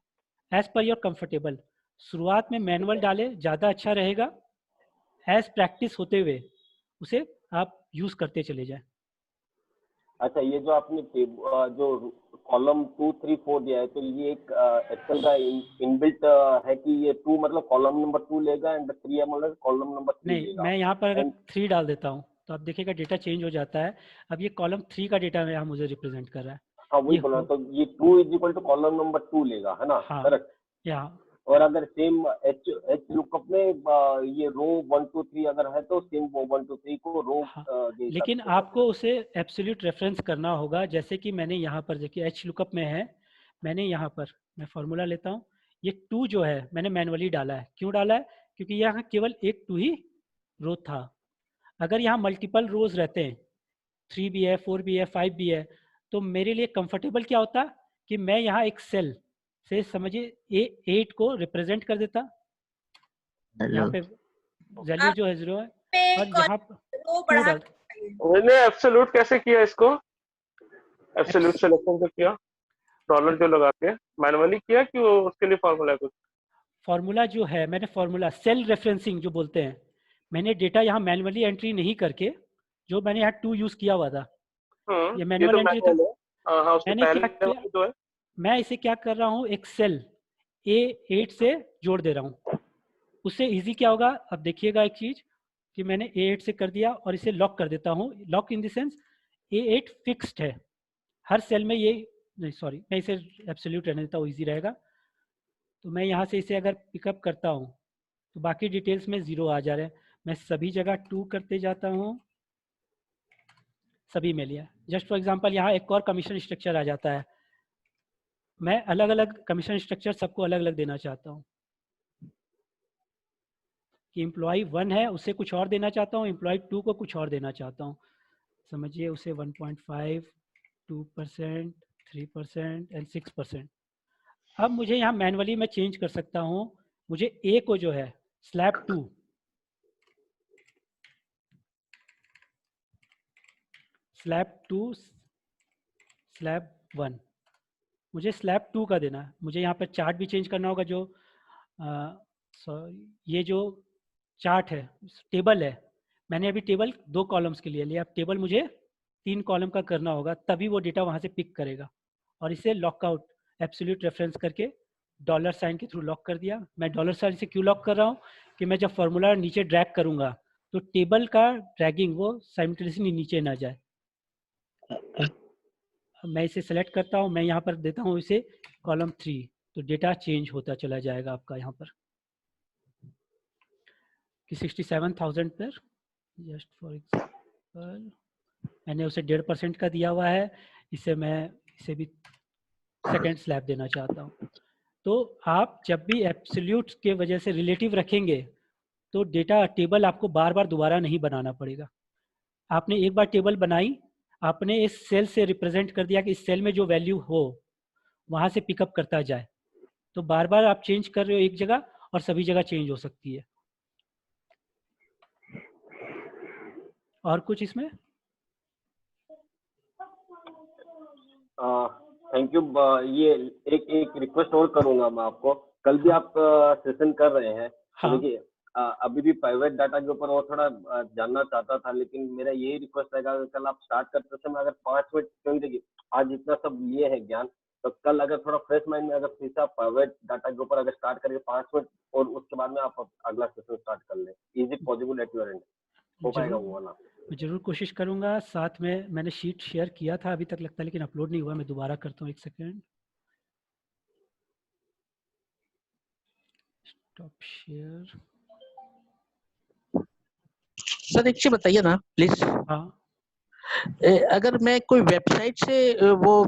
एज पर योर कंफर्टेबल। शुरुआत में मैनुअल डालें, ज़्यादा अच्छा रहेगा। एज प्रैक्टिस होते हुए उसे आप यूज़ करते चले जाएं। अच्छा, ये जो आपने जो कॉलम 2, 3, 4 दिया है, तो ये एक एक्सेल का इनबिल्ट है कि ये 2 मतलब कॉलम नंबर 2 लेगा एंड 3 है मतलब कॉलम नंबर 3 नहीं, लेगा। मैं यहाँ पर अगर एंड 3 डाल देता हूँ तो आप देखिएगा डेटा चेंज हो जाता है। अब ये कॉलम 3 का डेटा यहाँ मुझे रिप्रेजेंट कर रहा है। हाँ, वही ये बोला, हो, तो ये 2 is equal to column number 2 लेगा, है ना? हाँ, करेक्ट। यहाँ और अगर सेम एच लुकअप में ये रो 1, 2, 3 अगर है तो सेम वो 1, 2, 3 को रो हाँ, के हिसाब लेकिन से आपको करना उसे एब्सोल्यूट रेफरेंस करना होगा। जैसे कि मैंने यहाँ पर देखिए एच लुकअप में है, मैंने यहाँ पर मैं फॉर्मूला लेता हूँ, ये 2 जो है मैंने मैनुअली डाला है। क्यों डाला है? क्योंकि यहाँ केवल एक 2 ही रो था। अगर यहाँ मल्टीपल रोज रहते हैं, 3 भी है, 4 भी है, 5 भी है, तो मेरे लिए कंफर्टेबल क्या होता कि मैं यहाँ एक सेल से समझिए 8 को रिप्रेजेंट कर देता, यहाँ पे वैल्यू आप जो है 0 है, पे और यहाँ पर रो 2 बढ़ा डाल। के दिखाइए। मैंने एब्सोल्यूट कैसे किया इसको? एब्सोल्यूट एप्स सिलेक्शन जो किया, डॉलर जो लगा के मैनुअली किया कि वो उसके लिए फॉर्मूला है कुछ? फार्मूला जो है, मैंने फार्मूला सेल रेफरेंसिंग जो बोलते हैं, मैंने डेटा यहाँ मैनुअली एंट्री नहीं करके, जो मैंने यहाँ 2 यूज़ किया हुआ था, ये ये मैनुअल तो एंट्री था। मैनुअल है। हाँ हाँ, उसके मैंने क्या पहले किया, वाले जो है। मैं इसे क्या कर रहा हूँ, एक सेल A8 से जोड़ दे रहा हूँ। उससे इजी क्या होगा, अब देखिएगा एक चीज़ कि मैंने A8 से कर दिया और इसे लॉक कर देता हूँ। Lock in the sense A8 fixed है हर सेल में, ये नहीं, सॉरी, मैं इसे एब्सोल्यूट रहने देता हूँ, ईजी रहेगा। तो मैं यहाँ से इसे अगर पिकअप करता हूँ तो बाकी डिटेल्स में 0 आ जा रहे हैं। मैं सभी जगह 2 करते जाता हूँ, सभी में लिया। जस्ट फॉर एग्जांपल यहाँ एक और कमीशन स्ट्रक्चर आ जाता है, मैं अलग अलग कमीशन स्ट्रक्चर सबको अलग अलग देना चाहता हूँ कि एम्प्लॉय 1 है उसे कुछ और देना चाहता हूँ, एम्प्लॉय 2 को कुछ और देना चाहता हूँ। समझिए उसे 1.5, 2%, 3% एंड 6%। अब मुझे यहाँ मैनुअली मैं चेंज कर सकता हूँ। मुझे ए को जो है स्लैब 2, स्लैब 2, स्लैब 1, मुझे स्लैब 2 का देना है। मुझे यहाँ पर चार्ट भी चेंज करना होगा, जो सॉरी ये जो चार्ट है, टेबल है, मैंने अभी टेबल 2 कॉलम्स के लिए लिया, अब टेबल मुझे 3 कॉलम का करना होगा, तभी वो डेटा वहाँ से पिक करेगा। और इसे लॉकआउट एब्सोल्यूट रेफरेंस करके डॉलर साइन के थ्रू लॉक कर दिया। मैं डॉलर साइन से क्यों लॉक कर रहा हूँ कि मैं जब फॉर्मूला नीचे ड्रैग करूँगा तो टेबल का ड्रैगिंग वो साइमल्टेनियसली नीचे ना जाए। मैं इसे सेलेक्ट करता हूँ, मैं यहाँ पर देता हूँ इसे कॉलम 3, तो डेटा चेंज होता चला जाएगा आपका यहाँ पर कि 67,000 पर, जस्ट फॉर एग्जाम्पल मैंने उसे 1.5% का दिया हुआ है, इसे मैं इसे भी सेकेंड स्लैब देना चाहता हूँ। तो आप जब भी एब्सोल्यूट के वजह से रिलेटिव रखेंगे तो डेटा टेबल आपको बार बार दोबारा नहीं बनाना पड़ेगा। आपने एक बार टेबल बनाई, आपने इस सेल से रिप्रेजेंट कर दिया कि इस सेल में जो वैल्यू हो वहाँ से पिकअप करता जाए, तो बार बार आप चेंज कर रहे हो एक जगह और सभी जगह चेंज हो सकती है। और कुछ इसमें? Thank you. ये एक एक रिक्वेस्ट और करूंगा मैं आपको, कल भी आप सेशन कर रहे हैं तो हाँ, देखिए अभी भी प्राइवेट डाटा के ऊपर और थोड़ा जानना चाहता था, लेकिन मेरा यही रिक्वेस्ट रहेगा कि कल आप स्टार्ट करते समय अगर 5 मिनट, क्योंकि देखिए आज इतना सब लिए है ज्ञान, तो कल अगर थोड़ा फ्रेश माइंड में अगर फिर से आप प्राइवेट डाटा के ऊपर अगर स्टार्ट करके 5 मिनट और उसके बाद में आप अगला सेशन स्टार्ट कर लें। Is it possible at your and? हो पाएगा जरूर, वो वाला? मैं ज़रूर कोशिश करूँगा। साथ में मैंने शीट शेयर किया था अभी तक लगता है, लेकिन अपलोड नहीं हुआ, मैं दोबारा करता हूँ, एक सेकेंड। Stop share. सर एक चीज बताइए ना प्लीज। हाँ अगर मैं कोई वेबसाइट से वो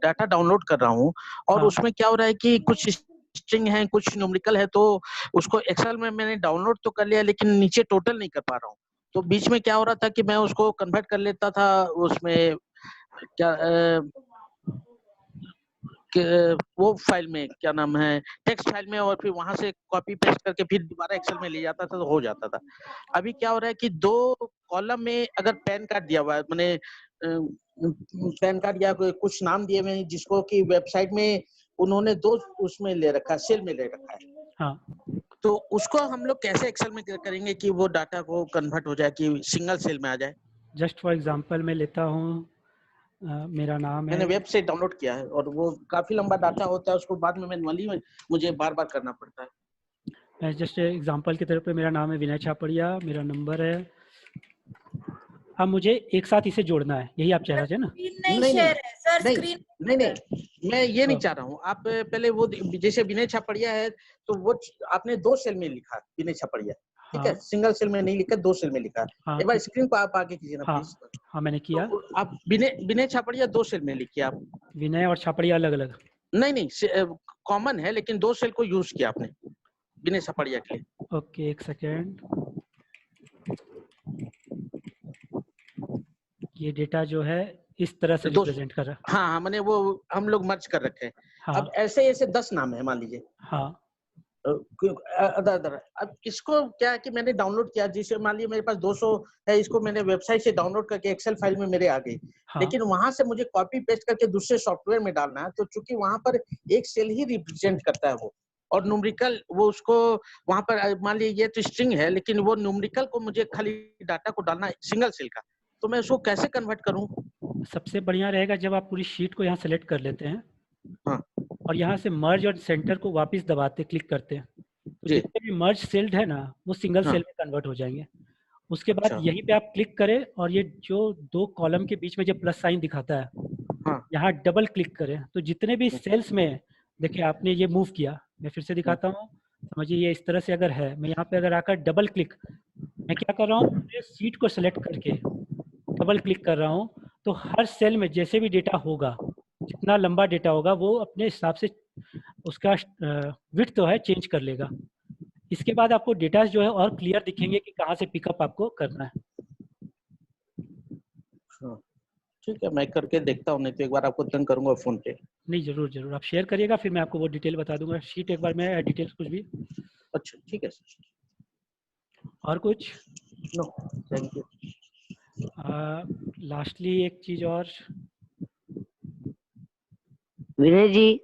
डाटा डाउनलोड कर रहा हूँ और हाँ उसमें क्या हो रहा है कि कुछ स्ट्रिंग है कुछ न्यूमेरिकल है, तो उसको एक्सेल में मैंने डाउनलोड तो कर लिया लेकिन नीचे टोटल नहीं कर पा रहा हूँ। तो बीच में क्या हो रहा था कि मैं उसको कन्वर्ट कर लेता था उसमें क्या वो फाइल में क्या नाम है टेक्स्ट फाइल में, और फिर वहां से कॉपी पेस्ट करके फिर दोबारा एक्सेल में ले जाता था तो हो जाता था। अभी क्या हो रहा है कि 2 कॉलम में अगर पैन कार्ड दिया हुआ है, मैंने पैन कार्ड या कुछ नाम दिए हुए हैं जिसको कि वेबसाइट में उन्होंने 2 उसमें ले रखा है, सेल में ले रखा है। हाँ, तो उसको हम लोग कैसे एक्सेल में करेंगे कि वो डाटा को कन्वर्ट हो जाए कि सिंगल सेल में आ जाए? जस्ट फॉर एग्जांपल मैं लेता हूँ, मेरा नाम मैंने है, वेब से डाउनलोड किया है और वो काफी लंबा डाटा होता है, उसको बाद में मैनुअली मुझे बार बार करना पड़ता है। मैं जस्ट एग्जांपल की तरफ पे, मेरा नाम है विनय छापड़िया, मेरा नंबर है। अब मुझे एक साथ इसे जोड़ना है, यही आप चाह रहे थे ना? स्क्रीन नहीं नहीं शेयर है सर, नहीं स्क्रीन नहीं नहीं, मैं ये नहीं हाँ। चाह रहा हूँ। आप पहले वो जैसे विनय छापड़िया है तो वो आपने 2 सेल में लिखा विनय छापड़िया, ठीक है, हाँ सिंगल सेल में नहीं लिखा, 2 सेल में लिखा। हाँ एक बार ठीक है। स्क्रीन को आप आगे कीजिए ना हाँ प्लीज। हाँ, मैंने किया। तो आप विनय छापड़िया 2 सेल में लिखिए आप। विनय और छापड़िया अलग अलग? नहीं कॉमन है लेकिन 2 सेल को यूज किया आपने विनय छापड़िया के लिए। ओके, एक सेकेंड। ये डेटा जो है इस तरह से दो रिप्रेजेंट कर रहा है। हाँ, मैंने वो हम लोग मर्ज कर रखे हैं। हाँ अब ऐसे 10 नाम है मान लीजिए। हाँ अदर अब इसको क्या है कि मैंने डाउनलोड किया, जिसे मान लीजिए मेरे पास 200 है, इसको मैंने वेबसाइट से डाउनलोड करके एक्सेल फाइल में मेरे आ गई, हाँ लेकिन वहां से मुझे कॉपी पेस्ट करके दूसरे सॉफ्टवेयर में डालना है। तो चूंकि वहां पर एक सेल ही रिप्रेजेंट करता है वो, और न्यूमेरिकल वो उसको वहां पर मान लीजिए तो स्ट्रिंग है लेकिन वो न्यूमेरिकल को मुझे खाली डाटा को डालना है सिंगल सेल का, तो मैं उसको कैसे कन्वर्ट करूं? सबसे बढ़िया रहेगा जब आप पूरी शीट को यहाँ सेलेक्ट कर लेते हैं, हाँ और यहाँ से मर्ज और सेंटर को वापस दबाते क्लिक करते हैं, तो जी, जितने भी मर्ज सेल्ड है ना वो सिंगल हाँ सेल में कन्वर्ट हो जाएंगे। उसके बाद अच्छा, यहीं पे आप क्लिक करें और ये जो 2 कॉलम के बीच में जो प्लस साइन दिखाता है, हाँ यहाँ डबल क्लिक करें, तो जितने भी सेल्स में देखिए आपने ये मूव किया, मैं फिर से दिखाता हूँ, समझिए ये इस तरह से अगर है, मैं यहाँ पे अगर आकर डबल क्लिक, मैं क्या कर रहा हूँ, पूरे सीट को सेलेक्ट करके डबल क्लिक कर रहा हूँ, तो हर सेल में जैसे भी डेटा होगा, जितना लंबा डेटा होगा वो अपने हिसाब से उसका विड्थ तो है चेंज कर लेगा। इसके बाद आपको डेटा जो है और क्लियर दिखेंगे कि कहाँ से पिकअप आपको करना है। हाँ, ठीक है, मैं करके देखता हूँ, नहीं तो एक बार आपको तंग करूंगा फोन पे। नहीं, जरूर जरूर आप शेयर करिएगा, फिर मैं आपको वो डिटेल बता दूंगा। शीट एक बार मैं डिटेल्स कुछ भी। अच्छा ठीक है सर। और कुछ? No thank you. लास्टली एक चीज और, विनय जी,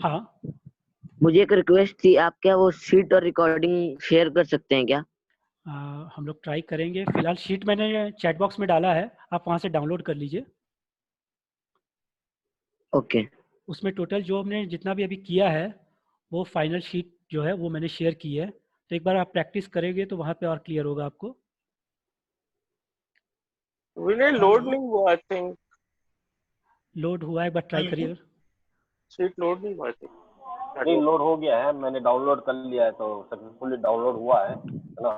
हाँ मुझे एक रिक्वेस्ट थी, आप क्या वो शीट और रिकॉर्डिंग शेयर कर सकते हैं क्या? हम लोग ट्राई करेंगे। फिलहाल शीट मैंने चैट बॉक्स में डाला है, आप वहाँ से डाउनलोड कर लीजिए। ओके। उसमें टोटल जो हमने जितना भी अभी किया है वो फाइनल शीट जो है वो मैंने शेयर की है, तो एक बार आप प्रैक्टिस करेंगे तो वहाँ पे और क्लियर होगा आपको। विनय लोड नहीं हुआ, आई थिंक लोड हुआ है, एक बार ट्राई करिए। सीट लोड नहीं हुआ थी। नहीं, लोड हो गया है, मैंने डाउनलोड कर लिया है, तो सक्सेसफुली डाउनलोड हुआ है ना।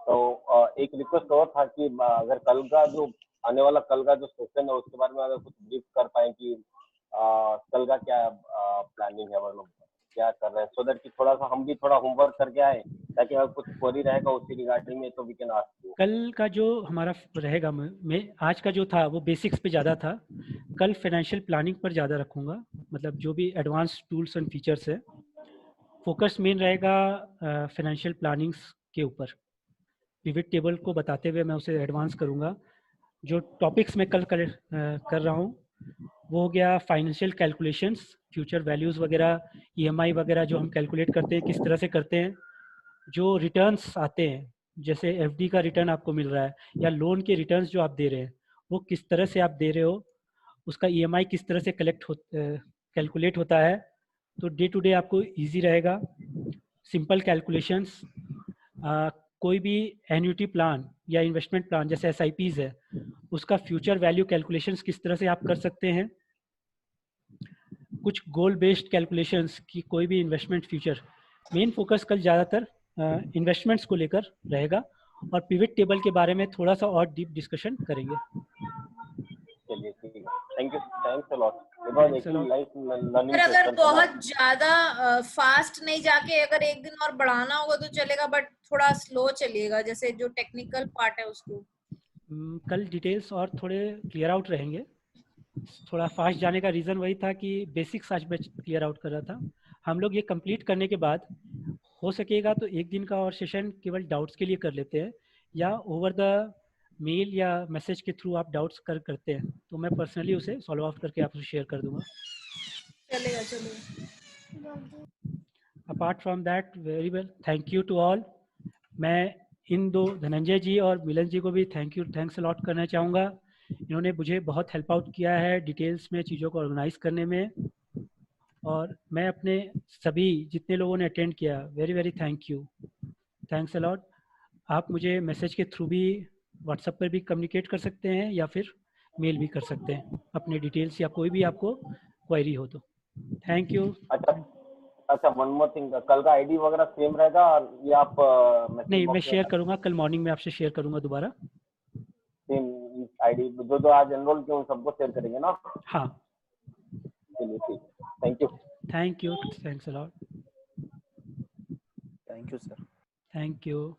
तो एक रिक्वेस्ट और था कि अगर कल का जो आने वाला कल का जो सेशन है उसके बारे में अगर कुछ ब्रीफ कर पाए कि कल का क्या प्लानिंग है, मतलब क्या कर रहे हैं, सो दैट कि थोड़ा सा हम भी थोड़ा होमवर्क करके आए, ताकि अगर कुछ क्वेरी रहेगा उसकी रिगार्डिंग में तो वी कैन आस्क यू। कल का जो हमारा रहेगा, मैं आज का जो था वो बेसिक्स पे ज़्यादा था, कल फाइनेंशियल प्लानिंग पर ज़्यादा रखूँगा, मतलब जो भी एडवांस टूल्स एंड फीचर्स है, फोकस मेन रहेगा फाइनेंशियल प्लानिंग्स के ऊपर। पिवट टेबल को बताते हुए मैं उसे एडवांस करूँगा। जो टॉपिक्स मैं कल कर रहा हूँ वो हो गया फाइनेंशियल कैलकुलेशंस, फ्यूचर वैल्यूज़ वगैरह, ईएमआई वगैरह जो हम कैलकुलेट करते हैं किस तरह से करते हैं, जो रिटर्न्स आते हैं जैसे एफडी का रिटर्न आपको मिल रहा है या लोन के रिटर्न्स जो आप दे रहे हैं वो किस तरह से आप दे रहे हो, उसका ईएमआई किस तरह से कैलकुलेट होता है, तो डे टू डे आपको इजी रहेगा। सिंपल कैलकुलेशंस, कोई भी एन्युटी प्लान या इन्वेस्टमेंट प्लान जैसे एसआईपीज है उसका फ्यूचर वैल्यू कैलकुलेशंस किस तरह से आप कर सकते हैं। कुछ गोल बेस्ड कैलकुलेशंस की कोई भी इन्वेस्टमेंट फ्यूचर, मेन फोकस कल ज़्यादातर इन्वेस्टमेंट्स को लेकर रहेगा और पिवट टेबल के बारे में थोड़ा सा और डीप डिस्कशन करेंगे। चलिए ठीक है, thanks a lot. Like learning फिर अगर बहुत ज्यादा फास्ट नहीं जाके अगर एक दिन और बढ़ाना होगा तो चलेगा, बट थोड़ा स्लो चलिएगा, जैसे जो टेक्निकल पार्ट है उसको। कल डिटेल्स और थोड़े क्लियर आउट रहेंगे। थोड़ा फास्ट जाने का रीज़न वही था कि बेसिक्स आज मैं क्लियर आउट कर रहा था। हम लोग ये कंप्लीट करने के बाद हो सकेगा तो एक दिन का और सेशन केवल डाउट्स के लिए कर लेते हैं, या ओवर द मेल या मैसेज के थ्रू आप डाउट्स करते हैं तो मैं पर्सनली उसे सॉल्व आउट करके आपसे शेयर कर दूंगा। चलेगा चलेगा। Apart from that very well, thank you to all. मैं इन दो धनंजय जी और मिलन जी को भी थैंक्स अलॉट करना चाहूँगा। इन्होंने मुझे बहुत हेल्प आउट किया है डिटेल्स में चीज़ों को ऑर्गेनाइज करने में, और मैं अपने सभी जितने लोगों ने अटेंड किया वेरी थैंक्स अलॉट। आप मुझे मैसेज के थ्रू भी व्हाट्सएप पर भी कम्युनिकेट कर सकते हैं या फिर मेल भी कर सकते हैं अपने डिटेल्स या कोई भी आपको क्वेरी हो तो। Thank you. अच्छा वन मोर थिंग, कल का आईडी वगैरह सेम रहेगा ये आप नहीं, मैं शेयर करूंगा कल मॉर्निंग में, आपसे शेयर करूंगा दोबारा सेम आईडी जो आज एनरोल किए उन सबको शेयर करेंगे ना? हाँ, चलिए ठीक, thank you thanks a lot. Thank you sir. Thank you.